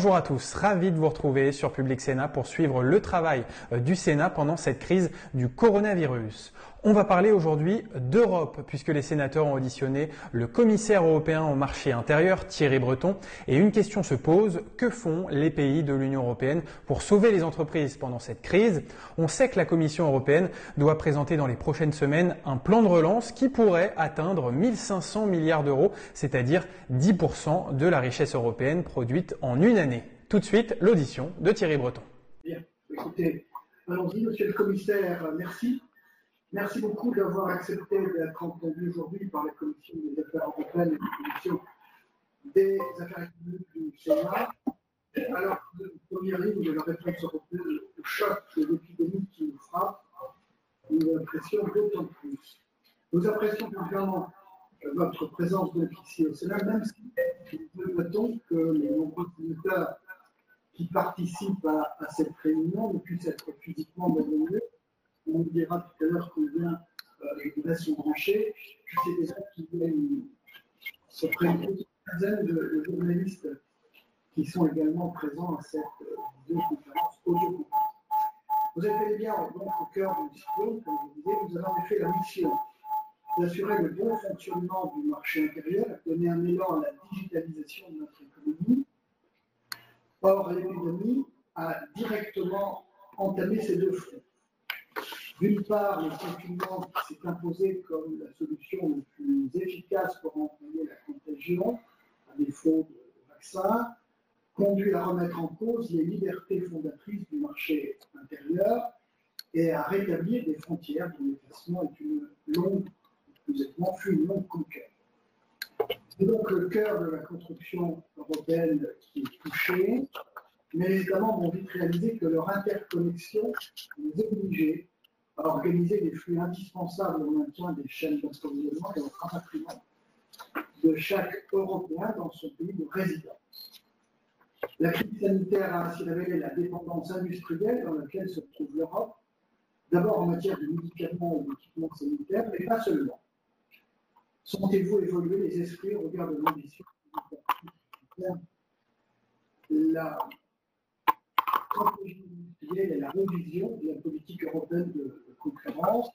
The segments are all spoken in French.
Bonjour à tous, ravi de vous retrouver sur Public Sénat pour suivre le travail du Sénat pendant cette crise du coronavirus. On va parler aujourd'hui d'Europe puisque les sénateurs ont auditionné le commissaire européen au marché intérieur, Thierry Breton, et une question se pose, que font les pays de l'Union européenne pour sauver les entreprises pendant cette crise? On sait que la Commission européenne doit présenter dans les prochaines semaines un plan de relance qui pourrait atteindre 1500 milliards d'euros, c'est-à-dire 10% de la richesse européenne produite en une année. Tout de suite, l'audition de Thierry Breton. Bien, écoutez, allons-y, monsieur le commissaire, merci. Merci beaucoup d'avoir accepté d'être entendu aujourd'hui par la Commission des Affaires européennes et la Commission des Affaires économiques du Sénat. Alors, première ligne de la réponse européenne, le choc de l'épidémie qui nous frappe, nous apprécions d'autant plus. Nous apprécions particulièrement votre présence donc ici au Sénat, même si nous notons que les nombreux sénateurs qui participent à cette réunion ne puissent être physiquement désignés. On nous dira tout à l'heure combien les bases sont branchées. Je sais déjà qu'il y a se prennent une quinzaine de journalistes qui sont également présents à cette vidéoconférence audio. Vous êtes bel et bien donc au cœur du discours, comme je vous disais, vous avez en effet la mission d'assurer le bon fonctionnement du marché intérieur, de donner un élan à la digitalisation de notre économie. Or, l'épidémie a directement entamé ces deux fronts. D'une part, le confinement qui s'est imposé comme la solution la plus efficace pour enrayer la contagion, à défaut de vaccin, conduit à remettre en cause les libertés fondatrices du marché intérieur et à rétablir des frontières dont l'effacement est une longue conquête. C'est donc le cœur de la construction européenne qui est touché, mais les États membres ont vite réalisé que leur interconnexion les obligeait à organiser des flux indispensables au maintien des chaînes d'approvisionnement et au rapatriement de chaque Européen dans son pays de résidence. La crise sanitaire a ainsi révélé la dépendance industrielle dans laquelle se trouve l'Europe, d'abord en matière de médicaments ou d'équipements sanitaires, mais pas seulement. Sentez-vous évoluer les esprits au regard de l'ambition la stratégie industrielle et la révision de la politique européenne de concurrence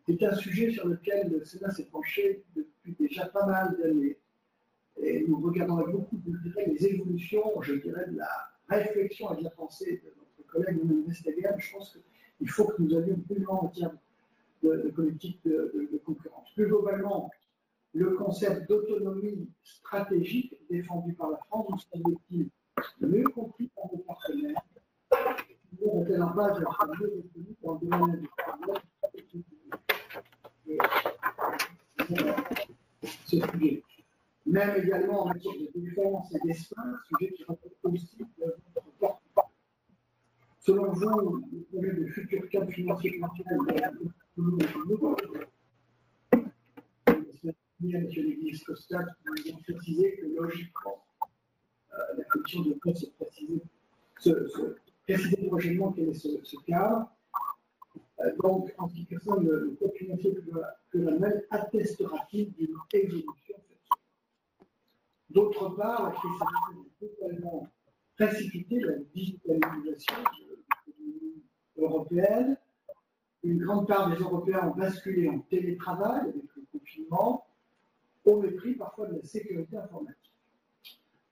est un sujet sur lequel le Sénat s'est penché depuis déjà pas mal d'années. Et nous regardons avec beaucoup d'intérêt les évolutions, je dirais, de la réflexion et de la pensée de notre collègue Mme Vestager. Je pense qu'il faut que nous allions plus loin en termes de politique de concurrence. Plus globalement, le concept d'autonomie stratégique défendu par la France nous semble-t-il mieux compris par nos partenaires. Nous avons en base la mieux reconnue dans le domaine de ce sujet. Même également en matière de défense et d'espace, sujet qui rapporte aussi notre porte. Selon vous, le projet de futur cadre financier pluriannuel de la M. Lévis Costa qui nous ont précisé que logiquement, la commission devrait se préciser prochainement quel est ce cadre. Donc, en ce qui concerne le code financier pluriannuel, attestera-t-il d'une évolution? D'autre part, la crise sanitaire a totalement précipité la digitalisation de l'Union européenne. Une grande part des Européens ont basculé en télétravail avec le confinement, au mépris parfois de la sécurité informatique.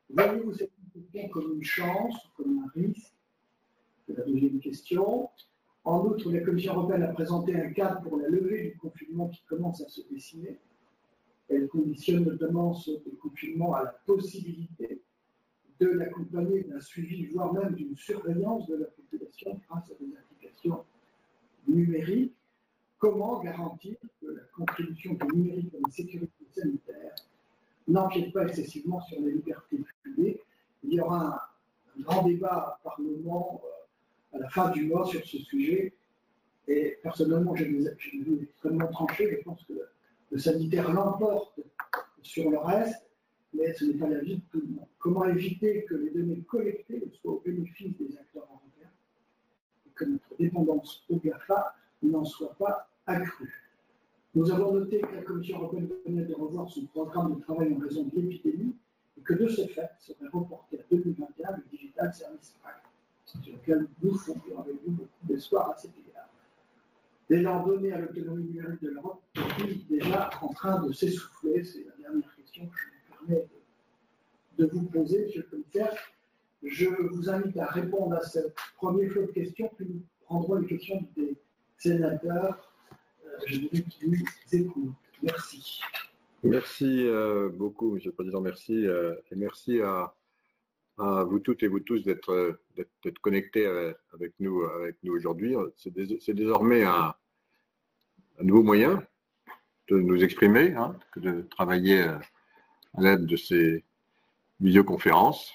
Voyez-vous cette question comme une chance ou comme un risque? C'est la deuxième question. En outre, la Commission européenne a présenté un cadre pour la levée du confinement qui commence à se dessiner. Elle conditionne notamment ce confinement à la possibilité de l'accompagner d'un suivi, voire même d'une surveillance de la population grâce à des applications numériques. Comment garantir que la contribution du numérique à la sécurité sanitaire n'empiète pas excessivement sur les libertés publiques? Il y aura un grand débat au Parlement à la fin du mois sur ce sujet. Et personnellement, j'ai des vues extrêmement tranchées. Je pense que le sanitaire l'emporte sur le reste, mais ce n'est pas l'avis de tout le monde. Comment éviter que les données collectées soient au bénéfice des acteurs européens et que notre dépendance au GAFA n'en soit pas accrue? Nous avons noté que la Commission européenne venait de revoir son programme de travail en raison de l'épidémie et que de ce fait serait reporté à 2021 le Digital lequel nous fondons avec vous beaucoup d'espoir à cet égard. L'élan donné à l'autonomie numérique de l'Europe est déjà en train de s'essouffler. C'est la dernière question que je me permets de vous poser, Monsieur le Commissaire. Je vous invite à répondre à cette première flot de questions, puis nous prendrons les questions des sénateurs. Je vous dis qu'ils nous écoutent. Merci. Merci beaucoup, Monsieur le Président. Merci. Et merci à vous toutes et vous tous d'être connectés avec nous aujourd'hui. C'est désormais un nouveau moyen de nous exprimer, que de travailler à l'aide de ces visioconférences.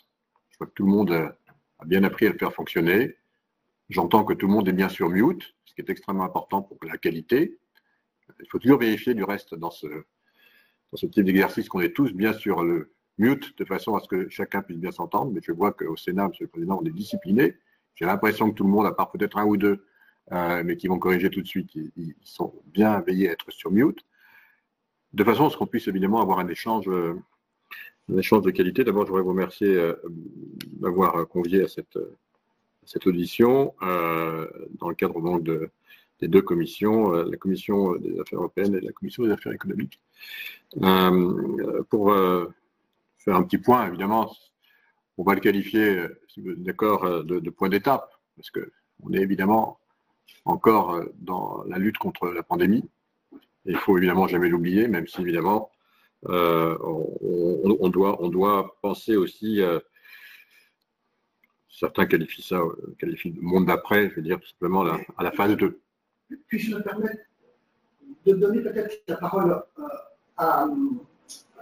Je crois que tout le monde a bien appris à le faire fonctionner. J'entends que tout le monde est bien sur mute, ce qui est extrêmement important pour la qualité. Il faut toujours vérifier du reste dans ce type d'exercice qu'on est tous bien sur le mute, de façon à ce que chacun puisse bien s'entendre. Mais je vois qu'au Sénat, Monsieur le Président, on est discipliné. J'ai l'impression que tout le monde, à part peut-être un ou deux, mais qui vont corriger tout de suite, ils sont bien veillés à être sur mute, de façon à ce qu'on puisse évidemment avoir un échange de qualité. D'abord, je voudrais vous remercier d'avoir convié à cette audition dans le cadre donc des deux commissions, la commission des affaires européennes et la commission des affaires économiques. Pour faire un petit point, évidemment, on va le qualifier, si vous êtes d'accord, de point d'étape, parce qu'on est évidemment encore dans la lutte contre la pandémie. Et il faut évidemment jamais l'oublier, même si évidemment on doit penser aussi, certains qualifient de monde d'après, je veux dire tout simplement à la phase 2. Puis-je me permettre de donner peut-être la parole à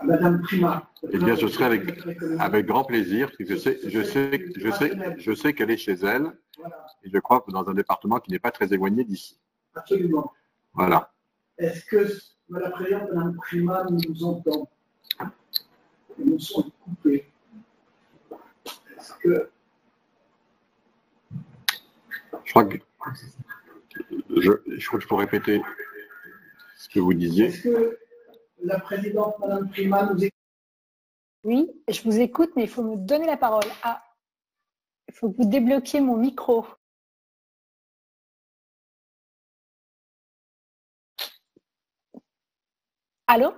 Madame Prima? Eh bien, ce serait avec grand plaisir, parce que je sais qu'elle est chez elle, Voilà. Et je crois que dans un département qui n'est pas très éloigné d'ici. Absolument. Voilà. Est-ce que Madame la Présidente, Madame Prima nous entend? Nous sommes coupés. Est-ce que... Je crois que je peux répéter ce que vous disiez. Est-ce que la Présidente, Madame Prima, nous écoute? Oui, je vous écoute, mais il faut me donner la parole. Ah, il faut que vous débloquiez mon micro. Allô?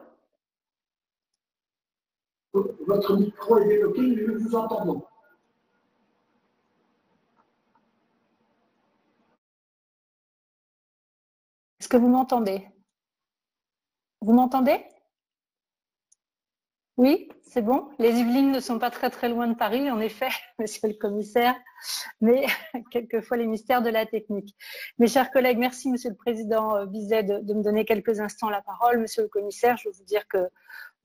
Votre micro est débloqué, nous vous entendons. Est-ce que vous m'entendez? Vous m'entendez? Oui, c'est bon. Les Yvelines ne sont pas très très loin de Paris, en effet, monsieur le commissaire, mais quelquefois les mystères de la technique. Mes chers collègues, merci monsieur le président Bizet de me donner quelques instants la parole. Monsieur le commissaire, je veux vous dire que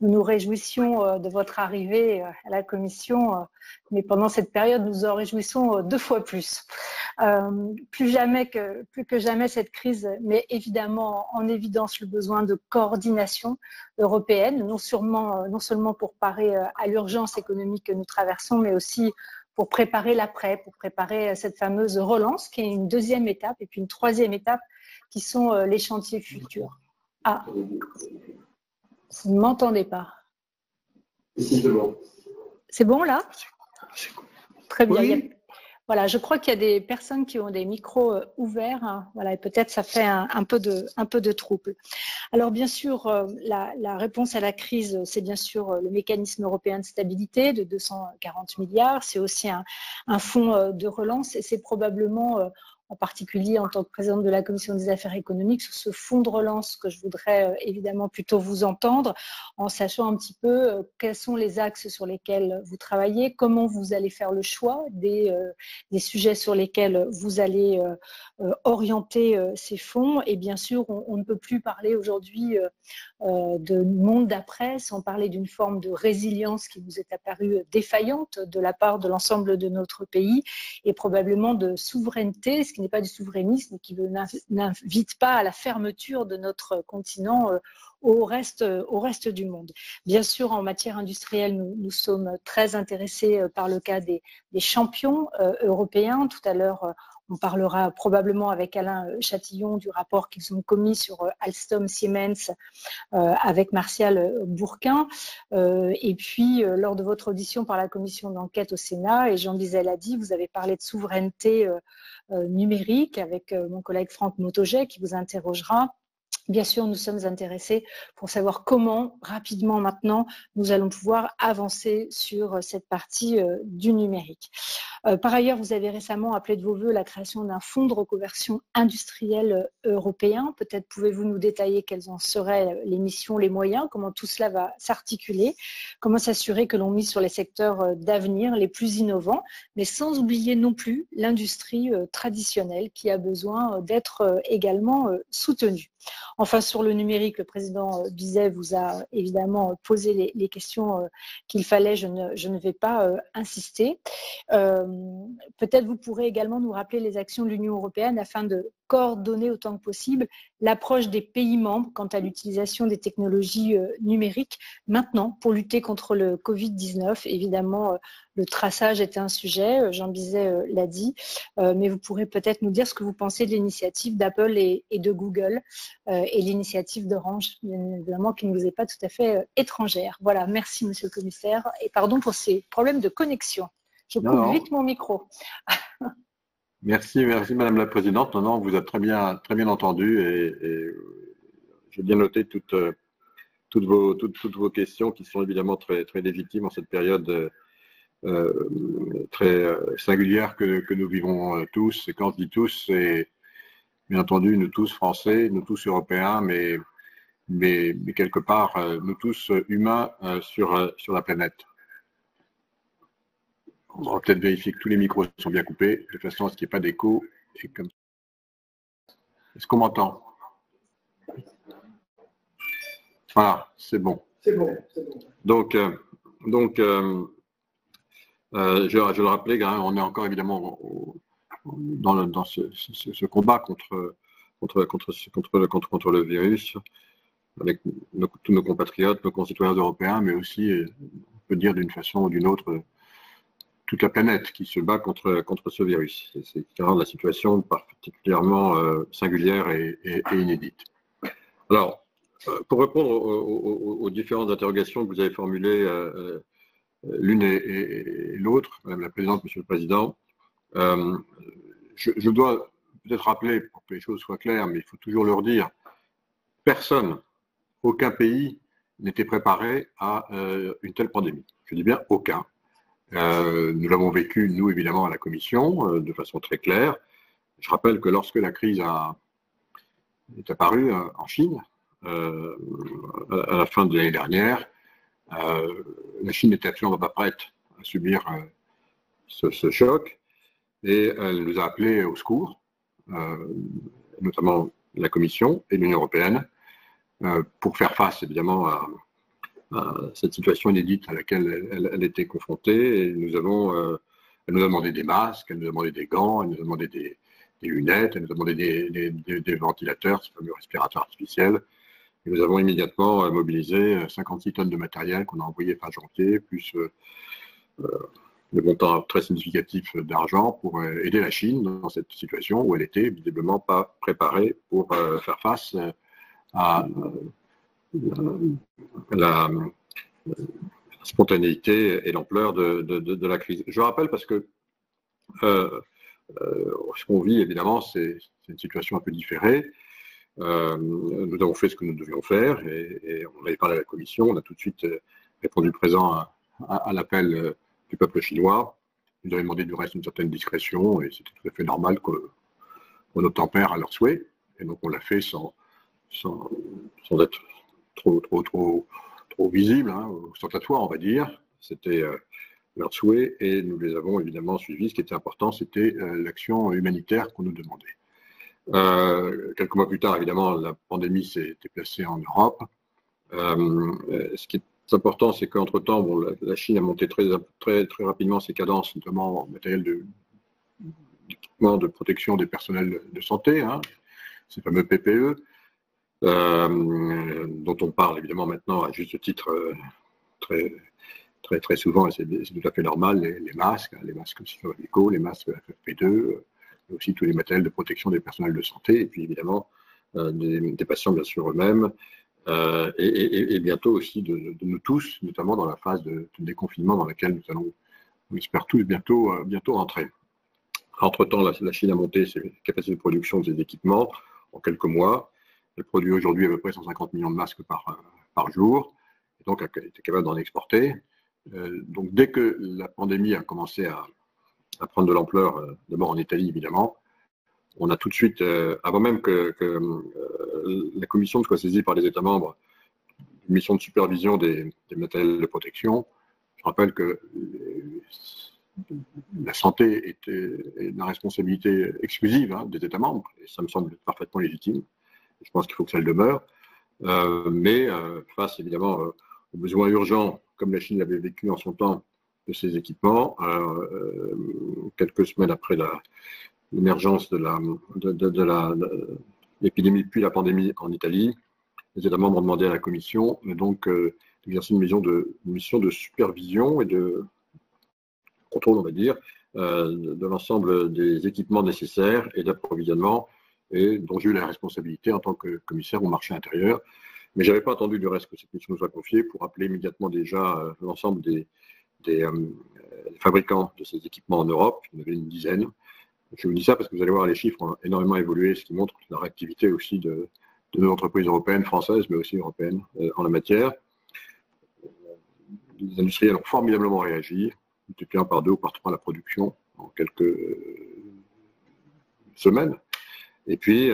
nous nous réjouissons de votre arrivée à la commission, mais pendant cette période, nous en réjouissons 2 fois plus. Plus que jamais, cette crise met évidemment en évidence le besoin de coordination européenne, non seulement pour parer à l'urgence économique que nous traversons, mais aussi pour préparer l'après, pour préparer cette fameuse relance qui est une 2e étape et puis une 3e étape qui sont les chantiers futurs. Ah. Vous ne m'entendez pas? C'est bon. C'est bon là? Très bien. Oui. Voilà, je crois qu'il y a des personnes qui ont des micros ouverts. Voilà, et peut-être ça fait un peu de trouble. Alors bien sûr, la réponse à la crise, c'est bien sûr le mécanisme européen de stabilité de 240 milliards. C'est aussi un fonds de relance et c'est probablement en particulier en tant que présidente de la Commission des affaires économiques, sur ce fonds de relance que je voudrais évidemment plutôt vous entendre, en sachant un petit peu quels sont les axes sur lesquels vous travaillez, comment vous allez faire le choix des sujets sur lesquels vous allez orienter ces fonds. Et bien sûr, on ne peut plus parler aujourd'hui de monde d'après sans parler d'une forme de résilience qui vous est apparue défaillante de la part de l'ensemble de notre pays et probablement de souveraineté, ce qui n'est pas du souverainisme, qui n'invite pas à la fermeture de notre continent au reste du monde. Bien sûr, en matière industrielle, nous sommes très intéressés par le cas des champions européens. Tout à l'heure, on parlera probablement avec Alain Chatillon du rapport qu'ils ont commis sur Alstom Siemens avec Martial Bourquin. Et puis, lors de votre audition par la commission d'enquête au Sénat, et Jean Bizet l'a dit, vous avez parlé de souveraineté numérique avec mon collègue Franck Motoget qui vous interrogera. Bien sûr, nous sommes intéressés pour savoir comment, rapidement maintenant, nous allons pouvoir avancer sur cette partie du numérique. Par ailleurs, vous avez récemment appelé de vos voeux la création d'un fonds de reconversion industrielle européen. Peut-être pouvez-vous nous détailler quelles en seraient les missions, les moyens, comment tout cela va s'articuler, comment s'assurer que l'on mise sur les secteurs d'avenir les plus innovants, mais sans oublier non plus l'industrie traditionnelle qui a besoin d'être également soutenue. Enfin, sur le numérique, le président Bizet vous a évidemment posé les questions qu'il fallait, je ne vais pas insister. Peut-être vous pourrez également nous rappeler les actions de l'Union européenne afin de coordonner autant que possible l'approche des pays membres quant à l'utilisation des technologies numériques maintenant pour lutter contre le Covid-19. Évidemment, le traçage est un sujet, Jean Bizet l'a dit, mais vous pourrez peut-être nous dire ce que vous pensez de l'initiative d'Apple et de Google et l'initiative d'Orange, bien évidemment, qui ne vous est pas tout à fait étrangère. Voilà, merci Monsieur le Commissaire et pardon pour ces problèmes de connexion. Je coupe vite mon micro. Merci Madame la Présidente. Non, on vous a très bien entendu et j'ai bien noté toutes vos questions qui sont évidemment très légitimes en cette période très singulière que nous vivons tous. Et quand je dis tous, c'est bien entendu nous tous Français, nous tous Européens, mais quelque part nous tous humains sur la planète. On va peut-être vérifier que tous les micros sont bien coupés, de façon à ce qu'il n'y ait pas d'écho. Est-ce qu'on m'entend? Voilà, c'est bon. C'est bon. Donc, je le rappelais, on est encore évidemment dans ce combat contre le virus, avec tous nos compatriotes, nos concitoyens européens, mais aussi, on peut dire d'une façon ou d'une autre, toute la planète qui se bat contre ce virus. C'est qui rend la situation particulièrement singulière et inédite. Alors, pour répondre aux différentes interrogations que vous avez formulées, l'une et l'autre, Madame la Présidente, Monsieur le Président, je dois peut-être rappeler, pour que les choses soient claires, mais il faut toujours le redire, personne, aucun pays n'était préparé à une telle pandémie. Je dis bien aucun. Nous l'avons vécu, nous, évidemment, à la Commission, de façon très claire. Je rappelle que lorsque la crise est apparue en Chine, à la fin de l'année dernière, la Chine n'était absolument pas prête à subir ce choc et elle nous a appelés au secours, notamment la Commission et l'Union européenne, pour faire face, évidemment, à cette situation inédite à laquelle elle était confrontée. Et elle nous a demandé des masques, elle nous a demandé des gants, elle nous a demandé des lunettes, elle nous a demandé des ventilateurs, ce fameux respirateur artificiel. Et nous avons immédiatement mobilisé 56 tonnes de matériel qu'on a envoyé fin janvier, plus le montant très significatif d'argent pour aider la Chine dans cette situation où elle était visiblement pas préparée pour faire face à la spontanéité et l'ampleur de la crise. Je rappelle parce que ce qu'on vit, évidemment, c'est une situation un peu différée. Nous avons fait ce que nous devions faire et on avait parlé à la Commission, on a tout de suite répondu présent à l'appel du peuple chinois. Ils avaient demandé du reste une certaine discrétion et c'était tout à fait normal qu'on obtempère à leur souhait. Et donc on l'a fait sans être trop visible, ostentatoire, on va dire. C'était leur souhait et nous les avons évidemment suivis. Ce qui était important, c'était l'action humanitaire qu'on nous demandait. Quelques mois plus tard, évidemment, la pandémie s'est déplacée en Europe. Ce qui est important, c'est qu'entre-temps, la Chine a monté très rapidement ses cadences, notamment en matériel d'équipement de protection des personnels de santé, ces fameux PPE. dont on parle évidemment maintenant à juste titre très souvent, et c'est tout à fait normal, les masques chirurgicaux, les masques FFP2, mais aussi tous les matériels de protection des personnels de santé, et puis évidemment des patients bien sûr eux-mêmes, et bientôt aussi de nous tous, notamment dans la phase de déconfinement dans laquelle nous allons, on espère tous, bientôt rentrer. Entre-temps, la Chine a monté ses capacités de production de ses équipements en quelques mois. Elle produit aujourd'hui à peu près 150 millions de masques par jour, et donc elle était capable d'en exporter. Donc dès que la pandémie a commencé à prendre de l'ampleur, d'abord en Italie évidemment, on a tout de suite, avant même que la commission soit saisie par les États membres, une mission de supervision des matériels de protection. Je rappelle que la santé est la responsabilité exclusive des États membres, et ça me semble parfaitement légitime. Je pense qu'il faut que ça le demeure. Mais face évidemment aux besoins urgents, comme la Chine l'avait vécu en son temps, de ces équipements, quelques semaines après l'émergence de l'épidémie puis la pandémie en Italie, les États membres ont demandé à la Commission d'exercer une mission de supervision et de contrôle, on va dire, de l'ensemble des équipements nécessaires et d'approvisionnement, et dont j'ai eu la responsabilité en tant que commissaire au marché intérieur. Mais je n'avais pas attendu du reste que cette mission nous soit confiée pour appeler immédiatement déjà l'ensemble des fabricants de ces équipements en Europe. Il y en avait une dizaine. Je vous dis ça parce que vous allez voir, les chiffres ont énormément évolué, ce qui montre la réactivité aussi de nos entreprises européennes, françaises, mais aussi européennes en la matière. Les industriels ont formidablement réagi, multipliant par 2 ou par 3 la production en quelques semaines. Et puis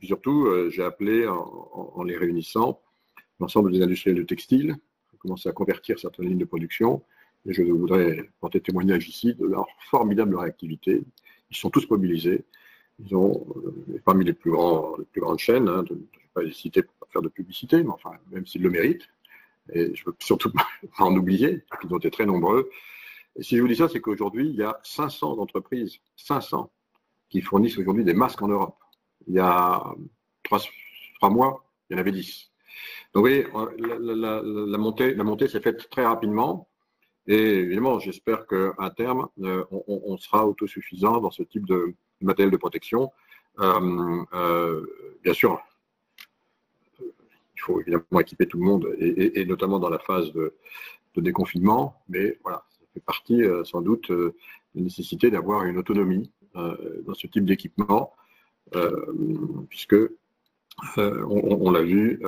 surtout, j'ai appelé, en les réunissant, l'ensemble des industriels de textile, qui ont commencé à convertir certaines lignes de production. Et je voudrais porter témoignage ici de leur formidable réactivité. Ils sont tous mobilisés. Ils ont, parmi les plus grandes chaînes, je ne vais pas les citer pour pas faire de publicité, mais enfin, même s'ils le méritent, et je ne veux surtout pas en oublier, ils ont été très nombreux. Et si je vous dis ça, c'est qu'aujourd'hui, il y a 500 entreprises, 500, qui fournissent aujourd'hui des masques en Europe. Il y a 3 mois, il y en avait 10. Donc vous voyez, la montée s'est faite très rapidement. Et évidemment, j'espère qu'à terme, on sera autosuffisant dans ce type de matériel de protection. Bien sûr, il faut évidemment équiper tout le monde, et notamment dans la phase de déconfinement. Mais voilà, ça fait partie sans doute de la nécessité d'avoir une autonomie dans ce type d'équipement, puisque on l'a vu,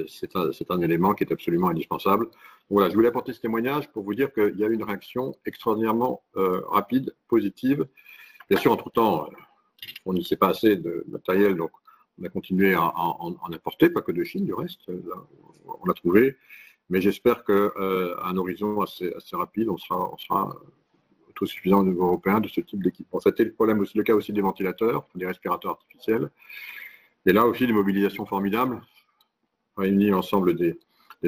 c'est un élément qui est absolument indispensable. Voilà, je voulais apporter ce témoignage pour vous dire qu'il y a eu une réaction extraordinairement rapide, positive. Bien sûr, entre-temps, on n'y sait pas assez de matériel, donc on a continué à en importer, pas que de Chine, du reste, là, on a trouvé. Mais j'espère qu'à un horizon assez rapide, on sera autosuffisant au niveau européen de ce type d'équipement. C'était le cas aussi des ventilateurs, des respirateurs artificiels. Et là aussi, des mobilisations formidables, réunit l'ensemble des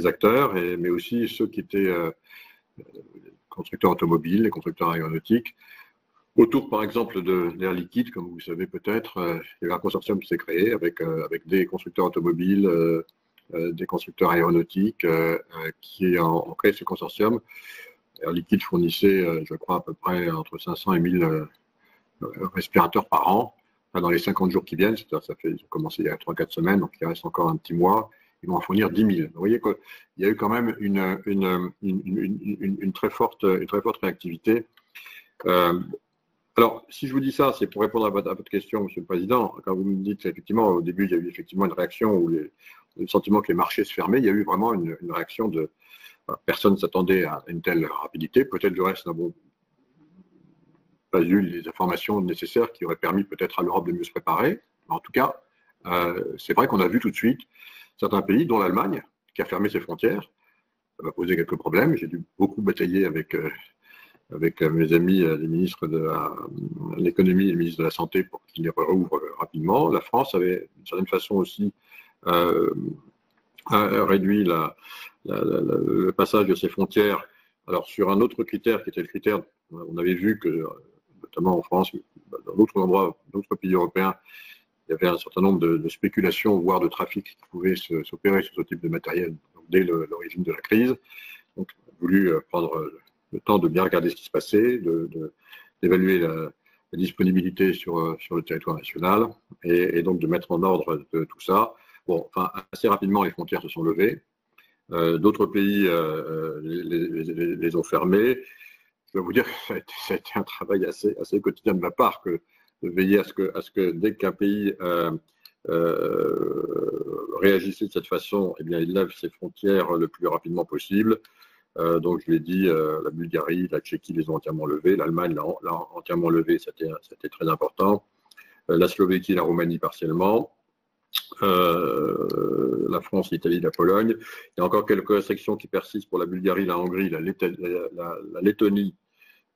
acteurs, mais aussi ceux qui étaient constructeurs automobiles, les constructeurs aéronautiques. Autour, par exemple, d'Air Liquide, comme vous savez peut-être, il y a eu un consortium qui s'est créé avec des constructeurs automobiles, des constructeurs aéronautiques, qui ont créé ce consortium. Air Liquide fournissait, je crois, à peu près entre 500 et 1000 respirateurs par an. Dans les 50 jours qui viennent, ils ont commencé il y a 3-4 semaines, donc il reste encore un petit mois, ils vont en fournir 10 000. Vous voyez qu'il y a eu quand même une très forte réactivité. Alors, si je vous dis ça, c'est pour répondre à votre question, Monsieur le Président. Quand vous me dites qu'effectivement, au début, il y a eu effectivement une réaction où le sentiment que les marchés se fermaient, il y a eu vraiment une réaction de... Personne ne s'attendait à une telle rapidité. Peut-être le reste n'avons pas eu les informations nécessaires qui auraient permis peut-être à l'Europe de mieux se préparer. Mais en tout cas, c'est vrai qu'on a vu tout de suite certains pays, dont l'Allemagne, qui a fermé ses frontières. Ça m'a posé quelques problèmes. J'ai dû beaucoup batailler avec mes amis, les ministres de l'économie et le ministre de la Santé pour qu'ils les rouvrent rapidement. La France avait, d'une certaine façon aussi, réduit le passage de ses frontières. Alors, sur un autre critère qui était le critère, on avait vu que, notamment en France, dans d'autres endroits, d'autres pays européens, il y avait un certain nombre de spéculations, voire de trafic qui pouvaient s'opérer sur ce type de matériel dès l'origine de la crise. Donc, on a voulu prendre le temps de bien regarder ce qui se passait, d'évaluer la disponibilité sur le territoire national et donc de mettre en ordre de tout ça. Bon, enfin, assez rapidement, les frontières se sont levées. D'autres pays les ont fermées. Je dois vous dire que ça a été un travail assez quotidien de ma part de veiller à ce que dès qu'un pays réagissait de cette façon, eh bien, il lève ses frontières le plus rapidement possible. Donc, je l'ai dit, la Bulgarie, la Tchéquie les ont entièrement levées, l'Allemagne l'a entièrement levé, c'était très important. La Slovéquie, la Roumanie partiellement. La France, l'Italie, la Pologne. Il y a encore quelques restrictions qui persistent pour la Bulgarie, la Hongrie, la Lettonie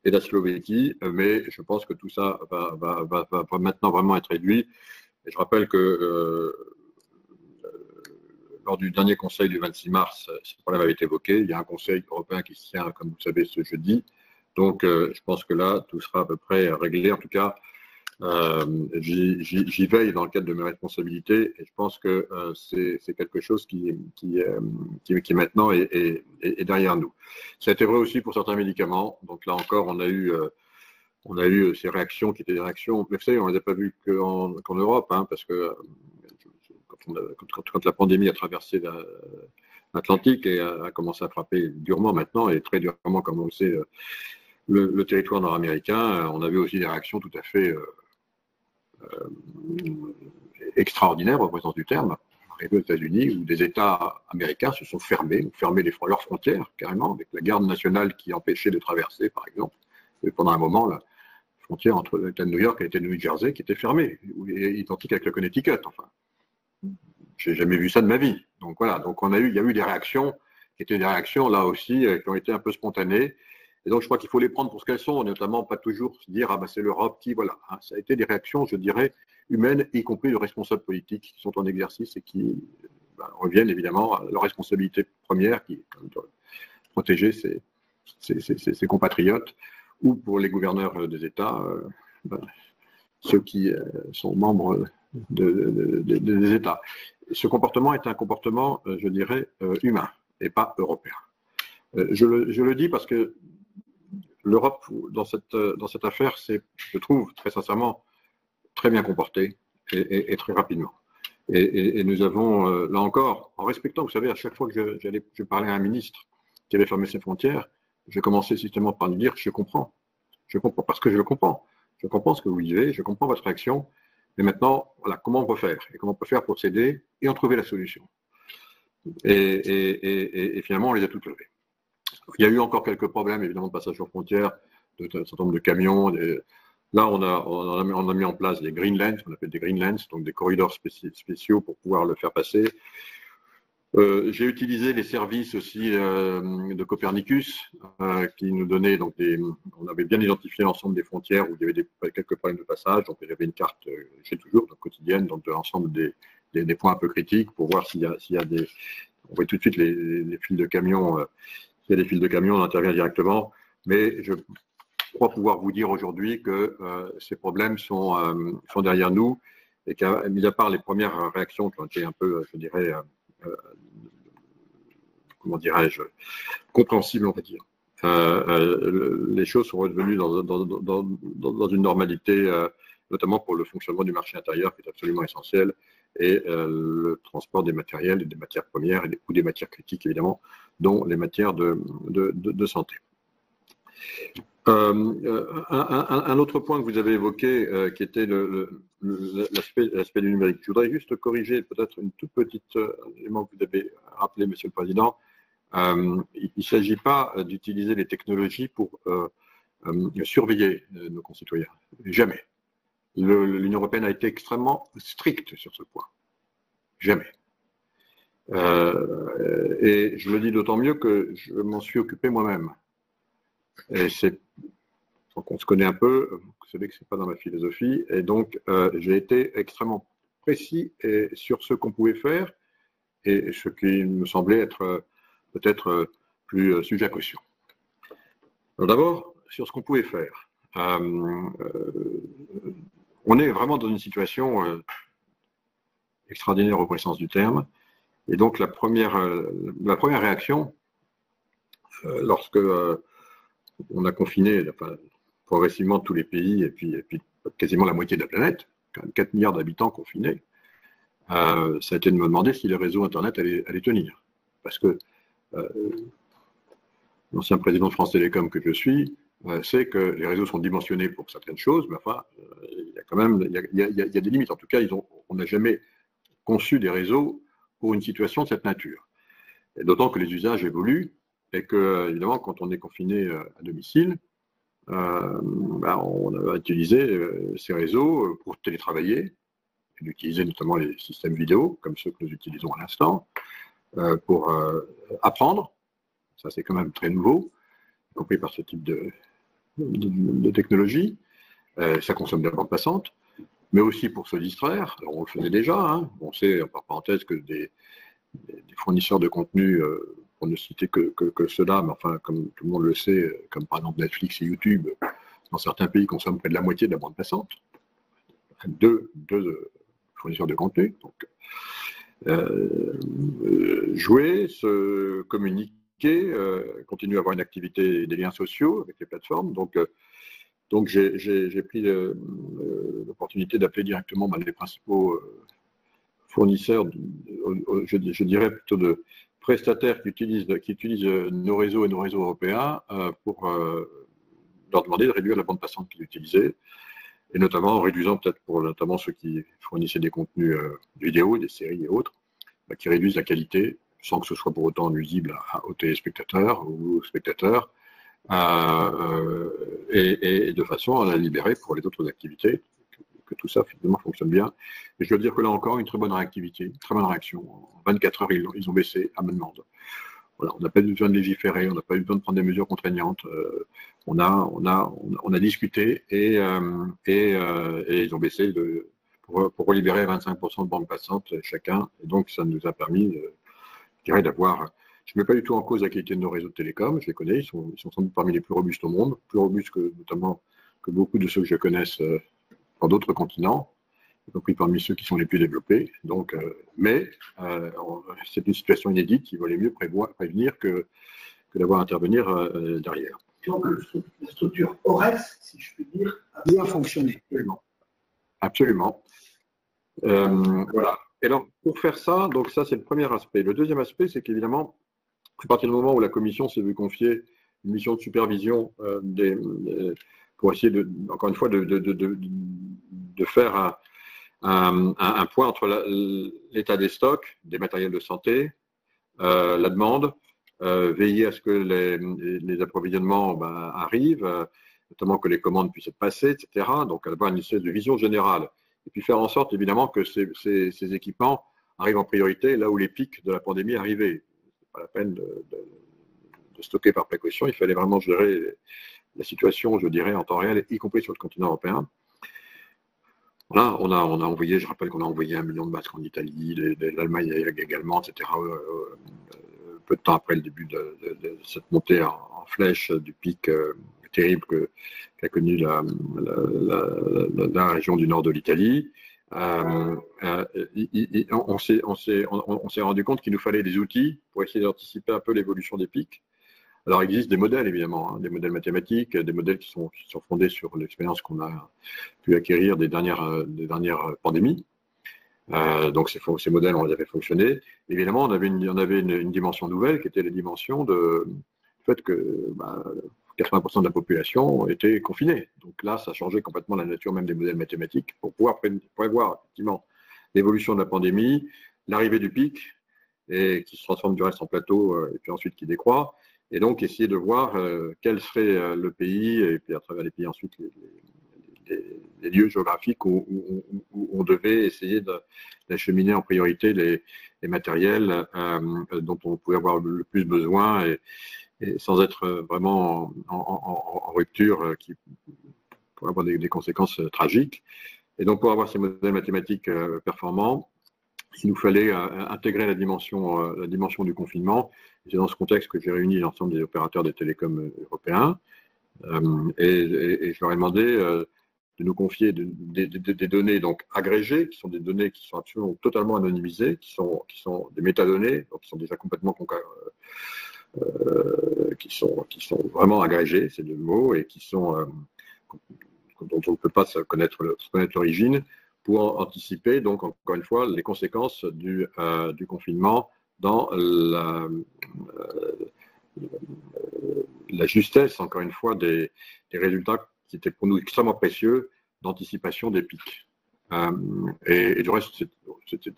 et la Slovéquie, mais je pense que tout ça va maintenant vraiment être réduit. Et je rappelle que lors du dernier conseil du 26 mars, ce problème avait été évoqué. Il y a un conseil européen qui se tient, comme vous le savez, ce jeudi. Donc, je pense que là, tout sera à peu près réglé. En tout cas, j'y veille dans le cadre de mes responsabilités et je pense que c'est quelque chose qui maintenant est derrière nous. Ça a été vrai aussi pour certains médicaments. Donc là encore, on a eu ces réactions qui étaient des réactions, mais vous savez, on ne les a pas vues qu'en Europe, hein, parce que quand la pandémie a traversé l'Atlantique et a commencé à frapper durement maintenant, et très durement, comme on le sait, le territoire nord-américain, on a vu aussi des réactions tout à fait extraordinaires au sens du terme, arrivé aux États-Unis, où des États américains se sont fermés, ont fermé leurs frontières carrément, avec la garde nationale qui empêchait de traverser, par exemple. Et pendant un moment, la frontière entre l'État de New York et l'État de New Jersey qui était fermée, identique avec le Connecticut. Enfin, j'ai jamais vu ça de ma vie. Donc voilà, donc il y a eu des réactions qui étaient des réactions là aussi qui ont été un peu spontanées. Et donc, je crois qu'il faut les prendre pour ce qu'elles sont, notamment pas toujours se dire « Ah ben c'est l'Europe qui… » Voilà, hein, ça a été des réactions, je dirais, humaines, y compris de responsables politiques qui sont en exercice et qui reviennent évidemment à leur responsabilité première, qui est de protéger ses compatriotes, ou pour les gouverneurs des États, ceux qui sont membres des États. Ce comportement est un comportement, je dirais, humain et pas européen. Je le dis parce que l'Europe, dans cette affaire, s'est, je trouve, très sincèrement, très bien comportée et très rapidement. Et nous avons, là encore, en respectant, vous savez, à chaque fois que je parlais à un ministre qui avait fermé ses frontières, je commençais systématiquement par lui dire « Je comprends, parce que je le comprends. Je comprends ce que vous vivez, je comprends votre réaction, mais maintenant, voilà, comment on peut faire? Et comment on peut faire pour s'aider et en trouver la solution ?» Et finalement, on les a toutes levées. Il y a eu encore quelques problèmes, évidemment, de passage aux frontières, de un certain nombre de camions. Là, on a mis en place des green lanes, on appelle des green lanes, donc des corridors spéciaux pour pouvoir le faire passer. J'ai utilisé les services aussi de Copernicus qui nous donnaient, donc on avait bien identifié l'ensemble des frontières où il y avait quelques problèmes de passage. Donc, il y avait une carte, j'ai toujours, donc, quotidienne, donc de l'ensemble des points un peu critiques pour voir s'il y a des… On voit tout de suite les fils de camions. S'il y a des fils de camions, on intervient directement. Mais je crois pouvoir vous dire aujourd'hui que ces problèmes sont derrière nous et qu'à mis à part les premières réactions qui ont été un peu, je dirais, comment dirais-je, compréhensibles, on va dire, les choses sont redevenues dans une normalité, notamment pour le fonctionnement du marché intérieur qui est absolument essentiel et le transport des matériels et des matières premières ou des matières critiques, évidemment, dont les matières de santé. Un autre point que vous avez évoqué, qui était l'aspect du numérique. Je voudrais juste corriger peut-être une toute petite élément que vous avez rappelé, Monsieur le Président. Il ne s'agit pas d'utiliser les technologies pour surveiller nos concitoyens. Jamais. L'Union européenne a été extrêmement stricte sur ce point. Jamais. Et je le dis d'autant mieux que je m'en suis occupé moi-même. Et donc on se connaît un peu, vous savez que ce n'est pas dans ma philosophie, et donc j'ai été extrêmement précis sur ce qu'on pouvait faire et ce qui me semblait être peut-être plus sujet à caution. D'abord, sur ce qu'on pouvait faire. On est vraiment dans une situation extraordinaire au vrai sens du terme. Et donc la première réaction, lorsque on a confiné progressivement tous les pays et puis quasiment la moitié de la planète, quand même 4 milliards d'habitants confinés, ça a été de me demander si les réseaux Internet allaient tenir. Parce que l'ancien président de France Télécom que je suis sait que les réseaux sont dimensionnés pour certaines choses, mais enfin, il y a quand même il y a des limites. En tout cas, on n'a jamais conçu des réseaux pour une situation de cette nature. D'autant que les usages évoluent et que, évidemment, quand on est confiné à domicile, on va utiliser ces réseaux pour télétravailler, et d'utiliser notamment les systèmes vidéo, comme ceux que nous utilisons à l'instant, pour apprendre. Ça, c'est quand même très nouveau, y compris par ce type de technologie. Ça consomme de la bande passante, mais aussi pour se distraire. Alors, on le faisait déjà. Hein. On sait, par parenthèse, que des fournisseurs de contenu, pour ne citer que ceux-là, mais enfin, comme tout le monde le sait, comme par exemple Netflix et YouTube, dans certains pays, consomment près de la moitié de la bande passante. Deux fournisseurs de contenu. Donc, jouer, se communiquer, continuer à avoir une activité et des liens sociaux avec les plateformes. Donc j'ai pris l'opportunité d'appeler directement les principaux fournisseurs, je dirais plutôt de prestataires qui utilisent nos réseaux et nos réseaux européens pour leur demander de réduire la bande passante qu'ils utilisaient, et notamment en réduisant peut-être pour notamment ceux qui fournissaient des contenus vidéo, des séries et autres, qui réduisent la qualité sans que ce soit pour autant nuisible aux téléspectateurs ou aux spectateurs, et de façon à la libérer pour les autres activités, que tout ça finalement fonctionne bien. Et je dois dire que là encore, une très bonne réactivité, une très bonne réaction. En 24 heures, ils ont baissé à ma demande. Voilà, on n'a pas eu besoin de légiférer, on n'a pas eu besoin de prendre des mesures contraignantes. On a discuté et ils ont baissé pour libérer 25% de bande passante chacun. Et donc, ça nous a permis, je dirais, d'avoir. Je ne mets pas du tout en cause la qualité de nos réseaux de télécom, je les connais, ils sont sans doute parmi les plus robustes au monde, plus robustes notamment que beaucoup de ceux que je connaisse dans d'autres continents, y compris parmi ceux qui sont les plus développés. Donc, mais c'est une situation inédite, il valait mieux prévenir que d'avoir à intervenir derrière. Donc, la structure ORES, si je puis dire, a bien fonctionné. Absolument. Voilà. Et alors, pour faire ça, donc ça, c'est le premier aspect. Le deuxième aspect, c'est qu'évidemment, à partir du moment où la Commission s'est vue confier une mission de supervision pour essayer, encore une fois, de faire un point entre l'état des stocks, des matériels de santé, la demande, veiller à ce que les approvisionnements arrivent, notamment que les commandes puissent être passées, etc. Donc, avoir une espèce de vision générale. Et puis faire en sorte, évidemment, que ces équipements arrivent en priorité là où les pics de la pandémie arrivaient. Ce n'est pas la peine de stocker par précaution. Il fallait vraiment gérer la situation, je dirais, en temps réel, y compris sur le continent européen. Voilà, on a envoyé, je rappelle qu'on a envoyé 1 million de masques en Italie, l'Allemagne également, etc. Peu de temps après le début de cette montée en flèche du pic terrible qu'a connu la région du nord de l'Italie. On s'est rendu compte qu'il nous fallait des outils pour essayer d'anticiper un peu l'évolution des pics. Alors, il existe des modèles, évidemment, des modèles mathématiques, des modèles qui sont fondés sur l'expérience qu'on a pu acquérir des dernières pandémies. Donc, ces modèles, on les avait fonctionnés. Évidemment, on avait une dimension nouvelle qui était la dimension du fait que 80% de la population était confinée. Donc là, ça a changé complètement la nature même des modèles mathématiques pour pouvoir prévoir effectivement l'évolution de la pandémie, l'arrivée du pic, et qui se transforme du reste en plateau, et puis ensuite qui décroît. Et donc, essayer de voir quel serait le pays, et puis à travers les pays ensuite, les lieux géographiques où on devait essayer d'acheminer en priorité les matériels dont on pouvait avoir le plus besoin, et sans être vraiment en rupture qui pourrait avoir des conséquences tragiques. Et donc, pour avoir ces modèles mathématiques performants, il nous fallait intégrer la dimension du confinement. C'est dans ce contexte que j'ai réuni l'ensemble des opérateurs des télécoms européens et je leur ai demandé nous confier des données donc agrégées, qui sont des données qui sont absolument totalement anonymisées, qui sont des métadonnées, donc qui sont déjà complètement qui sont vraiment agrégées, c'est le mot, et qui sont dont on ne peut pas connaître l'origine, pour anticiper donc encore une fois les conséquences du confinement dans la justesse, encore une fois, des résultats qui étaient pour nous extrêmement précieux d'anticipation des pics. Et du reste,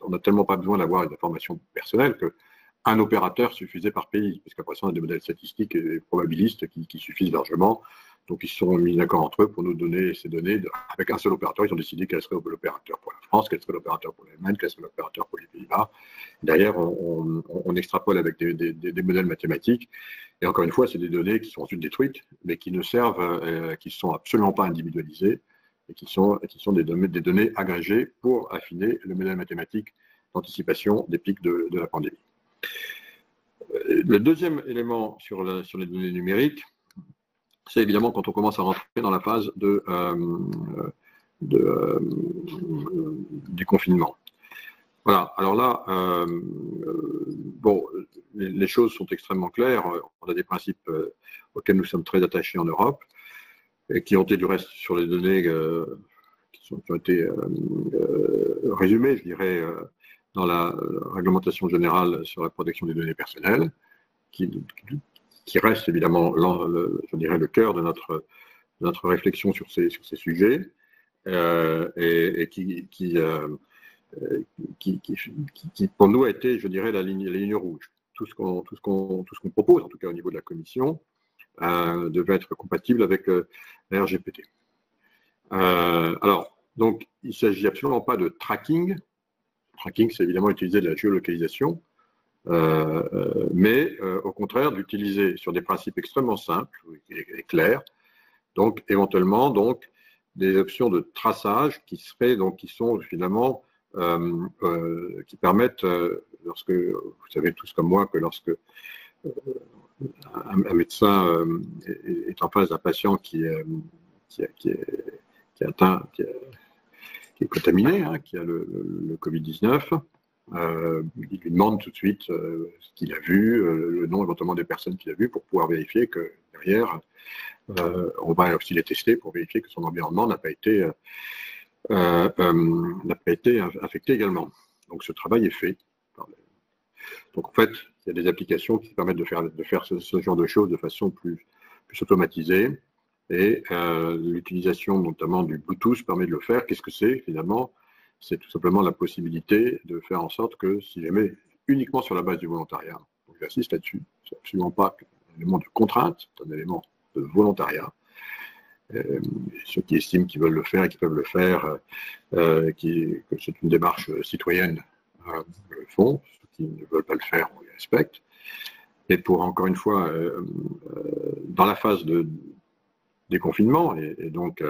on n'a tellement pas besoin d'avoir une information personnelle qu'un opérateur suffisait par pays, parce qu'après ça, on a des modèles statistiques et probabilistes qui suffisent largement. Donc, ils se sont mis d'accord entre eux pour nous donner ces données. Avec un seul opérateur, ils ont décidé quel serait l'opérateur pour la France, quel serait l'opérateur pour l'Allemagne, quel serait l'opérateur pour les Pays-Bas. Derrière, on extrapole avec des modèles mathématiques. Et encore une fois, c'est des données qui sont ensuite détruites, mais qui ne servent, qui ne sont absolument pas individualisées, et qui sont des données agrégées pour affiner le modèle mathématique d'anticipation des pics de la pandémie. Le deuxième élément sur les données numériques, c'est évidemment quand on commence à rentrer dans la phase du confinement. Voilà, alors là, bon, les choses sont extrêmement claires. On a des principes auxquels nous sommes très attachés en Europe, et qui ont été du reste sur les données qui ont été résumées, je dirais, dans la réglementation générale sur la protection des données personnelles, qui reste évidemment, je dirais, le cœur de notre réflexion sur ces sujets, et qui pour nous a été, je dirais, la ligne rouge. Tout ce qu'on propose, en tout cas au niveau de la Commission, devait être compatible avec la RGPD. Alors, donc, il ne s'agit absolument pas de tracking. Tracking, c'est évidemment utiliser de la géolocalisation, mais au contraire d'utiliser sur des principes extrêmement simples et clairs, donc éventuellement donc des options de traçage qui sont finalement qui permettent, lorsque vous savez tous comme moi que lorsque un médecin est en face d'un patient qui est atteint, qui est contaminé, hein, qui a le Covid-19, il lui demande tout de suite ce qu'il a vu, le nom éventuellement des personnes qu'il a vues, pour pouvoir vérifier que derrière, on va aussi les tester pour vérifier que son environnement n'a pas été affecté également. Donc ce travail est fait. Donc en fait, il y a des applications qui permettent de faire ce genre de choses de façon plus automatisée, et l'utilisation notamment du Bluetooth permet de le faire. Qu'est-ce que c'est finalement? C'est tout simplement la possibilité de faire en sorte que, si jamais uniquement sur la base du volontariat, donc j'insiste là-dessus, c'est absolument pas un élément de contrainte, c'est un élément de volontariat. Ceux qui estiment qu'ils veulent le faire et qui peuvent le faire, que c'est une démarche citoyenne, le font. Ceux qui ne veulent pas le faire, on les respecte. Et pour, encore une fois, dans la phase de déconfinement, et donc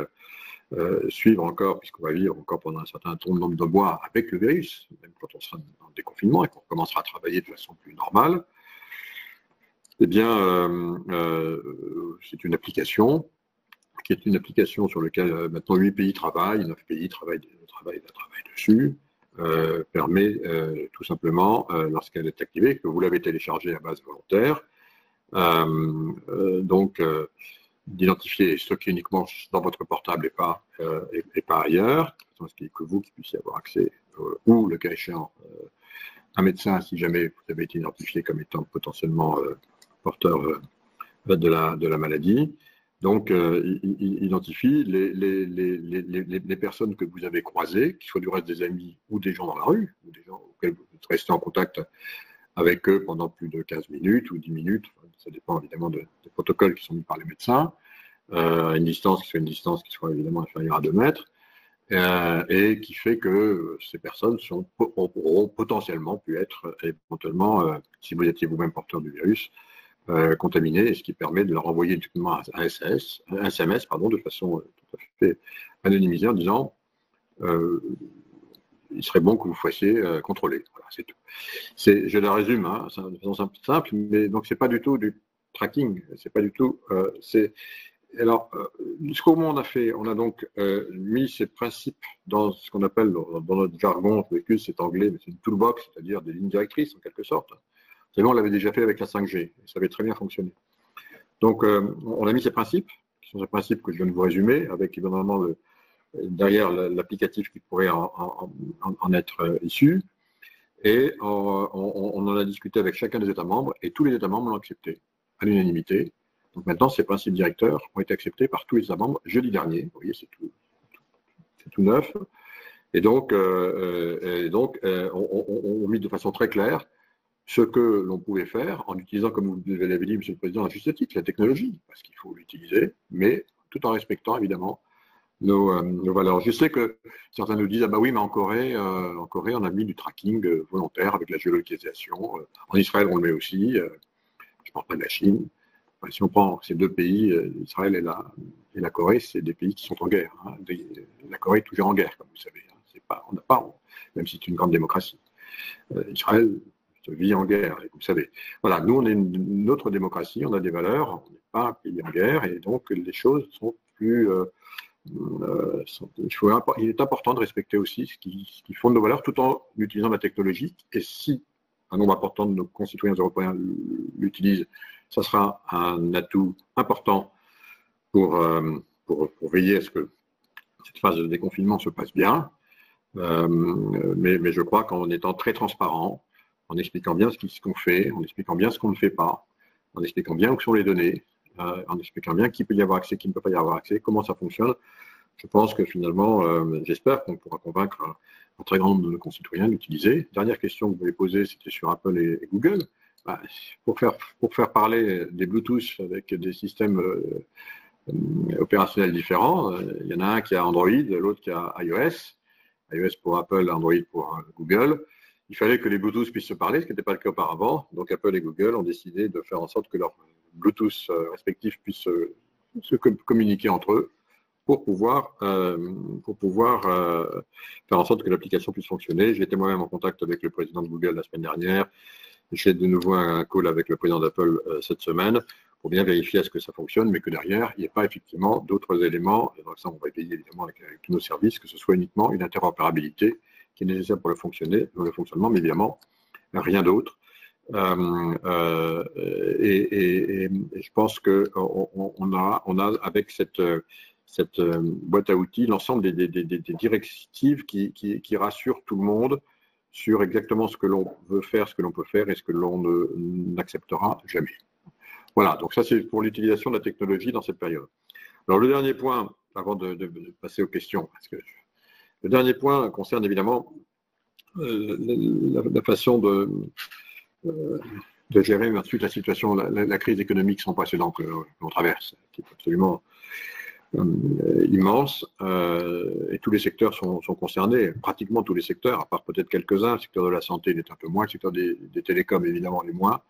suivre encore, puisqu'on va vivre encore pendant un certain nombre de mois avec le virus, même quand on sera en déconfinement et qu'on commencera à travailler de façon plus normale, eh bien, c'est une application qui est une application sur laquelle maintenant 8 pays travaillent, 9 pays travaillent dessus, permet tout simplement, lorsqu'elle est activée, que vous l'avez téléchargée à base volontaire, donc d'identifier et stocker uniquement dans votre portable et pas ailleurs, que vous qui puissiez avoir accès, ou le cas échéant, un médecin, si jamais vous avez été identifié comme étant potentiellement porteur de la maladie. Donc, il identifie les personnes que vous avez croisées, qui soient du reste des amis ou des gens dans la rue, ou des gens auxquels vous restez en contact avec eux pendant plus de 15 minutes ou 10 minutes. Ça dépend évidemment des protocoles qui sont mis par les médecins, à une distance qui soit évidemment inférieure à 2 mètres, et qui fait que ces personnes auront potentiellement pu être éventuellement, si vous étiez vous-même porteur du virus, contaminés, ce qui permet de leur envoyer uniquement un SMS, de façon tout à fait anonymisée, en disant il serait bon que vous fassiez contrôler. Voilà, c'est tout. Je la résume, hein, de façon simple, mais donc c'est pas du tout du tracking, c'est pas du tout. alors, ce qu'au on a fait, on a donc mis ces principes dans ce qu'on appelle, dans notre jargon, c'est anglais, mais c'est une toolbox, c'est-à-dire des lignes directrices en quelque sorte. Vous savez, on l'avait déjà fait avec la 5G, et ça avait très bien fonctionné. Donc, on a mis ces principes, qui sont ces principes que je viens de vous résumer, avec évidemment derrière l'applicatif qui pourrait en être issu. Et on en a discuté avec chacun des États membres, et tous les États membres l'ont accepté, à l'unanimité. Donc maintenant, ces principes directeurs ont été acceptés par tous les États membres jeudi dernier. Vous voyez, c'est tout neuf. Et donc, on mit de façon très claire ce que l'on pouvait faire en utilisant, comme vous l'avez dit, Monsieur le Président, à juste titre, la technologie, parce qu'il faut l'utiliser, mais tout en respectant évidemment nos valeurs. Je sais que certains nous disent, ah bah oui, mais en Corée, on a mis du tracking volontaire avec la géolocalisation. En Israël, on le met aussi. Je ne parle pas de la Chine. Enfin, si on prend ces deux pays, Israël et la Corée, c'est des pays qui sont en guerre. Hein. La Corée est toujours en guerre, comme vous savez. Hein. On n'a pas, même si c'est une grande démocratie. Israël vit en guerre, vous savez. Voilà, nous, on est une autre démocratie, on a des valeurs, on n'est pas un pays en guerre, et donc les choses sont plus... il est important de respecter aussi ce qui fonde nos valeurs tout en utilisant la technologie. Et si un nombre important de nos concitoyens européens l'utilisent, ça sera un atout important pour veiller à ce que cette phase de déconfinement se passe bien. Mais je crois qu'en étant très transparent, en expliquant bien ce qu'on fait, en expliquant bien ce qu'on ne fait pas, en expliquant bien où sont les données, en expliquant bien qui peut y avoir accès, qui ne peut pas y avoir accès, comment ça fonctionne, je pense que finalement, j'espère qu'on pourra convaincre un très grand nombre de nos concitoyens d'utiliser. Dernière question que vous m'avez posée, c'était sur Apple et Google. Bah, pour faire parler des Bluetooth avec des systèmes opérationnels différents, il y en a un qui a Android, l'autre qui a iOS. iOS pour Apple, Android pour Google. Il fallait que les Bluetooth puissent se parler, ce qui n'était pas le cas auparavant. Donc Apple et Google ont décidé de faire en sorte que leurs Bluetooth respectifs puissent se communiquer entre eux pour pouvoir faire en sorte que l'application puisse fonctionner. J'ai été moi-même en contact avec le président de Google la semaine dernière. J'ai de nouveau un call avec le président d'Apple cette semaine pour bien vérifier à ce que ça fonctionne, mais que derrière, il n'y ait pas effectivement d'autres éléments. Et donc ça, on va essayer évidemment avec tous nos services, que ce soit uniquement une interopérabilité qui est nécessaire pour le fonctionnement, mais évidemment, rien d'autre. Et je pense qu'on a avec cette boîte à outils l'ensemble des directives qui rassurent tout le monde sur exactement ce que l'on veut faire, ce que l'on peut faire et ce que l'on n'acceptera jamais. Voilà, donc ça c'est pour l'utilisation de la technologie dans cette période. Alors le dernier point, avant de passer aux questions, le dernier point concerne évidemment la façon de gérer ensuite la situation, la crise économique sans précédent que l'on traverse, qui est absolument immense, et tous les secteurs sont concernés, pratiquement tous les secteurs, à part peut-être quelques-uns. Le secteur de la santé l'est un peu moins, le secteur des télécoms évidemment l'est moins,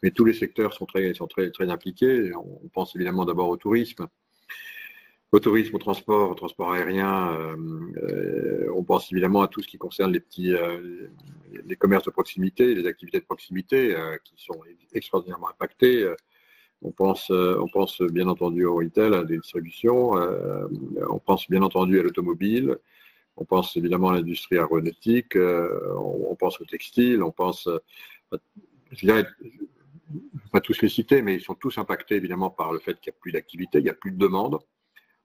mais tous les secteurs sont très impliqués. On pense évidemment d'abord au tourisme, au transport aérien. On pense évidemment à tout ce qui concerne les commerces de proximité, les activités de proximité qui sont extraordinairement impactées. On pense bien entendu au retail, à la distribution, on pense bien entendu à l'automobile, on pense évidemment à l'industrie aéronautique, on pense au textile, on pense, je dirais, je ne vais pas tous les citer, mais ils sont tous impactés évidemment par le fait qu'il n'y a plus d'activité, il n'y a plus de demande.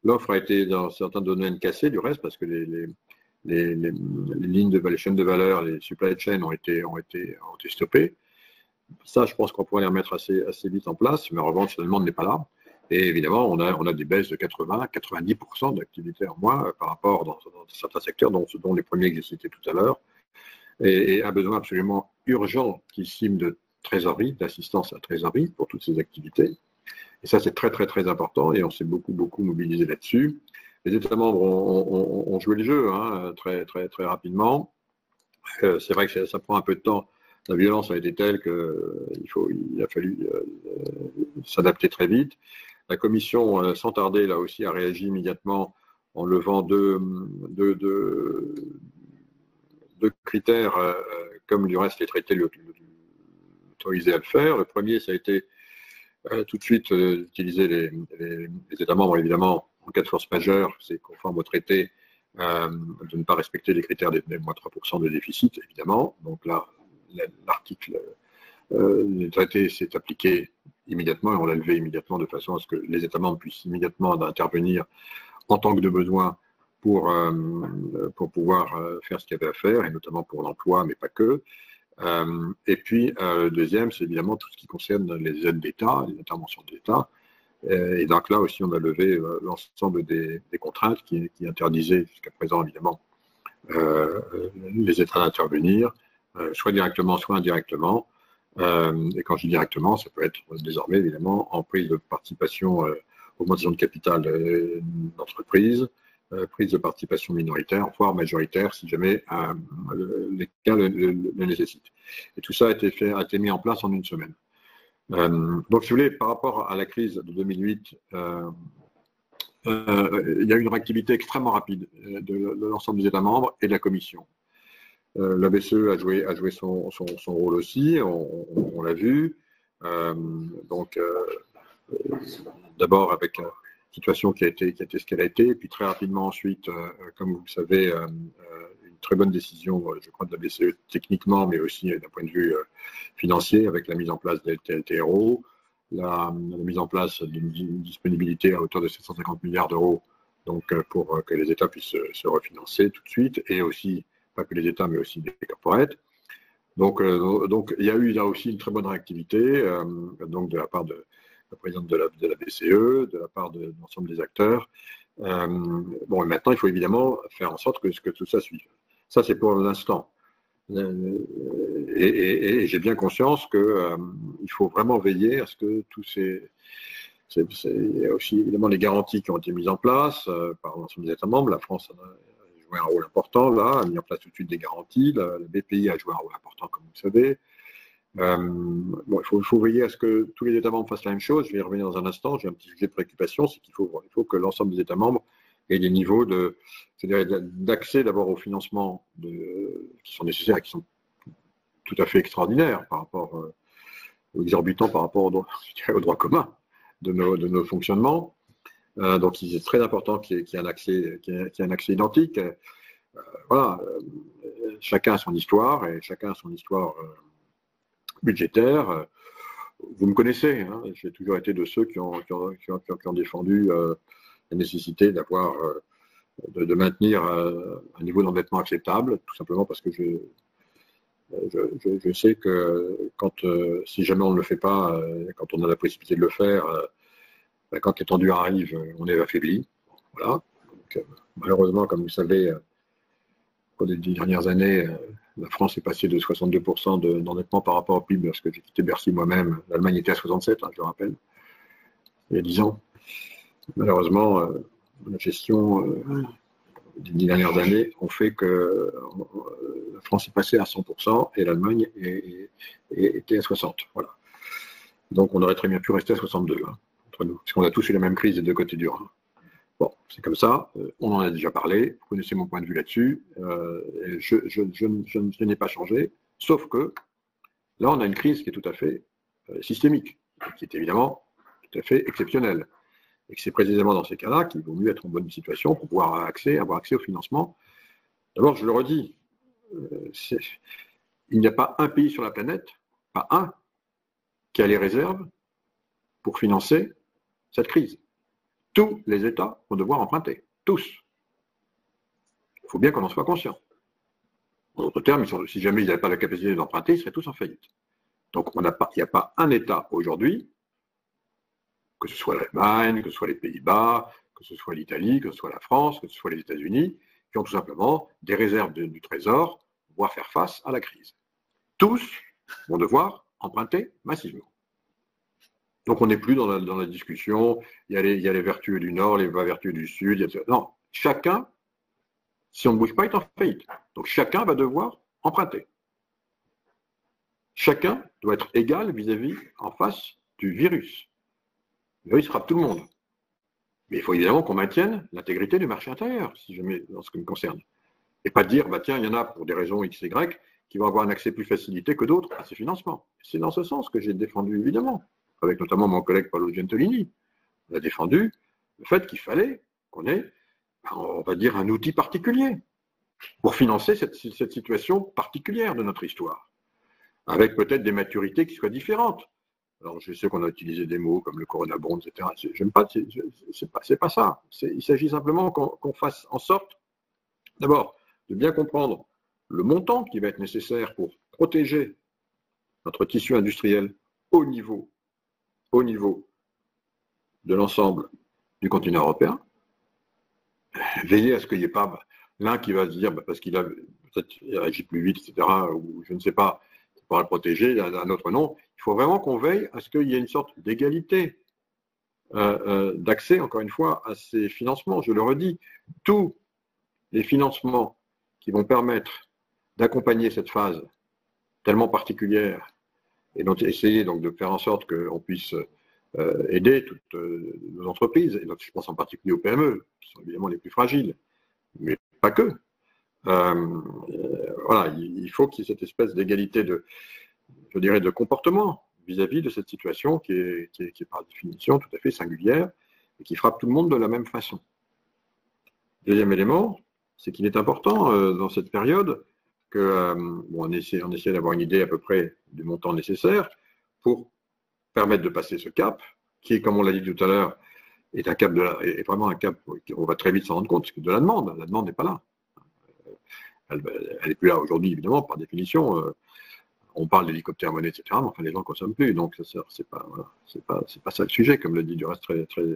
L'offre a été dans certains domaines cassée du reste parce que les lignes les chaînes de valeur, les supply chains ont été stoppées. Ça, je pense qu'on pourrait les remettre assez vite en place, mais en revanche, la demande n'est pas là. Et évidemment, on a des baisses de 80-90% d'activité en moins par rapport dans certains secteurs, dont les premiers que j'ai cités tout à l'heure, et un besoin absolument urgent qui estime de trésorerie, d'assistance à la trésorerie pour toutes ces activités. Et ça, c'est très important, et on s'est beaucoup mobilisé là-dessus. Les États membres ont joué le jeu très rapidement. C'est vrai que ça prend un peu de temps. La violence a été telle qu'il a fallu s'adapter très vite. La Commission, sans tarder, là aussi, a réagi immédiatement en levant deux critères, comme du reste les traités l'autorisaient à le faire. Le premier, ça a été tout de suite utiliser les États membres, évidemment, en cas de force majeure, c'est conforme au traité, de ne pas respecter les critères des moins 3% de déficit, évidemment. Donc là, l'article du traité s'est appliqué immédiatement et on l'a levé immédiatement de façon à ce que les États membres puissent immédiatement intervenir en tant que de besoin pour pouvoir faire ce qu'il y avait à faire, et notamment pour l'emploi, mais pas que. Et puis, le deuxième, c'est évidemment tout ce qui concerne les aides d'État, les interventions de l'État. Et donc là aussi, on a levé l'ensemble des contraintes qui interdisaient jusqu'à présent, évidemment, les États d'intervenir, soit directement, soit indirectement. Et quand je dis directement, ça peut être désormais, évidemment, en prise de participation, augmentation de capital d'entreprise, prise de participation minoritaire, voire majoritaire, si jamais les cas le nécessitent. Et tout ça a été mis en place en une semaine. Donc, si vous voulez, par rapport à la crise de 2008, il y a eu une réactivité extrêmement rapide de l'ensemble des États membres et de la Commission. La BCE a joué son rôle aussi, on l'a vu. D'abord avec une situation qui a été ce qu'elle a été, et puis très rapidement ensuite, comme vous le savez, une très bonne décision, je crois, de la BCE techniquement, mais aussi d'un point de vue financier, avec la mise en place des TLTRO, la mise en place d'une disponibilité à hauteur de 750 milliards d'euros, donc pour que les États puissent se refinancer tout de suite, et aussi, pas que les États, mais aussi des corporates. Donc, il y a eu là aussi une très bonne réactivité, donc de la part de la présidente de la BCE, de la part de l'ensemble des acteurs. Bon, et maintenant, il faut évidemment faire en sorte que tout ça suive. Ça, c'est pour l'instant. Et j'ai bien conscience qu'il faut vraiment veiller à ce que tous ces... Il y a aussi évidemment les garanties qui ont été mises en place par l'ensemble des États membres. La France a joué un rôle important là, a mis en place tout de suite des garanties. La BPI a joué un rôle important, comme vous le savez. Bon, il faut veiller à ce que tous les États membres fassent la même chose. Je vais y revenir dans un instant. J'ai un petit sujet de préoccupation, c'est qu'il faut que l'ensemble des États membres aient des niveaux d'accès d'abord au financement qui sont nécessaires et qui sont tout à fait extraordinaires par rapport aux exorbitants par rapport au droit commun de nos fonctionnements. Donc, il est très important qu'il y ait un accès identique. Voilà, chacun a son histoire et chacun a son histoire budgétaire. Vous me connaissez, hein, j'ai toujours été de ceux qui ont défendu la nécessité de maintenir un niveau d'endettement acceptable, tout simplement parce que je sais que si jamais on ne le fait pas, quand on a la possibilité de le faire, quand les tendus arrivent, on est affaibli. Voilà. Donc, malheureusement, comme vous savez, au cours des 10 dernières années, la France est passée de 62% d'endettement par rapport au PIB lorsque j'ai quitté Bercy moi-même. L'Allemagne était à 67, hein, je le rappelle, il y a 10 ans. Malheureusement, la gestion des 10 dernières années ont fait que la France est passée à 100% et l'Allemagne était à 60%. Voilà. Donc on aurait très bien pu rester à 62%, hein, entre nous, parce qu'on a tous eu la même crise des deux côtés du Rhin. Bon, c'est comme ça, on en a déjà parlé, vous connaissez mon point de vue là-dessus, je n'ai pas changé, sauf que là on a une crise qui est tout à fait systémique, qui est évidemment tout à fait exceptionnelle. Et que c'est précisément dans ces cas-là qu'il vaut mieux être en bonne situation pour pouvoir avoir accès au financement. D'abord, je le redis, il n'y a pas un pays sur la planète, pas un, qui a les réserves pour financer cette crise. Tous les États vont devoir emprunter, tous. Il faut bien qu'on en soit conscient. En d'autres termes, si jamais ils n'avaient pas la capacité d'emprunter, ils seraient tous en faillite. Donc, il n'y a pas un État aujourd'hui, que ce soit l'Allemagne, que ce soit les Pays-Bas, que ce soit l'Italie, que ce soit la France, que ce soit les États-Unis, qui ont tout simplement des réserves du Trésor pour pouvoir faire face à la crise. Tous vont devoir emprunter massivement. Donc on n'est plus dans la discussion, il y a les vertueux du Nord, les vertueux du Sud, etc. Non, chacun, si on ne bouge pas, est en faillite. Donc chacun va devoir emprunter. Chacun doit être égal vis-à-vis, en face du virus. Le virus frappe tout le monde. Mais il faut évidemment qu'on maintienne l'intégrité du marché intérieur, si jamais, dans ce qui me concerne. Et pas dire, tiens, il y en a pour des raisons X, Y, qui vont avoir un accès plus facilité que d'autres à ces financements. C'est dans ce sens que j'ai défendu, évidemment. avec notamment mon collègue Paolo Gentilini. On a défendu le fait qu'il fallait qu'on ait, on va dire, un outil particulier pour financer cette situation particulière de notre histoire, avec peut-être des maturités qui soient différentes. Alors, je sais qu'on a utilisé des mots comme le Corona Bond, etc. J'aime pas, c'est pas ça. Il s'agit simplement qu'on fasse en sorte, d'abord, de bien comprendre le montant qui va être nécessaire pour protéger notre tissu industriel au niveau de l'ensemble du continent européen. Veiller à ce qu'il n'y ait pas l'un qui va se dire, parce qu'il a peut-être agi plus vite, etc., ou je ne sais pas, pour le protéger, un autre non. Il faut vraiment qu'on veille à ce qu'il y ait une sorte d'égalité d'accès, encore une fois, à ces financements. Je le redis, tous les financements qui vont permettre d'accompagner cette phase tellement particulière et donc essayer donc de faire en sorte qu'on puisse aider toutes nos entreprises, et donc je pense en particulier aux PME, qui sont évidemment les plus fragiles, mais pas que. Voilà, il faut qu'il y ait cette espèce d'égalité je dirais, de comportement vis-à-vis de cette situation qui est par définition tout à fait singulière et qui frappe tout le monde de la même façon. Deuxième élément, c'est qu'il est important dans cette période on essaie d'avoir une idée à peu près du montant nécessaire pour permettre de passer ce cap, qui est, comme on l'a dit tout à l'heure, est vraiment un cap on va très vite s'en rendre compte, parce que de la demande n'est pas là. Elle n'est plus là aujourd'hui, évidemment, par définition. On parle d'hélicoptères monnaie, etc., mais enfin, les gens ne consomment plus, donc c'est pas ça le sujet, comme le dit du reste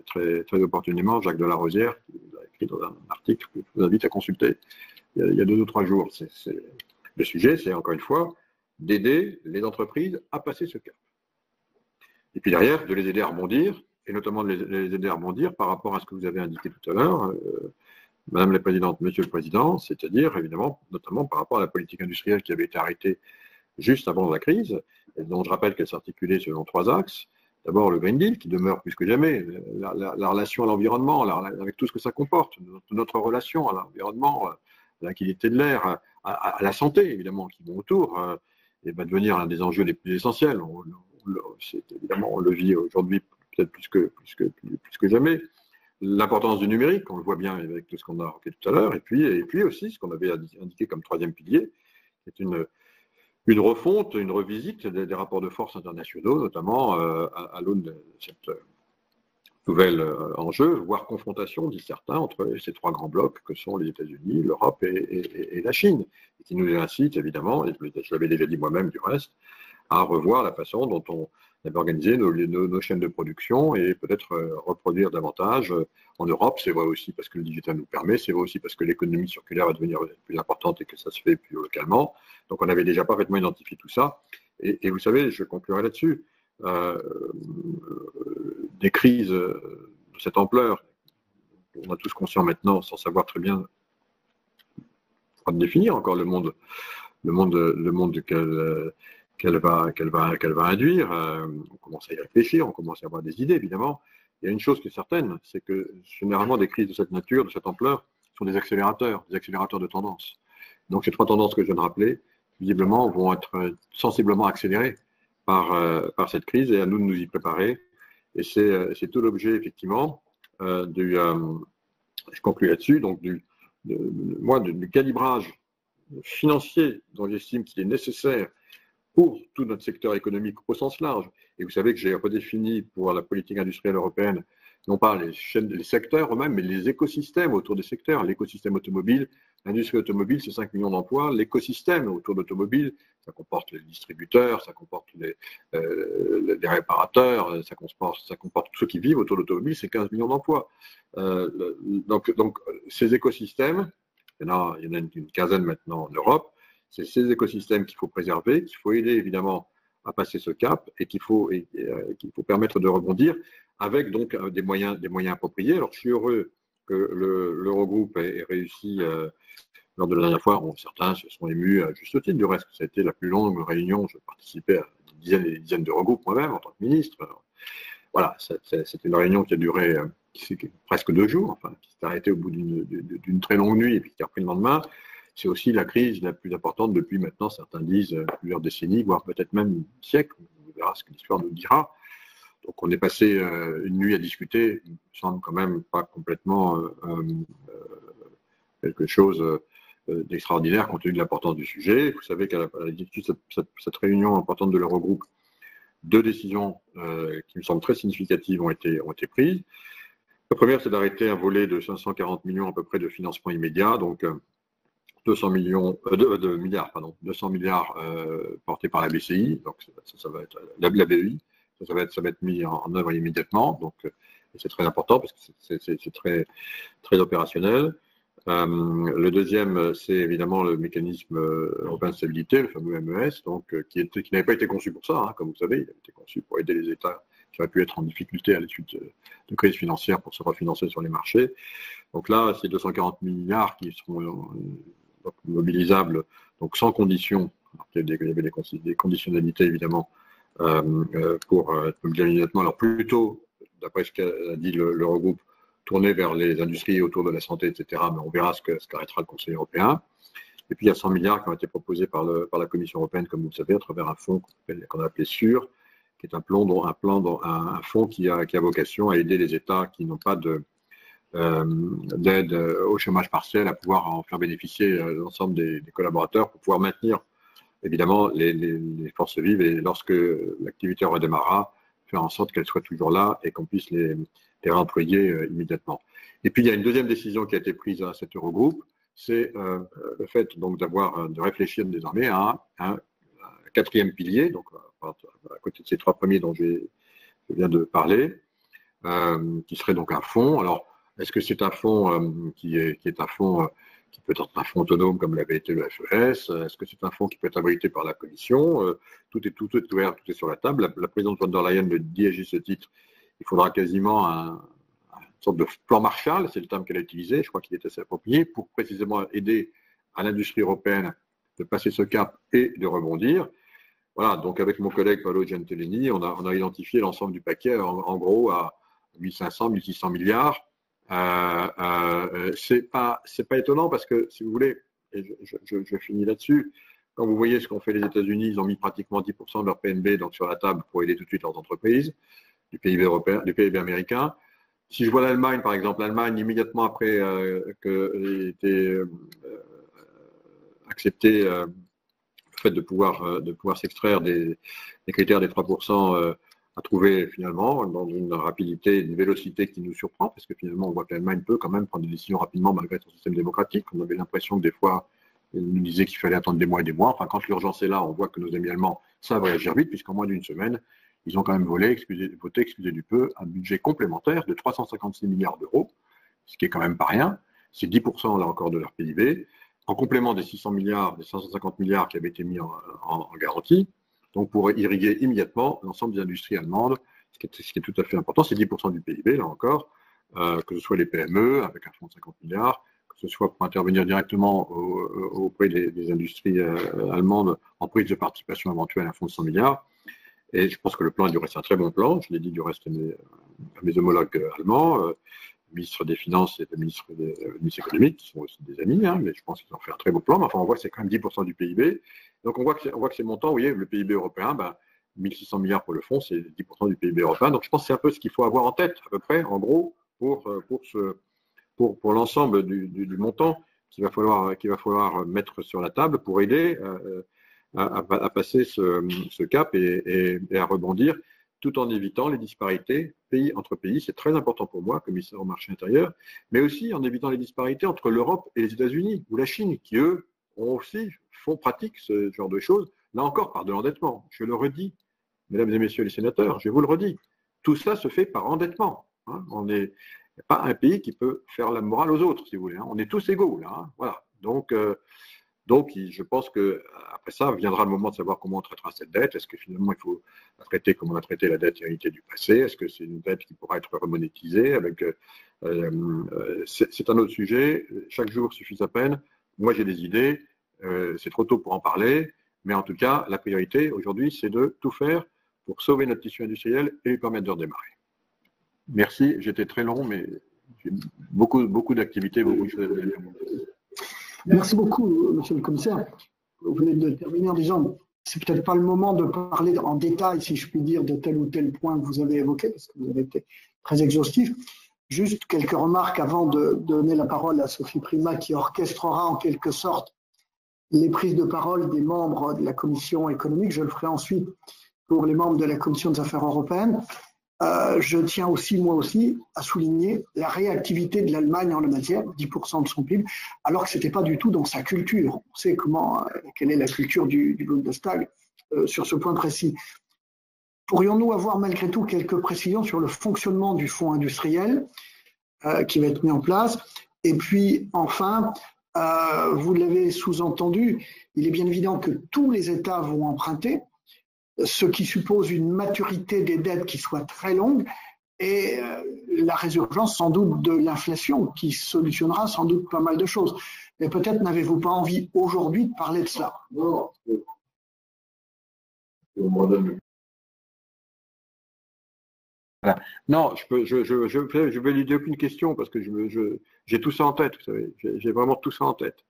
très opportunément Jacques Delarosière, qui a écrit dans un article que je vous invite à consulter il y a 2 ou 3 jours. Le sujet, c'est encore une fois d'aider les entreprises à passer ce cap. Et puis derrière, de les aider à rebondir, et notamment de les aider à rebondir par rapport à ce que vous avez indiqué tout à l'heure, Madame la Présidente, Monsieur le Président, c'est-à-dire évidemment, notamment par rapport à la politique industrielle qui avait été arrêtée juste avant la crise, et dont je rappelle qu'elle s'articulait selon 3 axes. D'abord, le Green Deal, qui demeure plus que jamais, la relation à l'environnement, avec tout ce que ça comporte, notre relation à l'environnement, à la qualité de l'air, à la santé, évidemment, qui vont autour, et va devenir un des enjeux les plus essentiels. Évidemment, on le vit aujourd'hui peut-être plus que jamais. L'importance du numérique, on le voit bien avec tout ce qu'on a évoqué tout à l'heure, et puis aussi ce qu'on avait indiqué comme 3e pilier, c'est une refonte, une revisite des rapports de force internationaux, notamment à l'aune de cette nouvel enjeu, voire confrontation, disent certains, entre ces 3 grands blocs que sont les États-Unis, l'Europe et la Chine, et qui nous incite évidemment, et je l'avais déjà dit moi-même du reste, à revoir la façon dont on avait organisé nos chaînes de production et peut-être reproduire davantage. En Europe, c'est vrai aussi parce que le digital nous permet, c'est vrai aussi parce que l'économie circulaire va devenir plus importante et que ça se fait plus localement. Donc on avait déjà parfaitement identifié tout ça. Et vous savez, je conclurai là-dessus, des crises de cette ampleur, on a tous conscience maintenant, sans savoir très bien définir encore le monde qu'elle va induire. On commence à y réfléchir, on commence à avoir des idées, évidemment. Il y a une chose qui est certaine, c'est que généralement des crises de cette nature, de cette ampleur, sont des accélérateurs de tendance. Donc ces 3 tendances que je viens de rappeler, visiblement, vont être sensiblement accélérées par cette crise, et à nous de nous y préparer. Et c'est tout l'objet, effectivement, je conclue là-dessus, donc du calibrage financier dont j'estime qu'il est nécessaire pour tout notre secteur économique au sens large. Et vous savez que j'ai redéfini pour la politique industrielle européenne, non pas les secteurs eux-mêmes, mais les écosystèmes autour des secteurs. L'écosystème automobile, l'industrie automobile, c'est 5 millions d'emplois. L'écosystème autour de l'automobile, ça comporte les distributeurs, ça comporte les réparateurs, ça comporte tous ceux qui vivent autour de l'automobile, c'est 15 millions d'emplois. Donc ces écosystèmes, il y en a une quinzaine maintenant en Europe, c'est ces écosystèmes qu'il faut préserver, qu'il faut aider évidemment à passer ce cap et qu'il faut permettre de rebondir avec donc des moyens appropriés. Alors je suis heureux que l'Eurogroupe ait réussi lors de la dernière fois. Bon, certains se sont émus à juste titre, du reste ça a été la plus longue réunion. Je participais à des dizaines et des dizaines d'Eurogroupe moi-même en tant que ministre. Alors, voilà, c'est une réunion qui a duré presque 2 jours, enfin, qui s'est arrêtée au bout d'une très longue nuit et puis qui a repris le lendemain. C'est aussi la crise la plus importante depuis maintenant, certains disent, plusieurs décennies, voire peut-être même siècles. On verra ce que l'histoire nous dira. Donc on est passé une nuit à discuter, il me semble quand même pas complètement quelque chose d'extraordinaire compte tenu de l'importance du sujet. Vous savez qu'à l'issue de cette réunion importante de l'Eurogroupe, 2 décisions qui me semblent très significatives ont été prises. La première, c'est d'arrêter un volet de 540 millions à peu près de financement immédiat, donc 200 milliards portés par la BCI, donc ça va être la BEI, ça va être mis en œuvre immédiatement, donc c'est très important parce que c'est très, très opérationnel. Le deuxième, c'est évidemment le mécanisme européen de stabilité, le fameux MES, donc, qui n'avait pas été conçu pour ça, hein, comme vous savez, il a été conçu pour aider les États qui auraient pu être en difficulté à la suite de crise financière pour se refinancer sur les marchés. Donc là, c'est 240 milliards qui seront mobilisables, donc sans condition. Il y avait des conditionnalités évidemment pour être mobilisés immédiatement. Alors plutôt, d'après ce qu'a dit l'Eurogroupe, tourner vers les industries autour de la santé, etc. Mais on verra ce qu'arrêtera le Conseil européen. Et puis il y a 100 milliards qui ont été proposés par la Commission européenne, comme vous le savez, à travers un fonds qu'on a appelé SURE, qui est un fonds qui a vocation à aider les États qui n'ont pas d'aide au chômage partiel à pouvoir en faire bénéficier l'ensemble des collaborateurs pour pouvoir maintenir évidemment les forces vives et lorsque l'activité redémarrera, faire en sorte qu'elles soient toujours là et qu'on puisse les réemployer immédiatement. Et puis il y a une deuxième décision qui a été prise à cet Eurogroupe, c'est le fait donc de réfléchir désormais à un 4e pilier, donc à côté de ces 3 premiers dont je viens de parler, qui serait donc un fonds. Alors, est-ce que c'est un fonds qui est un fonds qui peut être un fonds autonome comme l'avait été le FES? Est-ce que c'est un fonds qui peut être abrité par la Commission? Tout est ouvert, tout est sur la table. La présidente von der Leyen le dit à ce titre. Il faudra quasiment une sorte de plan Marshall, c'est le terme qu'elle a utilisé, je crois qu'il est assez approprié, pour précisément aider à l'industrie européenne de passer ce cap et de rebondir. Voilà, donc avec mon collègue Paolo Gentilini, on a identifié l'ensemble du paquet en gros à 1500, 1600 milliards. C'est pas étonnant parce que, si vous voulez, et je finis là-dessus, quand vous voyez ce qu'ont fait les États-Unis, ils ont mis pratiquement 10% de leur PNB donc, sur la table pour aider tout de suite leurs entreprises, du PIB européen, du PIB américain. Si je vois l'Allemagne, par exemple, l'Allemagne, immédiatement après que ait été accepté le fait de pouvoir s'extraire des critères des 3%, a trouvé finalement dans une rapidité, une vélocité qui nous surprend, parce que finalement on voit que l'Allemagne peut quand même prendre des décisions rapidement malgré son système démocratique. On avait l'impression que des fois, ils nous disaient qu'il fallait attendre des mois et des mois. Enfin, quand l'urgence est là, on voit que nos amis allemands savent réagir vite, puisqu'en moins d'une semaine, ils ont quand même voté, excusez du peu, un budget complémentaire de 356 milliards d'euros, ce qui est quand même pas rien. C'est 10% là encore de leur PIB, en complément des 600 milliards, des 550 milliards qui avaient été mis en garantie, donc pour irriguer immédiatement l'ensemble des industries allemandes, ce qui est tout à fait important, c'est 10% du PIB, là encore, que ce soit les PME, avec un fonds de 50 milliards, que ce soit pour intervenir directement auprès des industries allemandes en prise de participation éventuelle, un fonds de 100 milliards. Et je pense que le plan du reste est un très bon plan, je l'ai dit du reste à mes homologues allemands, le ministre des Finances et le ministre économique, qui sont aussi des amis, hein, mais je pense qu'ils ont fait un très beau plan. Mais enfin, on voit que c'est quand même 10% du PIB. Donc on voit que ces montants, vous voyez, le PIB européen, 1600 milliards pour le fonds, c'est 10% du PIB européen. Donc je pense que c'est un peu ce qu'il faut avoir en tête, à peu près, en gros, pour l'ensemble du montant qu'il va falloir mettre sur la table pour aider à passer ce cap et à rebondir, tout en évitant les disparités pays entre pays. C'est très important pour moi, commissaire au marché intérieur, mais aussi en évitant les disparités entre l'Europe et les États-Unis ou la Chine, qui eux pratiquent ce genre de choses, là encore par de l'endettement. Je le redis, mesdames et messieurs les sénateurs, je vous le redis, tout ça se fait par endettement. Hein. Il n'y a pas un pays qui peut faire la morale aux autres, si vous voulez. Hein. On est tous égaux, là. Hein. Voilà. Donc, je pense qu'après ça, viendra le moment de savoir comment on traitera cette dette. Est-ce que finalement, il faut la traiter comme on a traité la dette héritée du passé? Est-ce que c'est une dette qui pourra être remonétisée c'est un autre sujet. Chaque jour suffit sa peine. Moi, j'ai des idées. C'est trop tôt pour en parler. Mais en tout cas, la priorité aujourd'hui, c'est de tout faire pour sauver notre tissu industriel et lui permettre de redémarrer. Merci. J'étais très long, mais j'ai beaucoup d'activités, beaucoup de choses à dire. Merci beaucoup, monsieur le commissaire. Vous venez de terminer en disant c'est peut-être pas le moment de parler en détail, si je puis dire, de tel ou tel point que vous avez évoqué, parce que vous avez été très exhaustif. Juste quelques remarques avant de donner la parole à Sophie Primas, qui orchestrera en quelque sorte les prises de parole des membres de la Commission économique. Je le ferai ensuite pour les membres de la Commission des affaires européennes. Je tiens aussi, moi aussi, à souligner la réactivité de l'Allemagne en la matière, 10% de son PIB, alors que ce n'était pas du tout dans sa culture. On sait quelle est la culture du Bundestag sur ce point précis. Pourrions-nous avoir malgré tout quelques précisions sur le fonctionnement du fonds industriel qui va être mis en place? Et puis, enfin, vous l'avez sous-entendu, il est bien évident que tous les États vont emprunter, ce qui suppose une maturité des dettes qui soit très longue et la résurgence sans doute de l'inflation qui solutionnera sans doute pas mal de choses. Mais peut-être n'avez-vous pas envie aujourd'hui de parler de cela? Non. Voilà. Non, je vais lui dire aucune question parce que j'ai tout ça en tête, vous savez, j'ai vraiment tout ça en tête.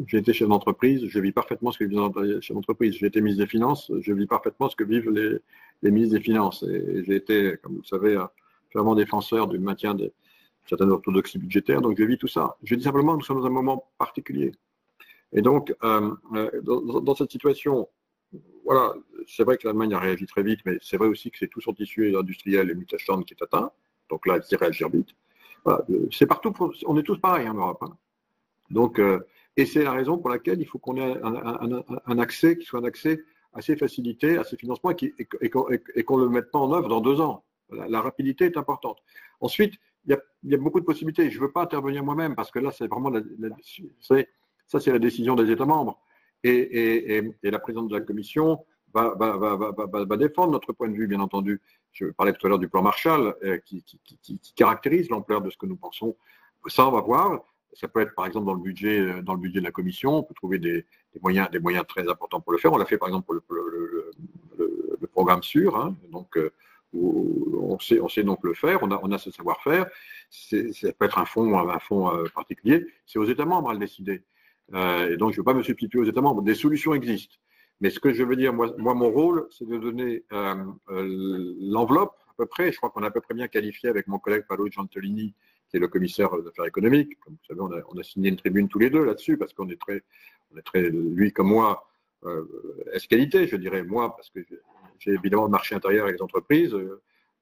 J'ai été chef d'entreprise, je vis parfaitement ce que vivent les chefs d'entreprise. J'ai été ministre des Finances, je vis parfaitement ce que vivent les ministres des Finances. Et j'ai été, comme vous le savez, fervent défenseur du maintien de certaines orthodoxies budgétaires, donc je vis tout ça. Je dis simplement que nous sommes dans un moment particulier. Et donc, dans cette situation, voilà, c'est vrai que l'Allemagne a réagi très vite, mais c'est vrai aussi que c'est tout son tissu industriel et Mittelstand qui est atteint. Donc là, il faut réagir vite. Voilà, c'est partout, on est tous pareils en Europe. Hein. Donc, et c'est la raison pour laquelle il faut qu'on ait un accès qui soit un accès assez facilité à ces financements et qu'on ne le mette pas en œuvre dans 2 ans. La rapidité est importante. Ensuite, il y a beaucoup de possibilités. Je ne veux pas intervenir moi-même parce que là, c'est vraiment ça, c'est la décision des États membres. Et la présidente de la Commission va défendre notre point de vue, bien entendu. Je parlais tout à l'heure du plan Marshall qui caractérise l'ampleur de ce que nous pensons. Ça, on va voir. Ça peut être, par exemple, dans le budget de la Commission, on peut trouver des moyens très importants pour le faire. On l'a fait, par exemple, pour le programme SUR, hein, donc, où on sait donc le faire, on a ce savoir-faire. Ça peut être un fonds particulier. C'est aux États membres à le décider. Et donc, je ne veux pas me substituer aux États membres. Des solutions existent. Mais ce que je veux dire, moi mon rôle, c'est de donner l'enveloppe, à peu près. Je crois qu'on a à peu près bien qualifié avec mon collègue Paolo Gentilini, qui est le commissaire des affaires économiques. Comme vous savez, on a signé une tribune tous les deux là-dessus, parce qu'on est très, lui comme moi, esqualité, je dirais, moi, parce que j'ai évidemment le marché intérieur avec les entreprises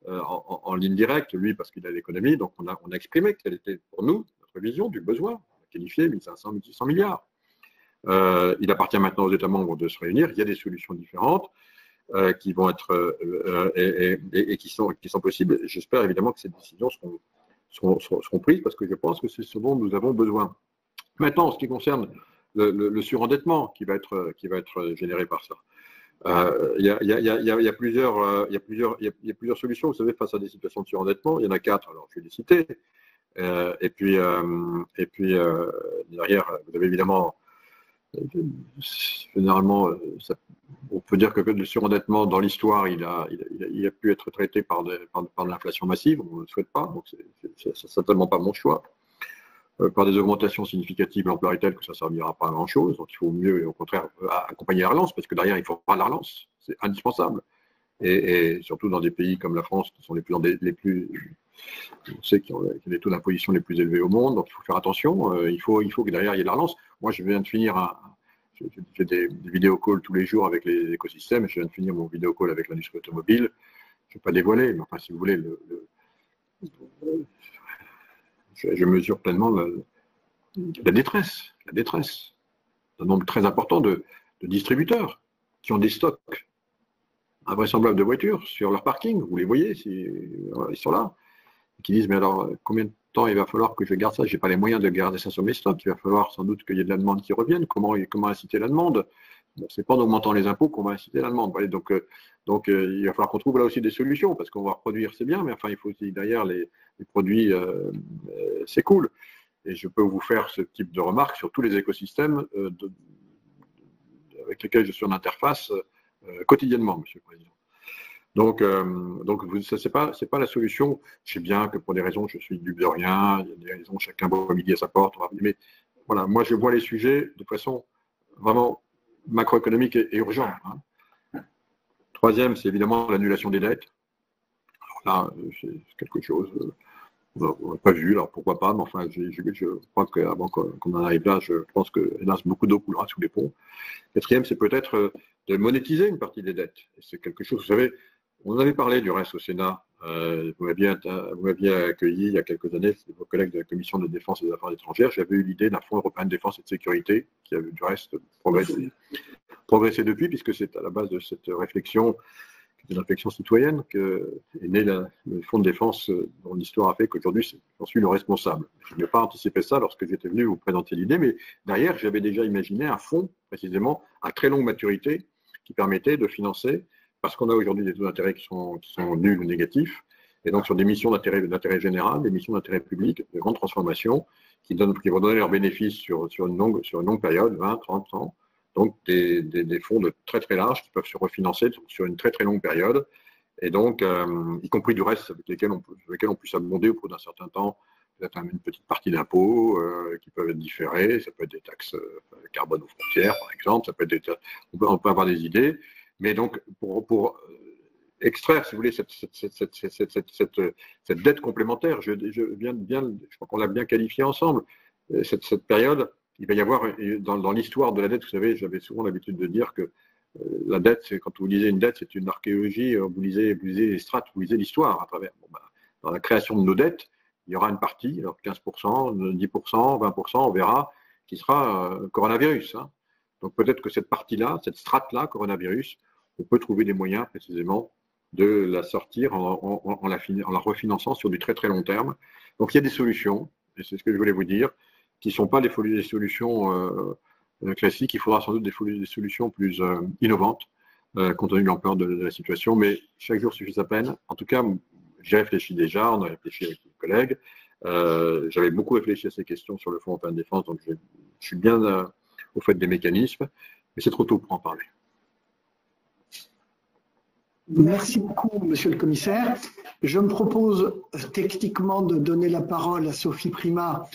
en ligne directe, lui parce qu'il a l'économie, donc on a exprimé quelle était pour nous notre vision du besoin, on a qualifié 1500, 1600 milliards. Il appartient maintenant aux États membres de se réunir, il y a des solutions différentes qui vont être et qui sont possibles. J'espère évidemment que ces décisions seront prises parce que je pense que c'est ce dont nous avons besoin. Maintenant, en ce qui concerne le surendettement qui va être généré par ça, il y a plusieurs solutions. Vous savez, face à des situations de surendettement, il y en a 4. Alors, je vais les citer. Et puis derrière, vous avez évidemment, généralement, on peut dire que le surendettement dans l'histoire, il a pu être traité par de l'inflation massive. On ne le souhaite pas, donc c'est certainement pas mon choix. Par des augmentations significatives, l'ampleur est telle que ça ne servira pas à grand-chose. Donc il faut mieux, au contraire, accompagner la relance, parce que derrière, il faut pas la relance. C'est indispensable. Et surtout dans des pays comme la France, qui sont les plus on sait qu'il y a les taux d'imposition les plus élevés au monde, donc il faut faire attention. Il faut que derrière, il y ait de la relance. Moi, je viens de finir j'ai des vidéo calls tous les jours avec les écosystèmes. Je viens de finir mon vidéo call avec l'industrie automobile. Je ne vais pas dévoiler, mais enfin, si vous voulez, je mesure pleinement la détresse d'un nombre très important de distributeurs qui ont des stocks invraisemblables de voitures sur leur parking. Vous les voyez, ils sont là. Qui disent, mais alors, combien de temps il va falloir que je garde ça? Je n'ai pas les moyens de garder ça sur mes stocks. Il va falloir sans doute qu'il y ait de la demande qui revienne. Comment inciter la demande? Bon, ce n'est pas en augmentant les impôts qu'on va inciter la demande. Voyez, donc, il va falloir qu'on trouve là aussi des solutions, parce qu'on va reproduire, c'est bien, mais enfin, il faut aussi derrière les produits s'écoulent. Et je peux vous faire ce type de remarques sur tous les écosystèmes avec lesquels je suis en interface quotidiennement, Monsieur le Président. Donc ça, c'est pas la solution. Je sais bien que pour des raisons, je suis dupe de rien, il y a des raisons, chacun voit midi à sa porte, mais voilà, moi je vois les sujets de façon vraiment macroéconomique est urgent. Hein. Troisième, c'est évidemment l'annulation des dettes. Alors là, c'est quelque chose on n'a pas vu, alors pourquoi pas, mais enfin, je crois qu'avant qu'on en arrive là, je pense que, hélas, beaucoup d'eau coulera sous les ponts. Quatrième, c'est peut-être de monétiser une partie des dettes. C'est quelque chose, vous savez, on en avait parlé du reste au Sénat. Vous m'aviez accueilli il y a quelques années, c'est vos collègues de la Commission de défense et des affaires étrangères. J'avais eu l'idée d'un fonds européen de défense et de sécurité, qui avait du reste progressé depuis, puisque c'est à la base de cette réflexion, qui est une réflexion citoyenne, qu'est né le fonds de défense dont l'histoire a fait qu'aujourd'hui, j'en suis le responsable. Je n'ai pas anticipé ça lorsque j'étais venu vous présenter l'idée, mais derrière, j'avais déjà imaginé un fonds, précisément, à très longue maturité, qui permettait de financer, parce qu'on a aujourd'hui des taux d'intérêt qui sont nuls ou négatifs, et donc sur des missions d'intérêt général, des missions d'intérêt public, de grande transformation, qui vont donner leurs bénéfices sur une longue période, 20, 30 ans, donc des fonds de très très larges qui peuvent se refinancer sur une très très longue période, et donc y compris du reste avec lesquels on puisse abonder au cours d'un certain temps, peut-être une petite partie d'impôts qui peuvent être différés, ça peut être des taxes carbone aux frontières par exemple, ça peut être on peut avoir des idées, mais donc pour extraire, si vous voulez, cette dette complémentaire, je crois qu'on l'a bien qualifié ensemble, cette période. Il va y avoir, dans l'histoire de la dette, vous savez, j'avais souvent l'habitude de dire que la dette, quand vous lisez une dette, c'est une archéologie, vous lisez les strates, vous lisez l'histoire à travers. Dans la création de nos dettes, il y aura une partie, alors 15%, 10%, 20%, on verra, qui sera coronavirus. Hein. Donc peut-être que cette partie-là, cette strate-là, coronavirus, on peut trouver des moyens précisément de la sortir en la refinançant sur du très très long terme. Donc il y a des solutions, et c'est ce que je voulais vous dire, qui ne sont pas des solutions classiques. Il faudra sans doute des solutions plus innovantes, compte tenu de l'ampleur de la situation, mais chaque jour suffit sa peine. En tout cas, j'ai réfléchi déjà, on a réfléchi avec les collègues. J'avais beaucoup réfléchi à ces questions sur le Fonds européen de défense, donc je suis bien au fait des mécanismes, mais c'est trop tôt pour en parler. Merci beaucoup, monsieur le commissaire. Je me propose techniquement de donner la parole à Sophie Primas,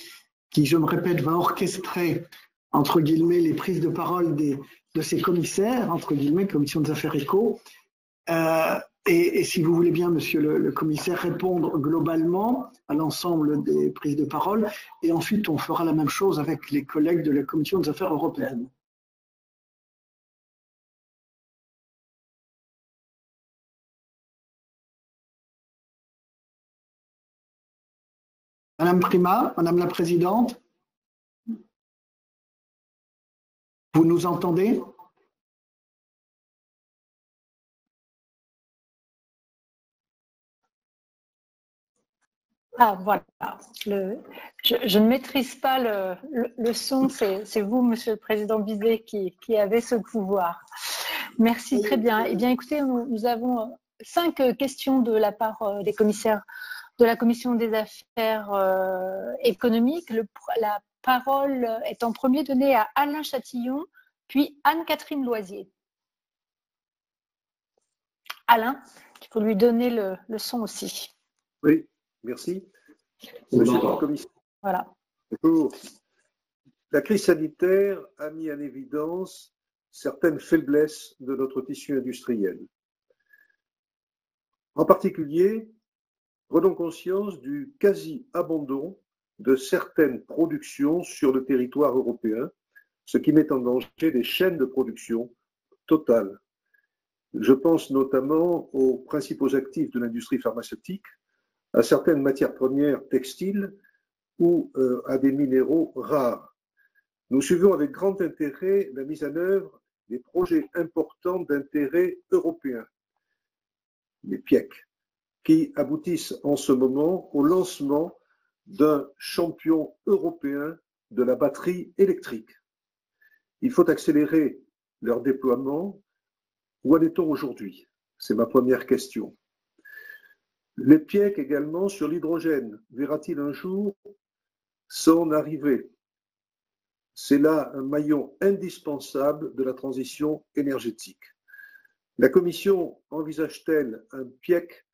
qui, je me répète, va orchestrer, entre guillemets, les prises de parole de ces commissaires, entre guillemets, commission des affaires éco. Et si vous voulez bien, monsieur le commissaire, répondre globalement à l'ensemble des prises de parole. Et ensuite, on fera la même chose avec les collègues de la commission des affaires européennes. Madame Primas, Madame la Présidente, vous nous entendez? Ah, voilà. Je ne maîtrise pas le son, c'est vous, Monsieur le Président Bizet, qui avez ce pouvoir. Merci, très bien. Eh bien, écoutez, nous avons 5 questions de la part des commissaires de la Commission des affaires économiques. La parole est en premier donnée à Alain Chatillon, puis Anne-Catherine Loisier. Alain, il faut lui donner le son aussi. Oui, merci. Monsieur le commissaire. Voilà. Bonjour. La crise sanitaire a mis en évidence certaines faiblesses de notre tissu industriel. En particulier, prenons conscience du quasi-abandon de certaines productions sur le territoire européen, ce qui met en danger des chaînes de production totales. Je pense notamment aux principaux actifs de l'industrie pharmaceutique, à certaines matières premières textiles ou à des minéraux rares. Nous suivons avec grand intérêt la mise en œuvre des projets importants d'intérêt européen, les PIEC, qui aboutissent en ce moment au lancement d'un champion européen de la batterie électrique. Il faut accélérer leur déploiement. Où en est-on aujourd'hui? C'est ma première question. Les PIEC également sur l'hydrogène, verra-t-il un jour son arrivée? C'est là un maillon indispensable de la transition énergétique. La Commission envisage-t-elle un PIEC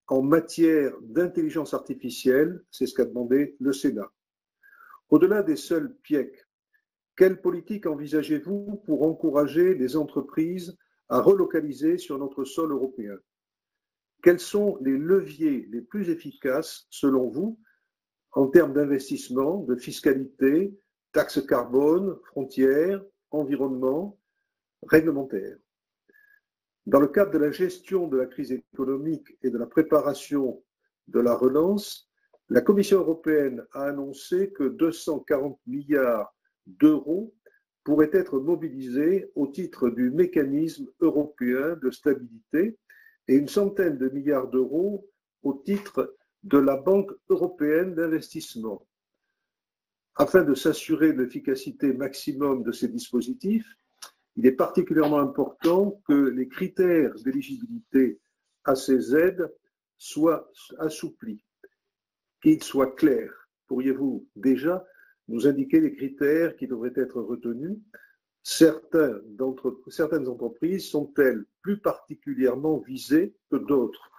en matière d'intelligence artificielle? C'est ce qu'a demandé le Sénat. Au-delà des seuls PIEC, quelle politique envisagez-vous pour encourager les entreprises à relocaliser sur notre sol européen? Quels sont les leviers les plus efficaces, selon vous, en termes d'investissement, de fiscalité, taxes carbone, frontières, environnement, réglementaire? Dans le cadre de la gestion de la crise économique et de la préparation de la relance, la Commission européenne a annoncé que 240 milliards d'euros pourraient être mobilisés au titre du mécanisme européen de stabilité et une centaine de milliards d'euros au titre de la Banque européenne d'investissement. Afin de s'assurer de l'efficacité maximum de ces dispositifs, il est particulièrement important que les critères d'éligibilité à ces aides soient assouplis, qu'ils soient clairs. Pourriez-vous déjà nous indiquer les critères qui devraient être retenus? Certaines entreprises sont-elles plus particulièrement visées que d'autres?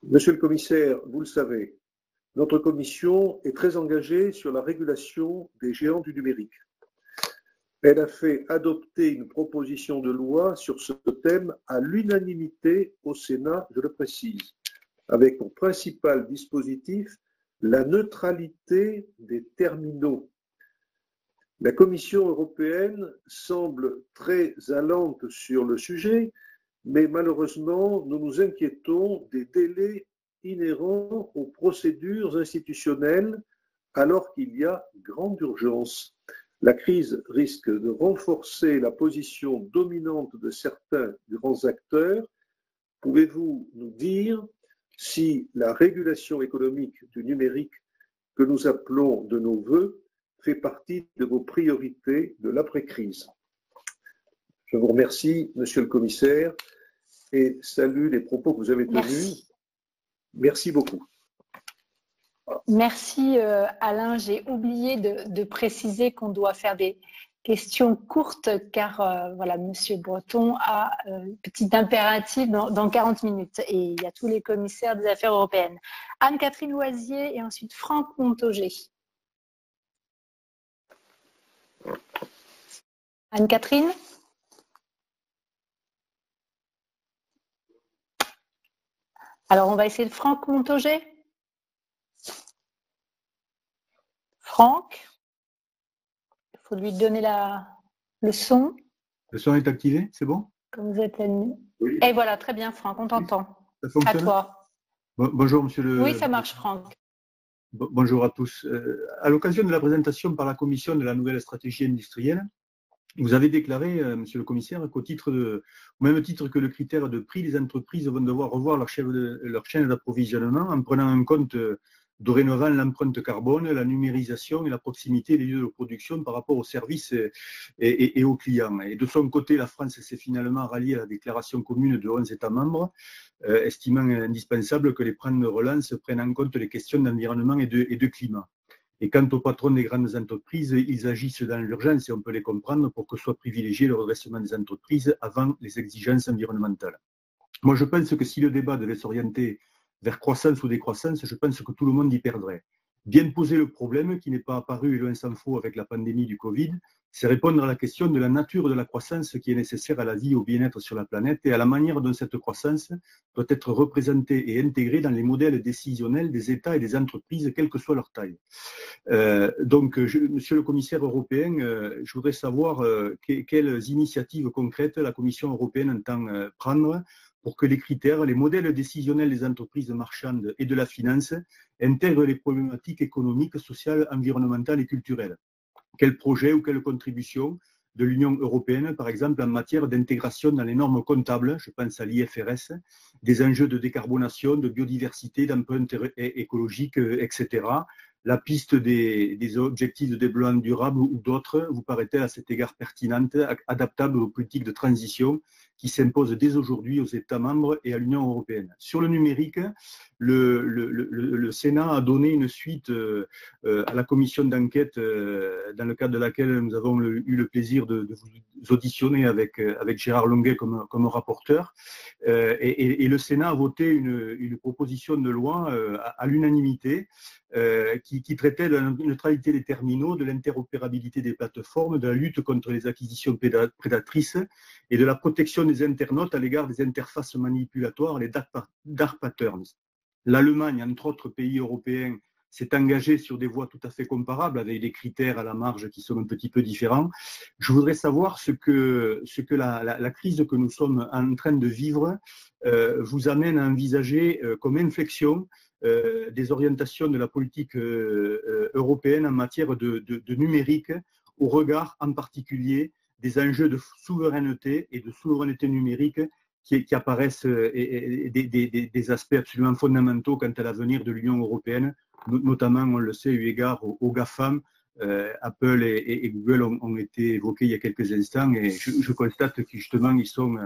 Monsieur le commissaire, vous le savez, notre commission est très engagée sur la régulation des géants du numérique. Elle a fait adopter une proposition de loi sur ce thème à l'unanimité au Sénat, je le précise, avec pour principal dispositif la neutralité des terminaux. La Commission européenne semble très allante sur le sujet, mais malheureusement, nous nous inquiétons des délais inhérents aux procédures institutionnelles alors qu'il y a grande urgence. La crise risque de renforcer la position dominante de certains grands acteurs. Pouvez-vous nous dire si la régulation économique du numérique que nous appelons de nos vœux fait partie de vos priorités de l'après-crise? Je vous remercie, Monsieur le Commissaire, et salue les propos que vous avez tenus. Merci beaucoup. Merci Alain. J'ai oublié de préciser qu'on doit faire des questions courtes car voilà, Monsieur Breton a un petit impératif dans 40 minutes et il y a tous les commissaires des affaires européennes. Anne-Catherine Loisier et ensuite Franck Montaugé. Anne-Catherine? Alors, on va essayer de Franck Montaugé. Franck, il faut lui donner le son. Le son est activé, c'est bon? Comme vous êtes Oui. Et voilà, très bien, Franck, on t'entend. Ça fonctionne? À toi. Bonjour, monsieur le... Oui, ça marche, Franck. Bonjour à tous. À l'occasion de la présentation par la Commission de la nouvelle stratégie industrielle, vous avez déclaré, monsieur le commissaire, au même titre que le critère de prix, les entreprises vont devoir revoir leur chaîne d'approvisionnement en prenant en compte dorénavant l'empreinte carbone, la numérisation et la proximité des lieux de production par rapport aux services et aux clients. Et de son côté, la France s'est finalement ralliée à la déclaration commune de 11 États membres, estimant indispensable que les plans de relance prennent en compte les questions d'environnement et de climat. Et quant aux patrons des grandes entreprises, ils agissent dans l'urgence et on peut les comprendre pour que soit privilégié le redressement des entreprises avant les exigences environnementales. Moi, je pense que si le débat devait s'orienter vers croissance ou décroissance, je pense que tout le monde y perdrait. Bien poser le problème, qui n'est pas apparu et loin s'en faut avec la pandémie du Covid, c'est répondre à la question de la nature de la croissance qui est nécessaire à la vie et au bien-être sur la planète et à la manière dont cette croissance doit être représentée et intégrée dans les modèles décisionnels des États et des entreprises, quelle que soit leur taille. Monsieur le commissaire européen, je voudrais savoir quelles initiatives concrètes la Commission européenne entend prendre pour que les critères, les modèles décisionnels des entreprises marchandes et de la finance intègrent les problématiques économiques, sociales, environnementales et culturelles. Quels projets ou quelles contributions de l'Union européenne, par exemple en matière d'intégration dans les normes comptables, je pense à l'IFRS, des enjeux de décarbonation, de biodiversité, d'empreinte écologique, etc. La piste des objectifs de développement durable ou d'autres vous paraît-elle à cet égard pertinente, adaptable aux politiques de transition qui s'impose dès aujourd'hui aux États membres et à l'Union européenne. Sur le numérique, le Sénat a donné une suite à la commission d'enquête dans le cadre de laquelle nous avons eu le plaisir de vous auditionner avec Gérard Longuet comme rapporteur. Et le Sénat a voté une proposition de loi à l'unanimité qui traitait de la neutralité des terminaux, de l'interopérabilité des plateformes, de la lutte contre les acquisitions prédatrices et de la protection des internautes à l'égard des interfaces manipulatoires, les dark patterns. L'Allemagne, entre autres pays européens, s'est engagée sur des voies tout à fait comparables, avec des critères à la marge qui sont un petit peu différents. Je voudrais savoir ce que la crise que nous sommes en train de vivre vous amène à envisager comme inflexion des orientations de la politique européenne en matière de numérique, au regard en particulier des enjeux de souveraineté et de souveraineté numérique qui apparaissent et des aspects absolument fondamentaux quant à l'avenir de l'Union européenne, notamment, on le sait, eu égard aux GAFAM. Apple et Google ont été évoqués il y a quelques instants, et je constate que justement ils sont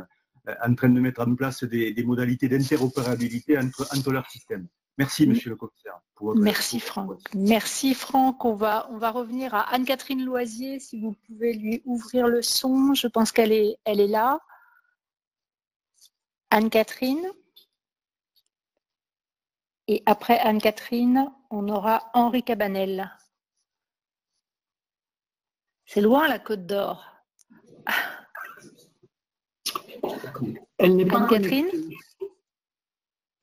en train de mettre en place des modalités d'interopérabilité entre leurs systèmes. Merci, monsieur le commissaire. Merci, Franck. Merci, Franck. On va revenir à Anne-Catherine Loisier, si vous pouvez lui ouvrir le son. Je pense qu'elle est là. Anne-Catherine. Et après Anne-Catherine, on aura Henri Cabanel. C'est loin, la Côte d'Or. Elle n'est pas Anne-Catherine.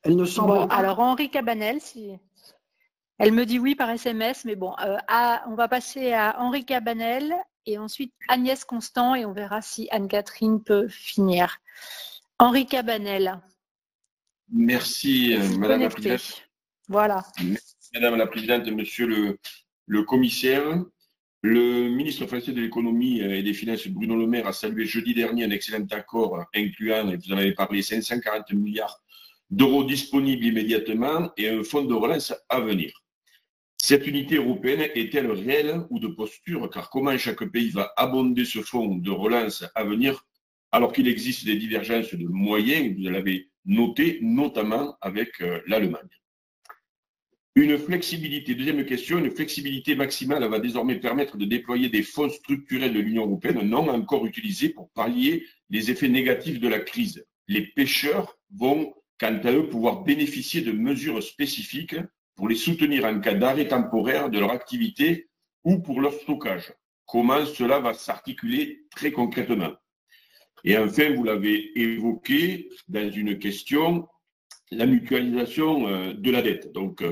Elle ne semble bon, pas. Alors, Henri Cabanel, si... elle me dit oui par SMS, mais bon, on va passer à Henri Cabanel et ensuite Agnès Constant, et on verra si Anne-Catherine peut finir. Henri Cabanel. Merci, Madame la Présidente. Voilà. Madame la Présidente, Monsieur le Commissaire, le ministre français de l'Économie et des Finances, Bruno Le Maire, a salué jeudi dernier un excellent accord incluant, et vous en avez parlé, 540 milliards d'euros disponibles immédiatement et un fonds de relance à venir. Cette unité européenne est-elle réelle ou de posture? Car comment chaque pays va abonder ce fonds de relance à venir alors qu'il existe des divergences de moyens, vous l'avez noté, notamment avec l'Allemagne. Deuxième question, une flexibilité maximale va désormais permettre de déployer des fonds structurels de l'Union européenne non encore utilisés pour pallier les effets négatifs de la crise. Les pêcheurs vont, quant à eux, pouvoir bénéficier de mesures spécifiques pour les soutenir en cas d'arrêt temporaire de leur activité ou pour leur stockage. Comment cela va s'articuler très concrètement? Et enfin, vous l'avez évoqué dans une question, la mutualisation de la dette. Donc,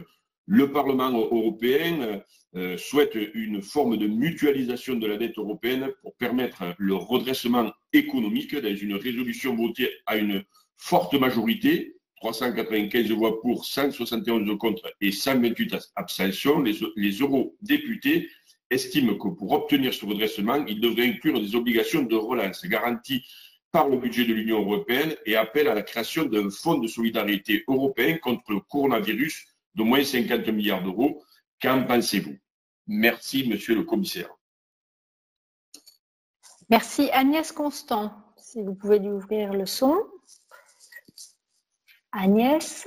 le Parlement européen souhaite une forme de mutualisation de la dette européenne pour permettre le redressement économique dans une résolution votée à une forte majorité, 395 voix pour, 171 contre et 128 abstentions. Les eurodéputés estiment que pour obtenir ce redressement, il devrait inclure des obligations de relance garanties par le budget de l'Union européenne et appellent à la création d'un fonds de solidarité européen contre le coronavirus d'au moins 50 milliards d'euros. Qu'en pensez-vous? Merci, monsieur le commissaire. Merci. Agnès Constant, si vous pouvez lui ouvrir le son. Agnès.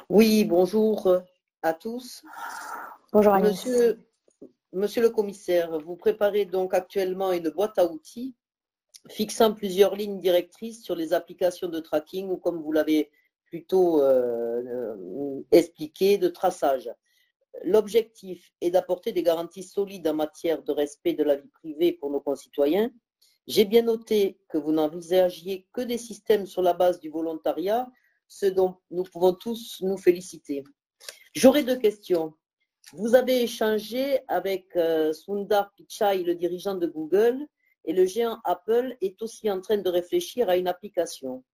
Oui, bonjour à tous. Bonjour Agnès. Monsieur le commissaire, vous préparez donc actuellement une boîte à outils fixant plusieurs lignes directrices sur les applications de tracking ou, comme vous l'avez plutôt expliqué, de traçage. L'objectif est d'apporter des garanties solides en matière de respect de la vie privée pour nos concitoyens. J'ai bien noté que vous n'envisagiez que des systèmes sur la base du volontariat, ce dont nous pouvons tous nous féliciter. J'aurais deux questions. Vous avez échangé avec Sundar Pichai, le dirigeant de Google, et le géant Apple est aussi en train de réfléchir à une application.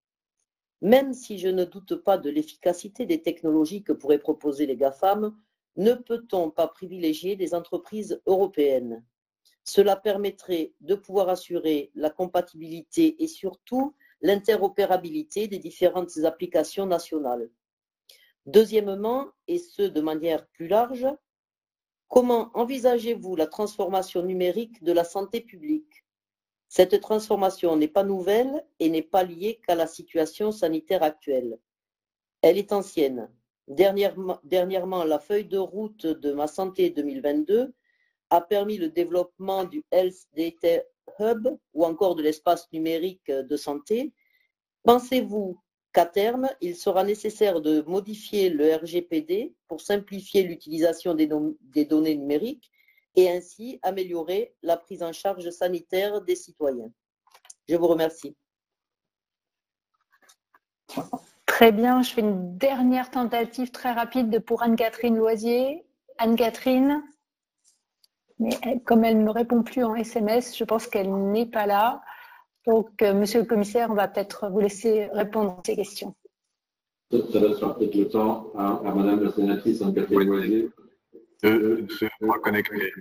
Même si je ne doute pas de l'efficacité des technologies que pourraient proposer les GAFAM, ne peut-on pas privilégier des entreprises européennes? Cela permettrait de pouvoir assurer la compatibilité et surtout l'interopérabilité des différentes applications nationales. Deuxièmement, et ce de manière plus large, comment envisagez-vous la transformation numérique de la santé publique? Cette transformation n'est pas nouvelle et n'est pas liée qu'à la situation sanitaire actuelle. Elle est ancienne. Dernièrement, la feuille de route de Ma Santé 2022 a permis le développement du Health Data Hub ou encore de l'espace numérique de santé. Pensez-vous qu'à terme, il sera nécessaire de modifier le RGPD pour simplifier l'utilisation des données numériques et ainsi améliorer la prise en charge sanitaire des citoyens? Je vous remercie. Très bien, je fais une dernière tentative très rapide pour Anne-Catherine Loisier. Anne-Catherine, mais comme elle ne me répond plus en SMS, je pense qu'elle n'est pas là. Donc, monsieur le commissaire, on va peut-être vous laisser répondre à ces questions. Ça laissera peut-être le temps à madame la sénatrice Anne-Catherine Loisier de se reconnecter.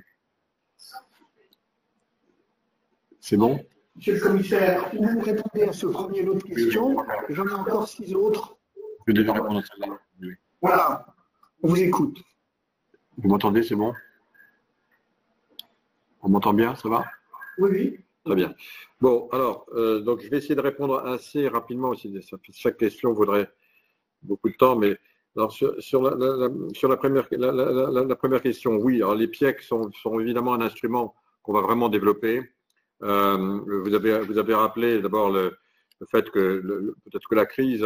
C'est bon? Monsieur le commissaire, vous répondez à ce premier lot de questions. J'en ai encore 6 autres. Je vais déjà répondre à celle-là. Oui. Voilà, on vous écoute. Vous m'entendez, c'est bon? On m'entend bien, ça va? Oui, oui. Très bien. Bon, alors, donc je vais essayer de répondre assez rapidement aussi. Chaque question vaudrait beaucoup de temps, mais alors, sur la première question, oui, alors les PIEC sont évidemment un instrument qu'on va vraiment développer. Vous avez rappelé d'abord le fait que peut-être que la crise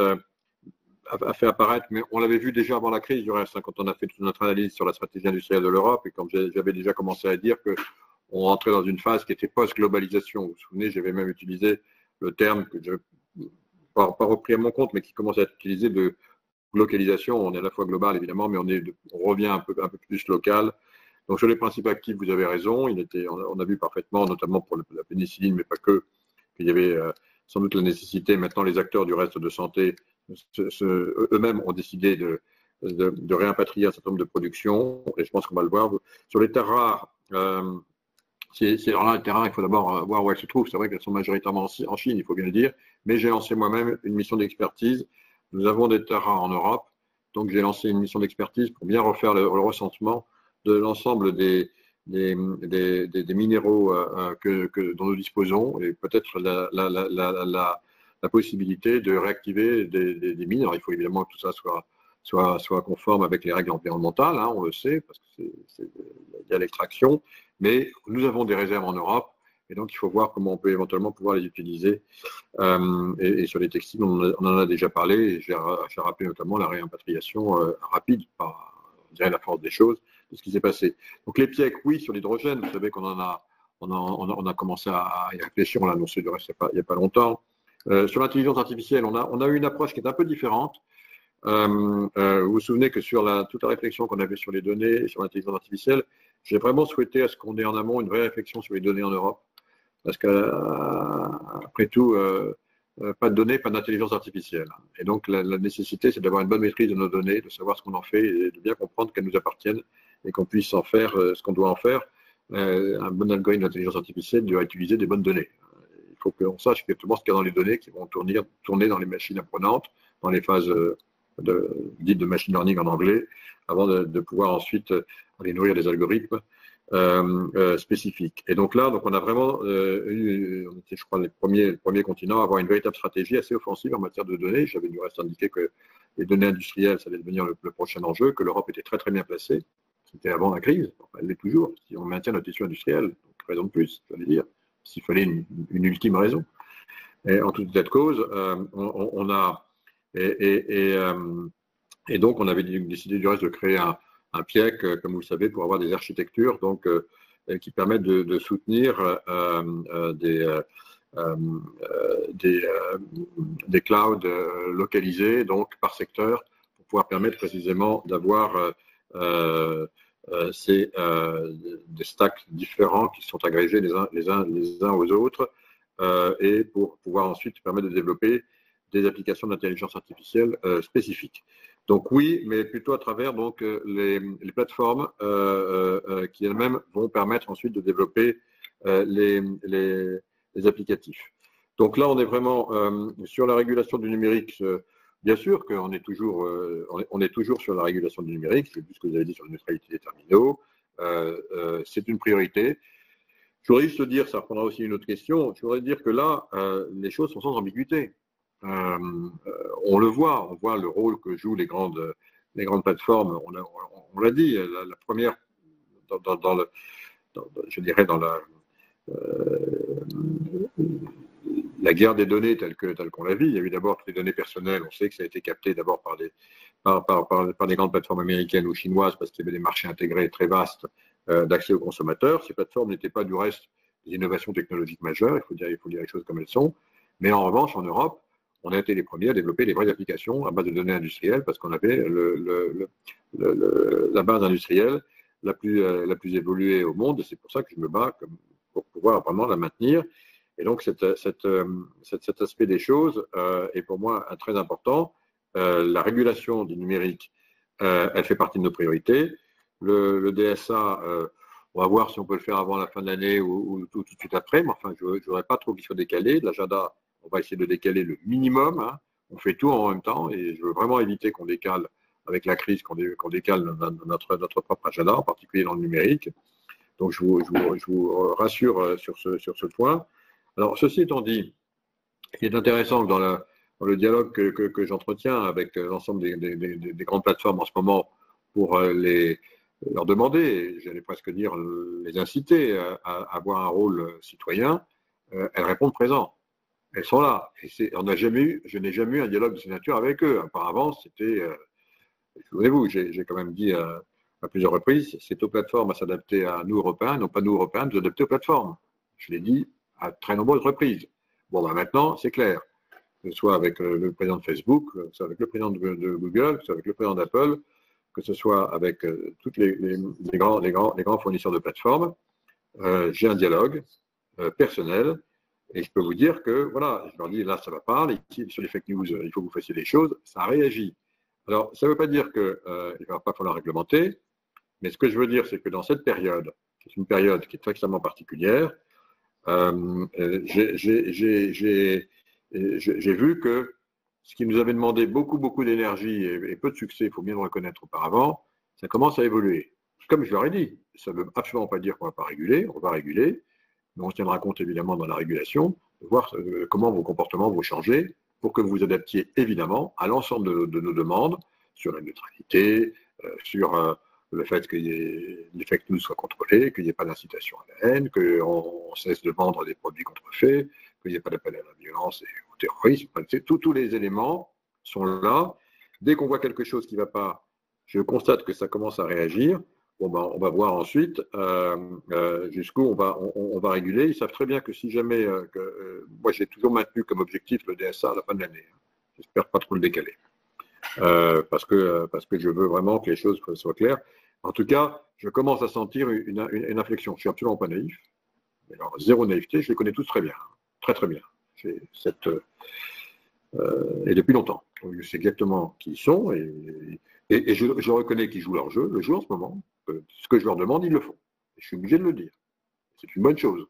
a fait apparaître, mais on l'avait vu déjà avant la crise du reste, hein, quand on a fait toute notre analyse sur la stratégie industrielle de l'Europe, et quand j'avais déjà commencé à dire qu'on rentrait dans une phase qui était post-globalisation. Vous vous souvenez, j'avais même utilisé le terme que je n'ai pas repris à mon compte, mais qui commence à être utilisé de localisation. On est à la fois global évidemment, mais on revient un peu plus local. Donc sur les principes actifs, vous avez raison. On a vu parfaitement, notamment pour la pénicilline, mais pas que, qu'il y avait sans doute la nécessité. Maintenant, les acteurs du reste de santé eux-mêmes ont décidé de réimpatrier un certain nombre de productions, et je pense qu'on va le voir. Sur les terres rares, c'est là les terres rares, il faut d'abord voir où elles se trouvent. C'est vrai qu'elles sont majoritairement en Chine, il faut bien le dire, mais j'ai lancé moi-même une mission d'expertise. Nous avons des terres rares en Europe, donc j'ai lancé une mission d'expertise pour bien refaire le recensement de l'ensemble des minéraux dont nous disposons, et peut-être la possibilité de réactiver des mines. Alors, il faut évidemment que tout ça soit conforme avec les règles environnementales, hein, on le sait, parce qu'il y a l'extraction, mais nous avons des réserves en Europe, et donc il faut voir comment on peut éventuellement pouvoir les utiliser. Et sur les textiles, on en a déjà parlé, et j'ai rappelé notamment la réimpatriation rapide, par la force des choses, de ce qui s'est passé. Donc les PIEC, oui, sur l'hydrogène, vous savez qu'on on a commencé à y réfléchir, on l'a annoncé du reste il n'y a pas longtemps. Sur l'intelligence artificielle, on a eu une approche qui est un peu différente. Vous vous souvenez que sur toute la réflexion qu'on avait sur les données et sur l'intelligence artificielle, j'ai vraiment souhaité à ce qu'on ait en amont une vraie réflexion sur les données en Europe. Parce qu'après tout, pas de données, pas d'intelligence artificielle. Et donc la nécessité, c'est d'avoir une bonne maîtrise de nos données, de savoir ce qu'on en fait et de bien comprendre qu'elles nous appartiennent et qu'on puisse en faire ce qu'on doit en faire. Un bon algorithme d'intelligence artificielle doit utiliser des bonnes données. Il faut qu'on sache exactement ce qu'il y a dans les données qui vont tourner dans les machines apprenantes, dans les phases dites de machine learning en anglais, avant de pouvoir ensuite aller nourrir des algorithmes spécifiques. Et donc là, on a vraiment on était, je crois, le premier continent à avoir une véritable stratégie assez offensive en matière de données. J'avais du reste indiqué que les données industrielles, ça allait devenir le prochain enjeu, que l'Europe était très très bien placée. C'était avant la crise, enfin, elle l'est toujours. Si on maintient notre tissu industriel, donc raison de plus, j'allais dire, s'il fallait une ultime raison. Et en toute état de cause, on a et donc on avait décidé du reste de créer un PIEC, comme vous le savez, pour avoir des architectures donc qui permettent de soutenir des clouds localisés donc par secteur pour pouvoir permettre précisément d'avoir des stacks différents qui sont agrégés les uns aux autres et pour pouvoir ensuite permettre de développer des applications d'intelligence artificielle spécifiques. Donc oui, mais plutôt à travers donc les plateformes qui elles-mêmes vont permettre ensuite de développer les applicatifs. Donc là, on est vraiment sur la régulation du numérique. Bien sûr qu'on est toujours, sur la régulation du numérique. C'est plus ce que vous avez dit sur la neutralité des terminaux. C'est une priorité. Je voudrais juste te dire, ça reprendra aussi une autre question, je voudrais dire que là, les choses sont sans ambiguïté. On le voit, on voit le rôle que jouent les grandes plateformes. On l'a dit, la première, je dirais, dans la guerre des données telle qu'on la vit. Il y a eu d'abord les données personnelles. On sait que ça a été capté d'abord par des grandes plateformes américaines ou chinoises parce qu'il y avait des marchés intégrés très vastes d'accès aux consommateurs. Ces plateformes n'étaient pas du reste des innovations technologiques majeures. Il faut dire les choses comme elles sont. Mais en revanche, en Europe, on a été les premiers à développer des vraies applications à base de données industrielles parce qu'on avait la base industrielle la plus évoluée au monde. Et c'est pour ça que je me bats pour pouvoir vraiment la maintenir. Et donc, cet aspect des choses est pour moi très important. La régulation du numérique, elle fait partie de nos priorités. Le DSA, on va voir si on peut le faire avant la fin de l'année ou tout de suite après, mais enfin, je ne voudrais pas trop qu'il soit décalé. L'agenda, on va essayer de décaler le minimum. Hein. On fait tout en même temps et je veux vraiment éviter qu'on décale avec la crise, qu'on décale notre propre agenda, en particulier dans le numérique. Donc, je vous rassure sur ce point. Alors, ceci étant dit, il est intéressant que dans le dialogue que j'entretiens avec l'ensemble des grandes plateformes en ce moment pour leur demander, j'allais presque dire les inciter à avoir un rôle citoyen, elles répondent présent. Elles sont là. Et je n'ai jamais eu un dialogue de cette nature avec eux. Auparavant, c'était, souvenez-vous, j'ai quand même dit à plusieurs reprises, c'est aux plateformes à s'adapter à nous Européens, non pas nous Européens, de nous adapter aux plateformes. Je l'ai dit à très nombreuses reprises. Bon, ben maintenant, c'est clair. Que ce soit avec le président de Facebook, que ce soit avec le président de Google, que ce soit avec le président d'Apple, que ce soit avec tous les grands fournisseurs de plateformes, j'ai un dialogue personnel et je peux vous dire que, voilà, je leur dis, là, ça va pas, ici, sur les fake news, il faut que vous fassiez des choses, ça réagit. Alors, ça ne veut pas dire qu'il ne va pas falloir réglementer, mais ce que je veux dire, c'est que dans cette période, qui est une période qui est extrêmement particulière, j'ai vu que ce qui nous avait demandé beaucoup d'énergie et peu de succès, il faut bien le reconnaître auparavant, ça commence à évoluer. Comme je leur ai dit, ça ne veut absolument pas dire qu'on ne va pas réguler, on va réguler, mais on se tiendra compte évidemment dans la régulation, de voir comment vos comportements vont changer pour que vous vous adaptiez évidemment à l'ensemble de nos demandes sur la neutralité, sur le fait que les fake news soient contrôlés, qu'il n'y ait pas d'incitation à la haine, qu'on cesse de vendre des produits contrefaits, qu'il n'y ait pas d'appel à la violence et au terrorisme. Tous les éléments sont là. Dès qu'on voit quelque chose qui ne va pas, je constate que ça commence à réagir. Bon, ben, on va voir ensuite jusqu'où on va réguler. Ils savent très bien que si jamais, moi j'ai toujours maintenu comme objectif le DSA à la fin de l'année. J'espère pas trop le décaler. Parce que je veux vraiment que les choses soient claires. En tout cas, je commence à sentir une inflexion. Je ne suis absolument pas naïf. Alors, zéro naïveté, je les connais tous très bien. Très très bien. Et depuis longtemps. Je sais exactement qui ils sont et je reconnais qu'ils jouent leur jeu, le jeu en ce moment. Ce que je leur demande, ils le font. Et je suis obligé de le dire. C'est une bonne chose.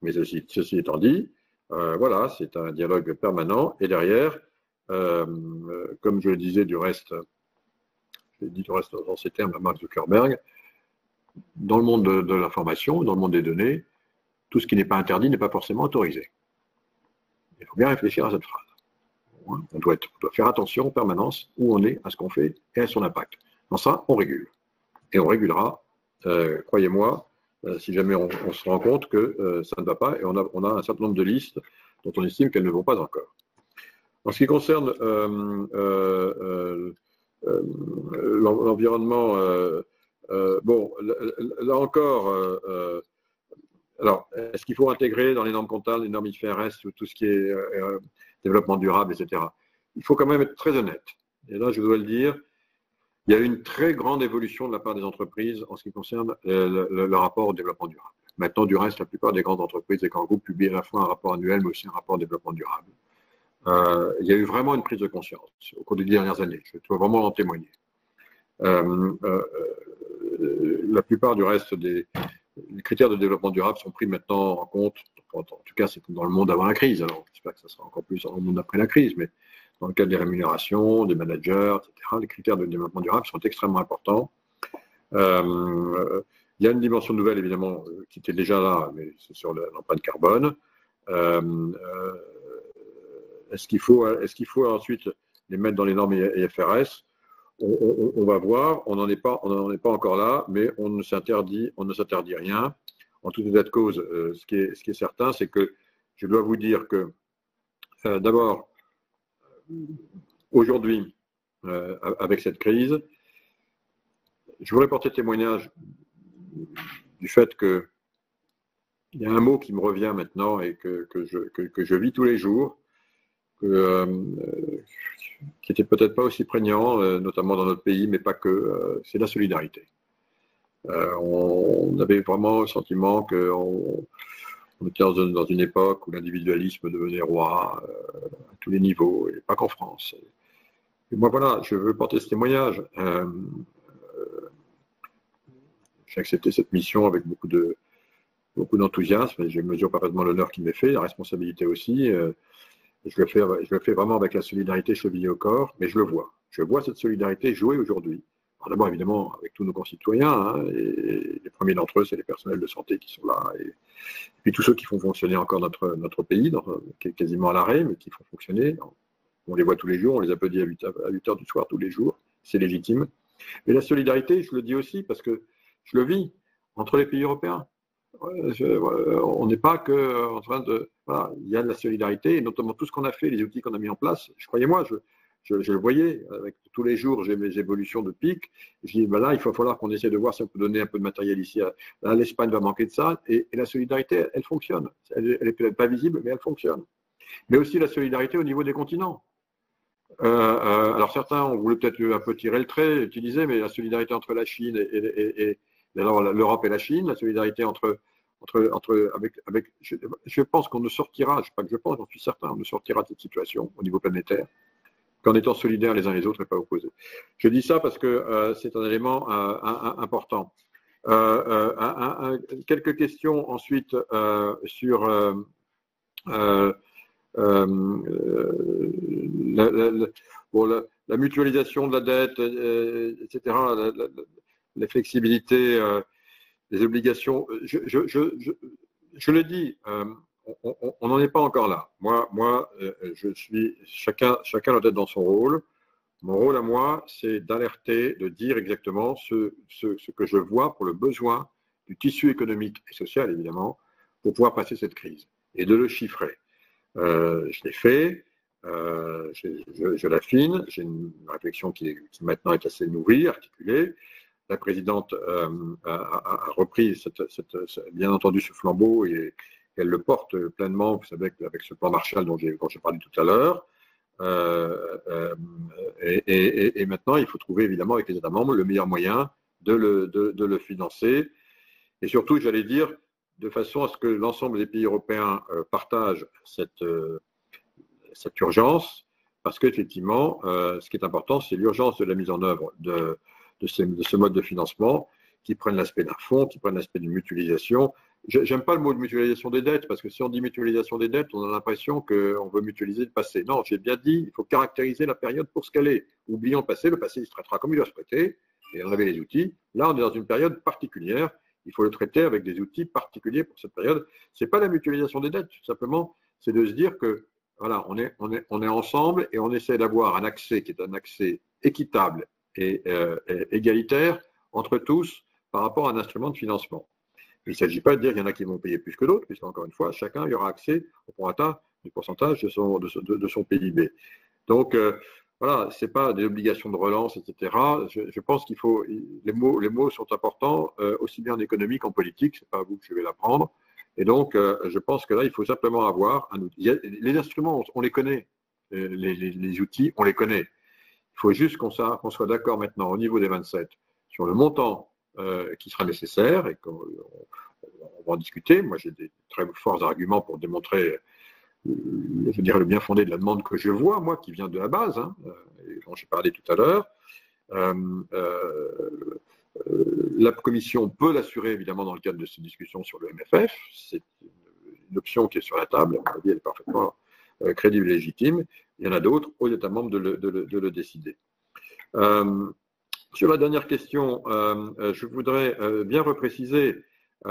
Mais ceci étant dit, voilà, c'est un dialogue permanent. Et derrière, comme je le disais du reste dans ces termes à Mark Zuckerberg, dans le monde de l'information, dans le monde des données, tout ce qui n'est pas interdit n'est pas forcément autorisé. Il faut bien réfléchir à cette phrase. On doit faire attention en permanence où on est, à ce qu'on fait et à son impact. Dans ça, on régule. Et on régulera, croyez-moi, si jamais on se rend compte que ça ne va pas et on a un certain nombre de listes dont on estime qu'elles ne vont pas encore. En ce qui concerne l'environnement, bon, là encore, alors, est-ce qu'il faut intégrer dans les normes comptables, les normes IFRS, tout ce qui est développement durable, etc. Il faut quand même être très honnête. Et là, je dois le dire, il y a eu une très grande évolution de la part des entreprises en ce qui concerne le rapport au développement durable. Maintenant, du reste, la plupart des grandes entreprises et grands groupes publient à la fois un rapport annuel, mais aussi un rapport au développement durable. Il y a eu vraiment une prise de conscience au cours des dernières années. Je dois vraiment en témoigner. La plupart du reste des critères de développement durable sont pris maintenant en compte. En tout cas, c'est dans le monde avant la crise. Alors, j'espère que ça sera encore plus dans le monde après la crise, mais dans le cadre des rémunérations, des managers, etc., les critères de développement durable sont extrêmement importants. Il Il y a une dimension nouvelle, évidemment, qui était déjà là, mais c'est sur l'empreinte carbone. Est-ce qu'il faut ensuite les mettre dans les normes IFRS? On va voir, on n'en est pas encore là, mais on ne s'interdit rien. En tout état de cause, ce qui est certain, c'est que je dois vous dire que d'abord, aujourd'hui, avec cette crise, je voudrais porter témoignage du fait que il y a un mot qui me revient maintenant et que je vis tous les jours, qui n'était peut-être pas aussi prégnant, notamment dans notre pays, mais pas que, c'est la solidarité. On avait vraiment le sentiment qu'on était dans une époque où l'individualisme devenait roi à tous les niveaux, et pas qu'en France. Et moi, voilà, je veux porter ce témoignage. J'ai accepté cette mission avec beaucoup d'enthousiasme, et je mesure parfaitement l'honneur qui m'est fait, la responsabilité aussi. Je le fais vraiment avec la solidarité chevillée au corps, mais je le vois. Je vois cette solidarité jouer aujourd'hui. D'abord, évidemment, avec tous nos concitoyens, hein, et les premiers d'entre eux, c'est les personnels de santé qui sont là, et puis tous ceux qui font fonctionner encore notre pays, qui est quasiment à l'arrêt, mais qui font fonctionner. On les voit tous les jours, on les applaudit à 8 heures du soir tous les jours, c'est légitime. Mais la solidarité, je le dis aussi, parce que je le vis, entre les pays européens. On n'est pas que en train de... Voilà, il y a de la solidarité, et notamment tout ce qu'on a fait, les outils qu'on a mis en place. Croyez-moi, je le voyais, avec tous les jours, j'ai mes évolutions de pic. Je dis, ben là, il va falloir qu'on essaie de voir si on peut donner un peu de matériel ici. Là, l'Espagne va manquer de ça, et la solidarité, elle fonctionne. Elle n'est peut-être pas visible, mais elle fonctionne. Mais aussi la solidarité au niveau des continents. Alors certains ont voulu peut-être un peu tirer le trait, utiliser, mais la solidarité entre la Chine et l'Europe et la Chine, la solidarité je pense qu'on ne sortira, j'en suis certain, on ne sortira de cette situation au niveau planétaire qu'en étant solidaires les uns les autres et pas opposés. Je dis ça parce que c'est un élément important. Quelques questions ensuite sur la mutualisation de la dette, etc., la flexibilité, les obligations. Je le dis, on n'en est pas encore là. Moi, je suis chacun doit être dans son rôle. Mon rôle à moi, c'est d'alerter, de dire exactement ce que je vois pour le besoin du tissu économique et social, évidemment, pour pouvoir passer cette crise et de le chiffrer. Je l'ai fait, je l'affine, j'ai une réflexion qui maintenant est assez nourrie, articulée. La présidente a repris bien entendu ce flambeau et elle le porte pleinement, vous savez, avec ce plan Marshall dont j'ai parlé tout à l'heure. Et maintenant, il faut trouver évidemment avec les États membres le meilleur moyen de le financer. Et surtout, j'allais dire, de façon à ce que l'ensemble des pays européens partagent cette urgence, parce qu'effectivement, ce qui est important, c'est l'urgence de la mise en œuvre de ce mode de financement, qui prennent l'aspect d'un fonds, qui prennent l'aspect d'une mutualisation. J'aime pas le mot de mutualisation des dettes, parce que si on dit mutualisation des dettes, on a l'impression qu'on veut mutualiser le passé. Non, j'ai bien dit, il faut caractériser la période pour ce qu'elle est. Oublions le passé il se traitera comme il doit se traiter, et on avait les outils. Là, on est dans une période particulière, il faut le traiter avec des outils particuliers pour cette période. C'est pas la mutualisation des dettes, tout simplement, c'est de se dire que voilà, on est ensemble et on essaie d'avoir un accès qui est un accès équitable et égalitaire entre tous par rapport à un instrument de financement. Il ne s'agit pas de dire qu'il y en a qui vont payer plus que d'autres, puisque encore une fois, chacun y aura accès au prorata du pourcentage de son PIB. Donc, voilà, ce n'est pas des obligations de relance, etc. Je pense qu'il faut. Les mots sont importants, aussi bien en économie qu'en politique, ce n'est pas à vous que je vais l'apprendre. Et donc, je pense que là, il faut simplement avoir un outil. Les instruments, on les connaît. Les outils, on les connaît. Il faut juste qu'on soit d'accord maintenant au niveau des 27 sur le montant qui sera nécessaire et qu'on va en discuter. Moi, j'ai des très forts arguments pour démontrer, je veux dire, le bien fondé de la demande que je vois, moi, qui vient de la base, hein, et dont j'ai parlé tout à l'heure. La Commission peut l'assurer, évidemment, dans le cadre de ces discussions sur le MFF. C'est une option qui est sur la table. À mon avis, elle est parfaitement crédible et légitime. Il y en a d'autres aux États membres de le décider. Sur la dernière question, je voudrais bien repréciser, vous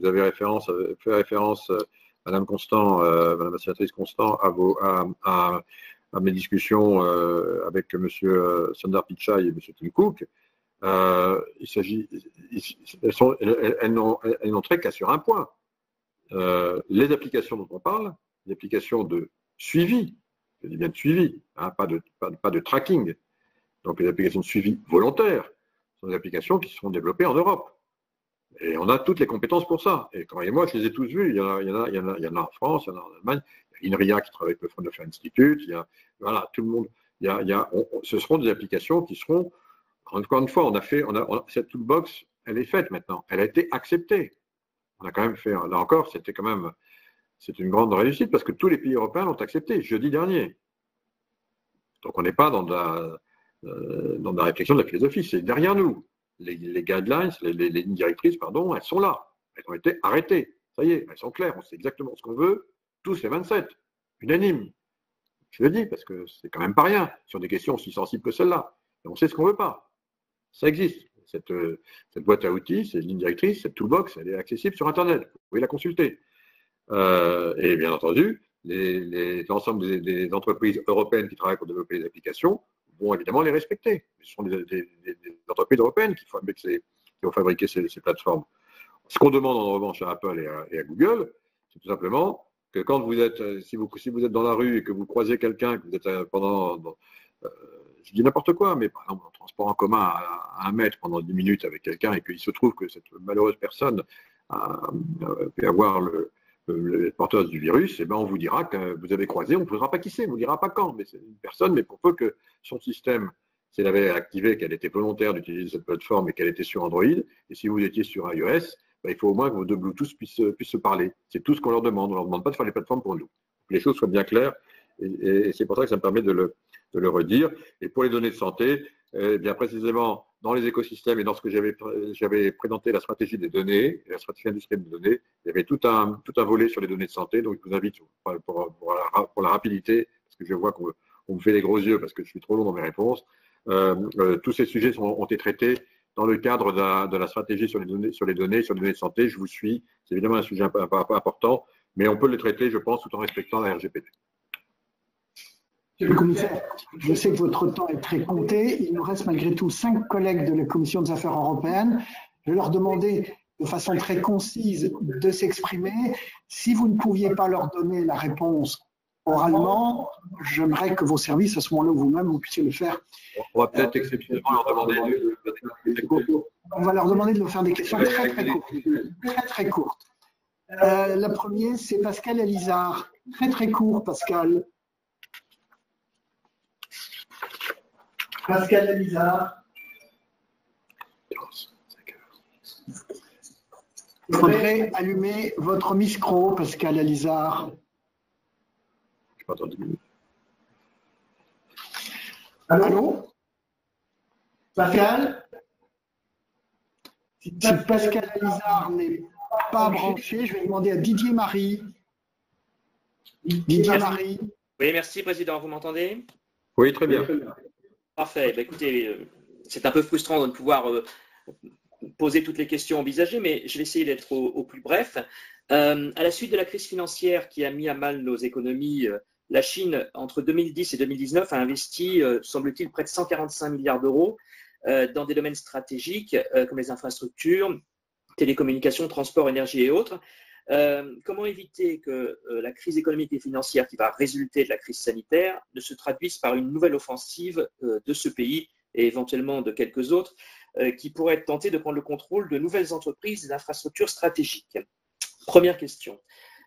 avez fait référence, Madame Constant, Madame la sénatrice Constant, à mes discussions avec Monsieur Sundar Pichai et Monsieur Tim Cook. Il s'agit, elles n'ont trait qu'à sur un point. Les applications dont on parle, les applications de suivi, je dis bien de suivi, hein, pas de tracking. Donc les applications de suivi volontaire sont des applications qui seront développées en Europe. Et on a toutes les compétences pour ça. Et croyez-moi, je les ai tous vues. Il y en a en France, il y en a en Allemagne. Il y a INRIA qui travaille avec le Fraunhofer Institute. Il y a, voilà, tout le monde. Ce seront des applications qui seront. Encore une fois, cette toolbox, elle est faite maintenant. Elle a été acceptée. On a quand même fait. Là encore, c'est une grande réussite parce que tous les pays européens l'ont accepté jeudi dernier. Donc on n'est pas dans la réflexion de la philosophie, c'est derrière nous. Les guidelines, les lignes directrices, pardon, elles sont là. Elles ont été arrêtées. Ça y est, elles sont claires. On sait exactement ce qu'on veut, tous les 27, unanime. Je le dis parce que c'est quand même pas rien sur des questions aussi sensibles que celle-là. Et on sait ce qu'on veut pas. Ça existe. Cette boîte à outils, cette ligne directrice, cette toolbox, elle est accessible sur Internet. Vous pouvez la consulter. Et bien entendu, l'ensemble des entreprises européennes qui travaillent pour développer les applications vont évidemment les respecter. Ce sont des entreprises européennes qui vont fabriquer ces plateformes. Ce qu'on demande en revanche à Apple et à Google, c'est tout simplement que quand vous êtes, si vous êtes dans la rue et que vous croisez quelqu'un, que vous êtes je dis n'importe quoi, mais par exemple en transport en commun à 1 mètre pendant 10 minutes avec quelqu'un et qu'il se trouve que cette malheureuse personne peut avoir le porteur du virus, eh ben on vous dira que vous avez croisé, on ne vous dira pas qui c'est, on ne vous dira pas quand, mais c'est une personne, mais pour peu que son système, si elle avait activé, qu'elle était volontaire d'utiliser cette plateforme et qu'elle était sur Android, et si vous étiez sur iOS, ben, il faut au moins que vos deux Bluetooth puissent se parler. C'est tout ce qu'on leur demande, on ne leur demande pas de faire les plateformes pour nous. Que les choses soient bien claires, et c'est pour ça que ça me permet de le redire. Et pour les données de santé, bien précisément, dans les écosystèmes et dans ce que j'avais présenté la stratégie des données, la stratégie industrielle des données, il y avait tout un volet sur les données de santé. Donc, je vous invite pour la rapidité, parce que je vois qu'on me fait les gros yeux parce que je suis trop long dans mes réponses. Tous ces sujets ont été traités dans le cadre de la stratégie sur les données de santé. Je vous suis. C'est évidemment un sujet important, mais on peut le traiter, je pense, tout en respectant la RGPD. Monsieur le commissaire, je sais que votre temps est très compté. Il nous reste malgré tout 5 collègues de la Commission des affaires européennes. Je vais leur demander de façon très concise de s'exprimer. Si vous ne pouviez pas leur donner la réponse oralement, j'aimerais que vos services, à ce moment-là, vous-même, vous puissiez le faire. On va peut-être exceptionnellement leur demander On va leur demander de nous faire des questions très, très courtes. Très, très courtes. La première, c'est Pascal Alizard. Très, très court, Pascal. Pascal Alizard. Il faudrait allumer votre micro, Pascal Alizard. Je n'ai pas entendu. Allô? Pascal? Si Pascal Alizard n'est pas branché, je vais demander à Didier Marie. Didier Marie. Oui, merci, Président. Vous m'entendez? Oui, très bien. Parfait. Bah, écoutez, c'est un peu frustrant de ne pouvoir poser toutes les questions envisagées, mais je vais essayer d'être au plus bref. À la suite de la crise financière qui a mis à mal nos économies, la Chine, entre 2010 et 2019, a investi, semble-t-il, près de 145 milliards d'euros dans des domaines stratégiques comme les infrastructures, télécommunications, transport, énergie et autres. Comment éviter que la crise économique et financière qui va résulter de la crise sanitaire ne se traduise par une nouvelle offensive de ce pays et éventuellement de quelques autres qui pourraient être tentés de prendre le contrôle de nouvelles entreprises et d'infrastructures stratégiques? Première question.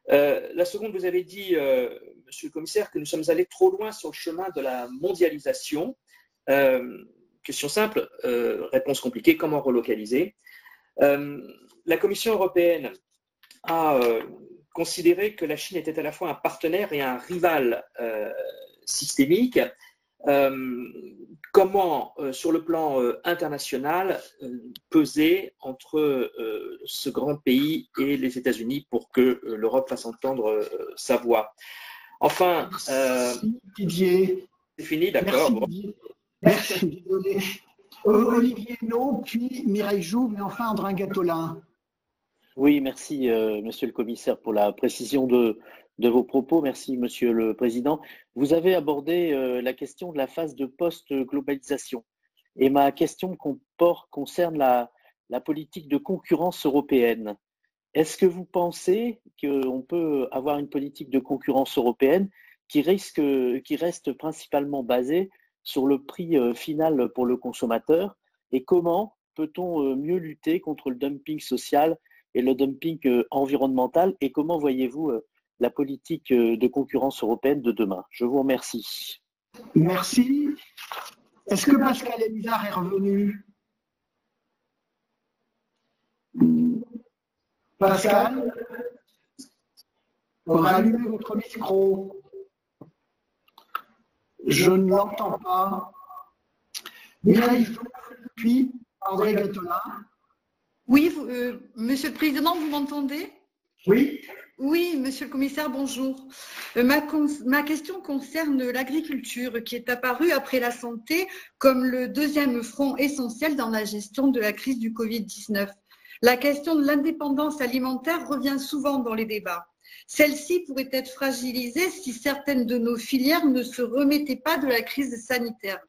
La seconde, vous avez dit, Monsieur le Commissaire, que nous sommes allés trop loin sur le chemin de la mondialisation. Question simple, réponse compliquée, comment relocaliser? La Commission européenne a considéré que la Chine était à la fois un partenaire et un rival systémique. Comment, sur le plan international, peser entre ce grand pays et les États-Unis pour que l'Europe fasse entendre sa voix? Enfin, Didier. C'est fini, d'accord. Merci, désolé. Olivier No, puis Mireille Jouve, et enfin Andrin Gattolin. Oui, merci, Monsieur le Commissaire, pour la précision de vos propos. Merci, Monsieur le Président. Vous avez abordé la question de la phase de post-globalisation. Et ma question concerne la politique de concurrence européenne. Est-ce que vous pensez qu'on peut avoir une politique de concurrence européenne qui reste principalement basée sur le prix final pour le consommateur? Et comment peut-on mieux lutter contre le dumping social et le dumping environnemental? Et comment voyez-vous la politique de concurrence européenne de demain? Je vous remercie. Merci. Est-ce que Pascal Elizard est revenu? Pascal, rallumez votre micro. Je ne l'entends pas. Mireille Jouve, puis André Gattolin. Oui, Monsieur le Président, vous m'entendez? Oui. Oui, Monsieur le Commissaire, bonjour. Ma question concerne l'agriculture qui est apparue après la santé comme le deuxième front essentiel dans la gestion de la crise du Covid-19. La question de l'indépendance alimentaire revient souvent dans les débats. Celle-ci pourrait être fragilisée si certaines de nos filières ne se remettaient pas de la crise sanitaire.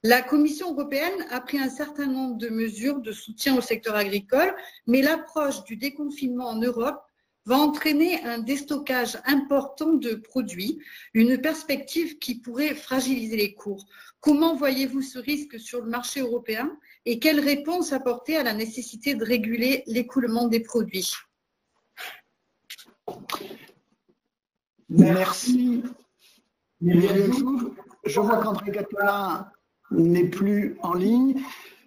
La Commission européenne a pris un certain nombre de mesures de soutien au secteur agricole, mais l'approche du déconfinement en Europe va entraîner un déstockage important de produits, une perspective qui pourrait fragiliser les cours. Comment voyez-vous ce risque sur le marché européen et quelle réponse apporter à la nécessité de réguler l'écoulement des produits? Merci. Je vois qu'André Gattolin n'est plus en ligne.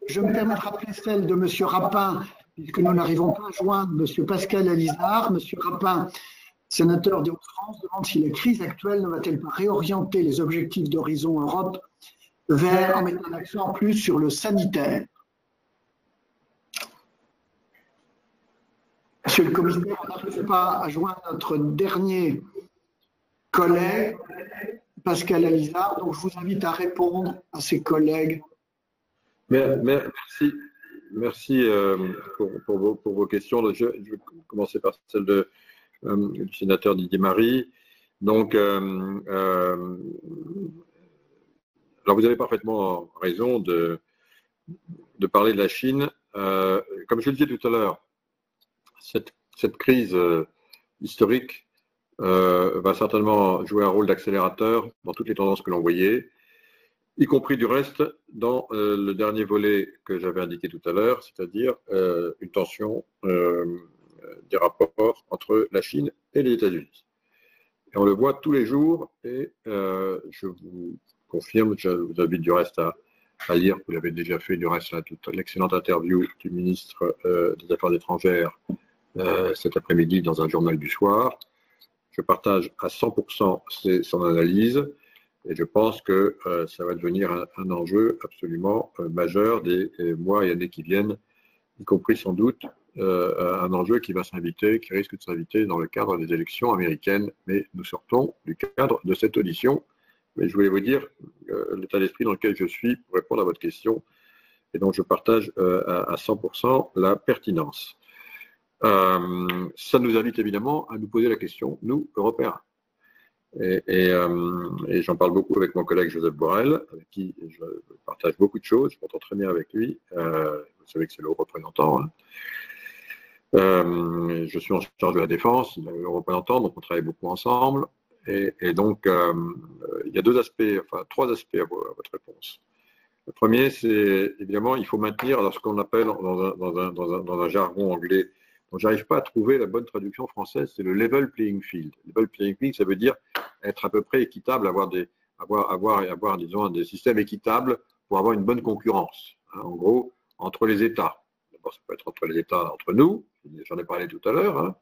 Je me permets de rappeler celle de M. Rapin, puisque nous n'arrivons pas à joindre M. Pascal Elizard. M. Rapin, sénateur des Hauts-de-France, demande si la crise actuelle ne va-t-elle pas réorienter les objectifs d'Horizon Europe en mettant l'accent en plus sur le sanitaire. Monsieur le commissaire, on n'arrive pas à joindre notre dernier collègue, Pascal Elizard, donc je vous invite à répondre à ces collègues. Merci pour vos questions. Je vais commencer par celle du sénateur Didier Marie. Donc, alors vous avez parfaitement raison de parler de la Chine. Comme je le disais tout à l'heure, cette crise historique va certainement jouer un rôle d'accélérateur dans toutes les tendances que l'on voyait, y compris du reste dans le dernier volet que j'avais indiqué tout à l'heure, c'est-à-dire une tension des rapports entre la Chine et les États-Unis. Et on le voit tous les jours et je vous confirme, je vous invite du reste à lire, vous l'avez déjà fait du reste, l'excellente interview du ministre des Affaires étrangères cet après-midi dans un journal du soir. Je partage à 100% son analyse et je pense que ça va devenir un enjeu absolument majeur des mois et années qui viennent, y compris sans doute un enjeu qui risque de s'inviter dans le cadre des élections américaines. Mais nous sortons du cadre de cette audition. Mais je voulais vous dire l'état d'esprit dans lequel je suis pour répondre à votre question et donc je partage à 100% la pertinence. Ça nous invite évidemment à nous poser la question, nous, Européens. Et j'en parle beaucoup avec mon collègue Joseph Borrell, avec qui je partage beaucoup de choses, je m'entends très bien avec lui. Vous savez que c'est le haut représentant. Je suis en charge de la défense, il est le représentant, donc on travaille beaucoup ensemble. Et donc, il y a trois aspects à votre réponse. Le premier, c'est évidemment, il faut maintenir ce qu'on appelle dans un jargon anglais, dont je n'arrive pas à trouver la bonne traduction française, c'est le level playing field. Level playing field, ça veut dire être à peu près équitable, avoir disons, des systèmes équitables pour avoir une bonne concurrence. Hein, en gros, entre les États. D'abord, ça peut être entre les États, entre nous, j'en ai parlé tout à l'heure, hein,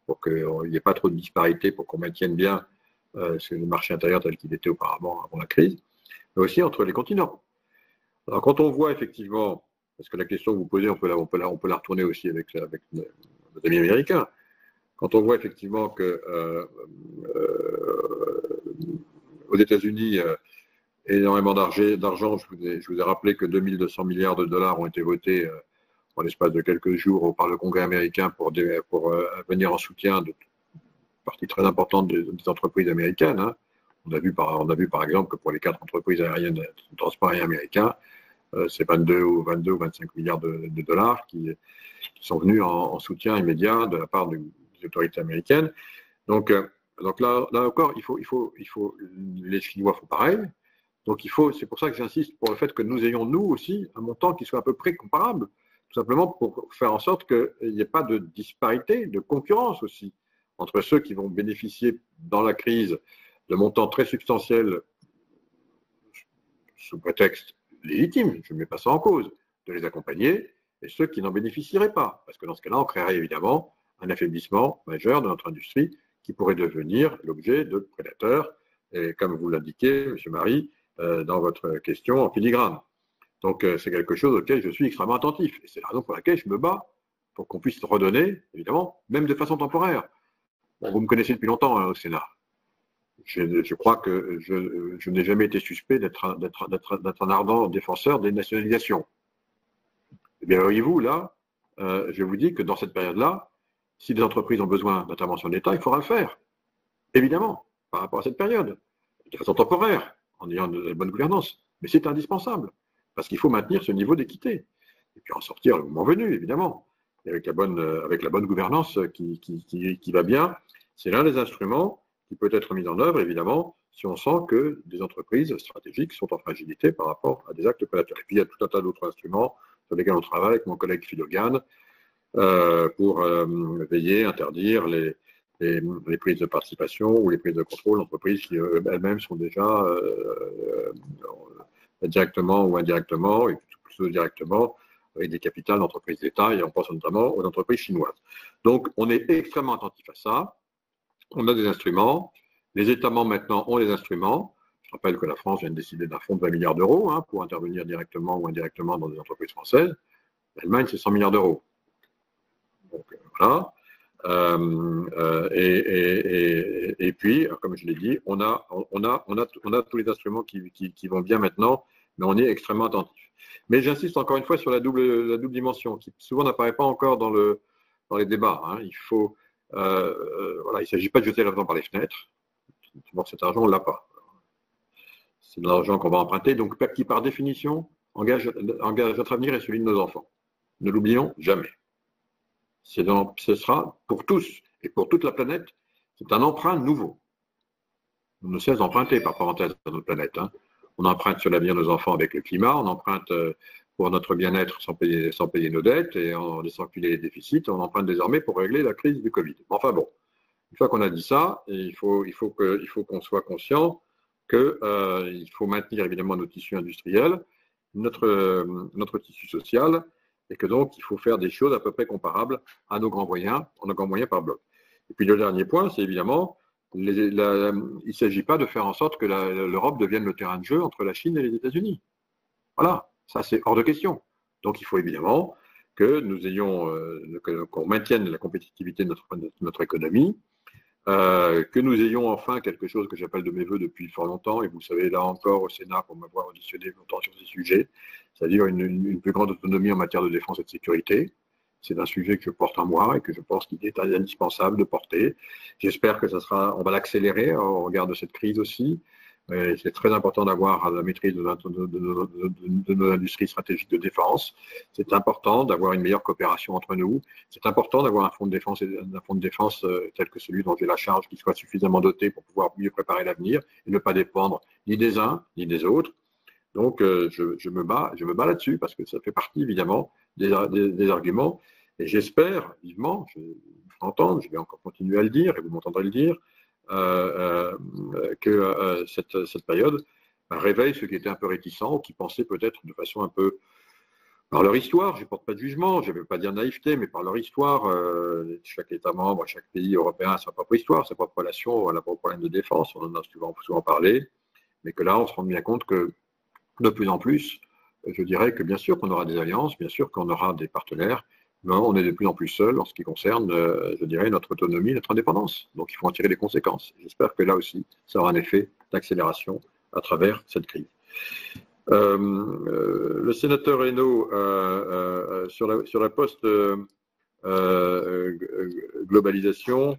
pour qu'il n'y ait pas trop de disparité, pour qu'on maintienne bien le marché intérieur tel qu'il était auparavant, avant la crise, mais aussi entre les continents. Alors, quand on voit effectivement, parce que la question que vous posez, on peut la retourner aussi avec nos amis américains. Quand on voit effectivement que aux États-Unis, énormément d'argent. Je vous ai rappelé que 2200 milliards de dollars ont été votés en l'espace de quelques jours par le Congrès américain pour venir en soutien de partie très importante des entreprises américaines. Hein. On a vu par exemple que pour les 4 entreprises aériennes de transport aérien américain, c'est 22 ou 25 milliards de dollars qui sont venus en soutien immédiat de la part des autorités américaines. Donc là encore, il faut les Chinois font pareil. Donc c'est pour ça que j'insiste pour le fait que nous ayons nous aussi un montant qui soit à peu près comparable, tout simplement pour faire en sorte qu'il n'y ait pas de disparité, de concurrence aussi entre ceux qui vont bénéficier dans la crise de montants très substantiels sous prétexte légitime, je ne mets pas ça en cause, de les accompagner, et ceux qui n'en bénéficieraient pas. Parce que dans ce cas-là, on créerait évidemment un affaiblissement majeur de notre industrie qui pourrait devenir l'objet de prédateurs, et comme vous l'indiquez, M. Marie, dans votre question en filigrane. Donc c'est quelque chose auquel je suis extrêmement attentif. Et c'est la raison pour laquelle je me bats pour qu'on puisse redonner, évidemment, même de façon temporaire. Bon, vous me connaissez depuis longtemps au Sénat. Je crois que je n'ai jamais été suspect d'être un ardent défenseur des nationalisations. Eh bien, voyez-vous, là, je vous dis que dans cette période-là, si des entreprises ont besoin d'intervention de l'État, il faudra le faire. Évidemment, par rapport à cette période, de façon temporaire, en ayant de la bonne gouvernance. Mais c'est indispensable, parce qu'il faut maintenir ce niveau d'équité. Et puis en sortir le moment venu, évidemment, et avec la bonne gouvernance qui va bien. C'est l'un des instruments qui peut être mis en œuvre, évidemment, si on sent que des entreprises stratégiques sont en fragilité par rapport à des actes prédateurs. Et puis il y a tout un tas d'autres instruments sur lesquels on travaille avec mon collègue Phil Hogan pour veiller, interdire les prises de participation ou les prises de contrôle d'entreprises qui elles-mêmes sont déjà directement ou indirectement, et plutôt directement, avec des capitales d'entreprises d'État, et on pense notamment aux entreprises chinoises. Donc on est extrêmement attentif à ça. On a des instruments. Les États membres maintenant ont des instruments. Je rappelle que la France vient de décider d'un fonds de 20 milliards d'euros pour intervenir directement ou indirectement dans des entreprises françaises. L'Allemagne, c'est 100 milliards d'euros. Donc voilà. Et puis, comme je l'ai dit, on a tous les instruments qui vont bien maintenant, mais on est extrêmement attentif. Mais j'insiste encore une fois sur la double dimension, qui souvent n'apparaît pas encore dans les débats. Hein. Il faut, voilà, il ne s'agit pas de jeter l'argent par les fenêtres. Bon, cet argent, on ne l'a pas. C'est de l'argent qu'on va emprunter, donc qui par définition engage notre avenir et celui de nos enfants. Ne l'oublions jamais. Ce sera pour tous et pour toute la planète, c'est un emprunt nouveau. On ne cesse d'emprunter, par parenthèse, à notre planète. Hein. On emprunte sur l'avenir de nos enfants avec le climat, on emprunte pour notre bien-être sans payer nos dettes et en laissant filer les déficits, on emprunte désormais pour régler la crise du Covid. Enfin bon, une fois qu'on a dit ça, il faut qu'on soit conscient qu'il faut maintenir évidemment nos tissus industriels, notre tissu social, et que donc il faut faire des choses à peu près comparables à nos grands moyens par bloc. Et puis le dernier point, c'est évidemment, il ne s'agit pas de faire en sorte que l'Europe devienne le terrain de jeu entre la Chine et les États-Unis. Voilà, ça c'est hors de question. Donc il faut évidemment que nous ayons, qu'on maintienne la compétitivité de notre économie, que nous ayons enfin quelque chose que j'appelle de mes voeux depuis fort longtemps, et vous savez là encore au Sénat pour m'avoir auditionné longtemps sur ces sujets, c'est-à-dire une plus grande autonomie en matière de défense et de sécurité. C'est un sujet que je porte en moi et que je pense qu'il est indispensable de porter. J'espère que on va l'accélérer au regard de cette crise aussi. C'est très important d'avoir la maîtrise de nos industries stratégiques de défense. C'est important d'avoir une meilleure coopération entre nous. C'est important d'avoir un fonds de défense tel que celui dont j'ai la charge qui soit suffisamment doté pour pouvoir mieux préparer l'avenir et ne pas dépendre ni des uns ni des autres. Donc je me bats là-dessus parce que ça fait partie évidemment des arguments. Et j'espère vivement, je m'entends, je vais encore continuer à le dire et vous m'entendrez le dire, que cette période réveille ceux qui étaient un peu réticents ou qui pensaient peut-être de façon un peu, par leur histoire, je ne porte pas de jugement, je ne vais pas dire naïveté, mais par leur histoire, chaque État membre, chaque pays européen a sa propre histoire, sa propre relation à la propre problème de défense, on en a souvent parlé, mais que là on se rend bien compte que de plus en plus, je dirais que bien sûr qu'on aura des alliances, bien sûr qu'on aura des partenaires, mais on est de plus en plus seul en ce qui concerne, je dirais, notre autonomie, notre indépendance. Donc il faut en tirer les conséquences. J'espère que là aussi, ça aura un effet d'accélération à travers cette crise. Le sénateur Hainaut, sur la post-globalisation,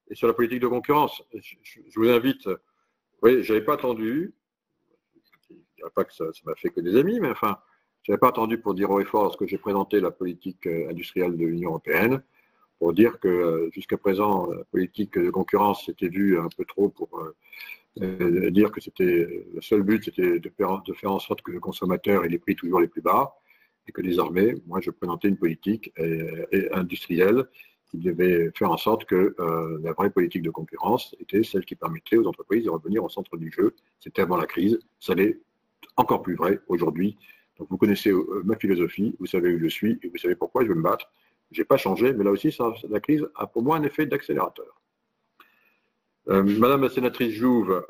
et sur la politique de concurrence, je vous invite, oui, je n'avais pas attendu, je ne dirais pas que ça m'a fait que des amis, mais enfin, je n'avais pas attendu pour dire haut et fort lorsque j'ai présenté la politique industrielle de l'Union européenne, pour dire que jusqu'à présent, la politique de concurrence s'était vue un peu trop pour dire que le seul but, c'était de faire en sorte que le consommateur ait les prix toujours les plus bas, et que désormais, moi, je présentais une politique industrielle qui devait faire en sorte que la vraie politique de concurrence était celle qui permettait aux entreprises de revenir au centre du jeu. C'était avant la crise, ça l'est encore plus vrai aujourd'hui. Donc vous connaissez ma philosophie, vous savez où je suis, et vous savez pourquoi je veux me battre. Je n'ai pas changé, mais là aussi, la crise a pour moi un effet d'accélérateur. Madame la sénatrice Jouve,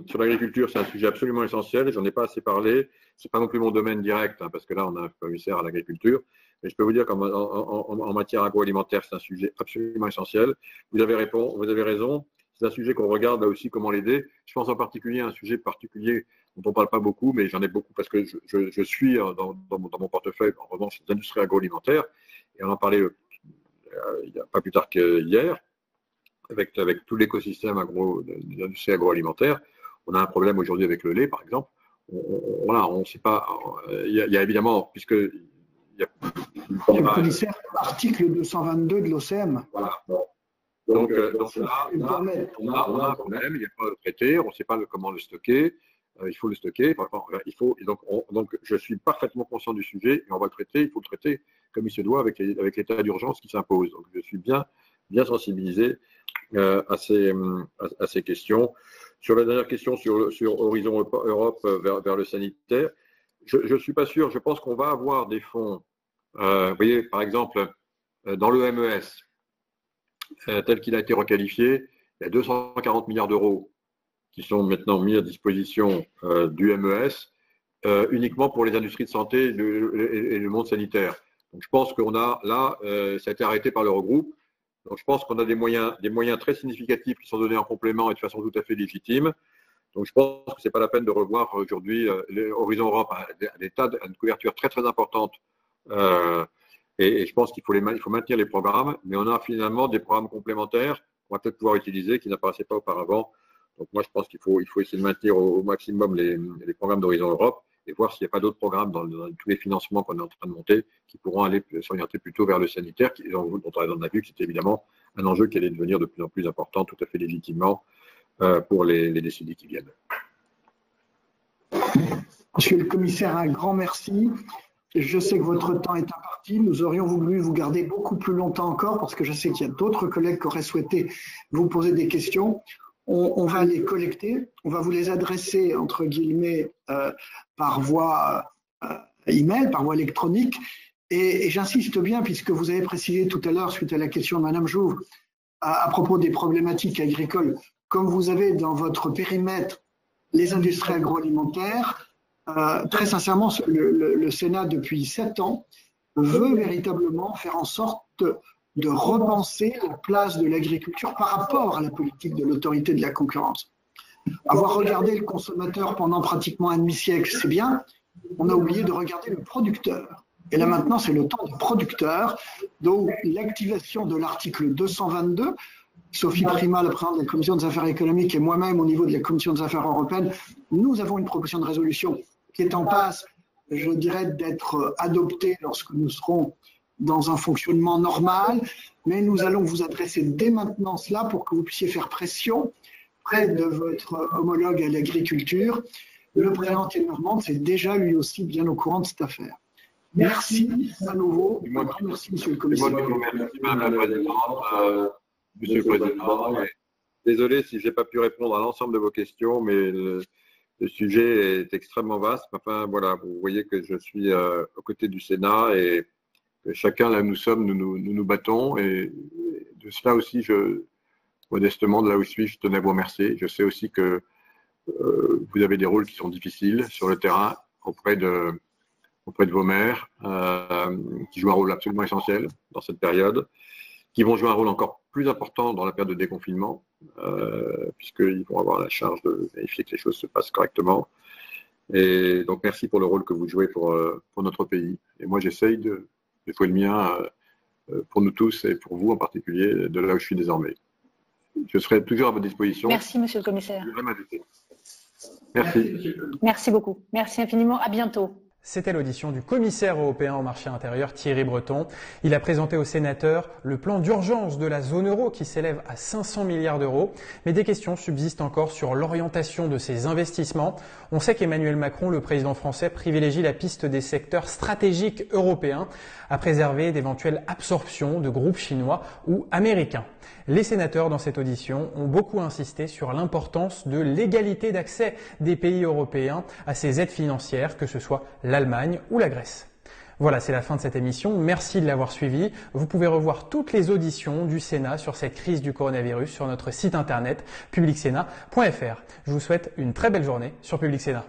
sur l'agriculture, c'est un sujet absolument essentiel, j'en ai pas assez parlé, c'est pas non plus mon domaine direct, hein, parce que là, on a un commissaire à l'agriculture, mais je peux vous dire qu'en matière agroalimentaire, c'est un sujet absolument essentiel. Vous avez raison, c'est un sujet qu'on regarde là aussi, comment l'aider. Je pense en particulier à un sujet particulier dont on ne parle pas beaucoup, mais j'en ai beaucoup parce que je suis dans mon portefeuille, en revanche, les industries agroalimentaires, et on en parlait il n'y a pas plus tard qu'hier, avec tout l'écosystème des industries agroalimentaires. On a un problème aujourd'hui avec le lait, par exemple. On ne sait pas. Il y a évidemment, puisque. Le commissaire, article 222 de l'OCM. Voilà. Donc là, on a un problème, il n'y a pas de traité, on ne sait pas comment le stocker. Il faut le stocker. Donc, je suis parfaitement conscient du sujet et on va le traiter. Il faut le traiter comme il se doit avec l'état d'urgence qui s'impose. Donc, je suis bien sensibilisé à ces questions. Sur la dernière question sur Horizon Europe vers le sanitaire, je ne suis pas sûr. Je pense qu'on va avoir des fonds. Vous voyez, par exemple, dans le MES, tel qu'il a été requalifié, il y a 240 milliards d'euros qui sont maintenant mis à disposition du MES uniquement pour les industries de santé et le monde sanitaire. Donc je pense qu'on a là, ça a été arrêté par l'Eurogroupe. Donc je pense qu'on a des moyens très significatifs qui sont donnés en complément et de façon tout à fait légitime. Donc je pense que ce n'est pas la peine de revoir aujourd'hui Horizon Europe a une couverture très très importante. Et je pense qu'il faut maintenir les programmes, mais on a finalement des programmes complémentaires qu'on va peut-être pouvoir utiliser qui n'apparaissaient pas auparavant. Donc moi je pense qu'il faut essayer de maintenir au maximum les programmes d'Horizon Europe et voir s'il n'y a pas d'autres programmes dans tous les financements qu'on est en train de monter qui pourront aller s'orienter plutôt vers le sanitaire, dont on a vu que c'était évidemment un enjeu qui allait devenir de plus en plus important, tout à fait légitimement, pour les décennies qui viennent. Monsieur le commissaire, un grand merci. Je sais que votre temps est imparti. Nous aurions voulu vous garder beaucoup plus longtemps encore parce que je sais qu'il y a d'autres collègues qui auraient souhaité vous poser des questions. On va les collecter, on va vous les adresser, entre guillemets, par voie email, par voie électronique. Et j'insiste bien, puisque vous avez précisé tout à l'heure, suite à la question de Mme Jouve, à propos des problématiques agricoles, comme vous avez dans votre périmètre les industries agroalimentaires, très sincèrement, le Sénat, depuis 7 ans, veut véritablement faire en sorte de repenser la place de l'agriculture par rapport à la politique de l'autorité de la concurrence. Avoir regardé le consommateur pendant pratiquement un demi-siècle, c'est bien, on a oublié de regarder le producteur. Et là maintenant, c'est le temps du producteur. Donc l'activation de l'article 222, Sophie Primas, la présidente de la Commission des affaires économiques, et moi-même au niveau de la Commission des affaires européennes, nous avons une proposition de résolution qui est en passe, je dirais, d'être adoptée lorsque nous serons dans un fonctionnement normal, mais nous allons vous adresser dès maintenant cela pour que vous puissiez faire pression près de votre homologue à l'agriculture. Le président Timmermans est déjà lui aussi bien au courant de cette affaire. Merci à nouveau. Merci, monsieur le commissaire. Merci, madame la présidente. Monsieur le président, désolé si je n'ai pas pu répondre à l'ensemble de vos questions, mais le sujet est extrêmement vaste. Enfin, voilà, vous voyez que je suis aux côtés du Sénat et que chacun, là où nous sommes, nous battons. Et de cela aussi, modestement, de là où je suis, je tenais à vous remercier. Je sais aussi que vous avez des rôles qui sont difficiles sur le terrain auprès de vos maires, qui jouent un rôle absolument essentiel dans cette période. qui vont jouer un rôle encore plus important dans la période de déconfinement, puisqu'ils vont avoir la charge de vérifier que les choses se passent correctement. Et donc, merci pour le rôle que vous jouez pour notre pays. Et moi, j'essaye de jouer le mien pour nous tous et pour vous en particulier, de là où je suis désormais. Je serai toujours à votre disposition. Merci, monsieur le commissaire. Merci. Merci beaucoup. Merci infiniment. À bientôt. C'était l'audition du commissaire européen au marché intérieur Thierry Breton. Il a présenté aux sénateurs le plan d'urgence de la zone euro qui s'élève à 500 milliards d'euros. Mais des questions subsistent encore sur l'orientation de ces investissements. On sait qu'Emmanuel Macron, le président français, privilégie la piste des secteurs stratégiques européens à préserver d'éventuelles absorptions de groupes chinois ou américains. Les sénateurs dans cette audition ont beaucoup insisté sur l'importance de l'égalité d'accès des pays européens à ces aides financières, que ce soit l'Allemagne ou la Grèce. Voilà, c'est la fin de cette émission. Merci de l'avoir suivi. Vous pouvez revoir toutes les auditions du Sénat sur cette crise du coronavirus sur notre site internet publicsénat.fr. Je vous souhaite une très belle journée sur Public Sénat.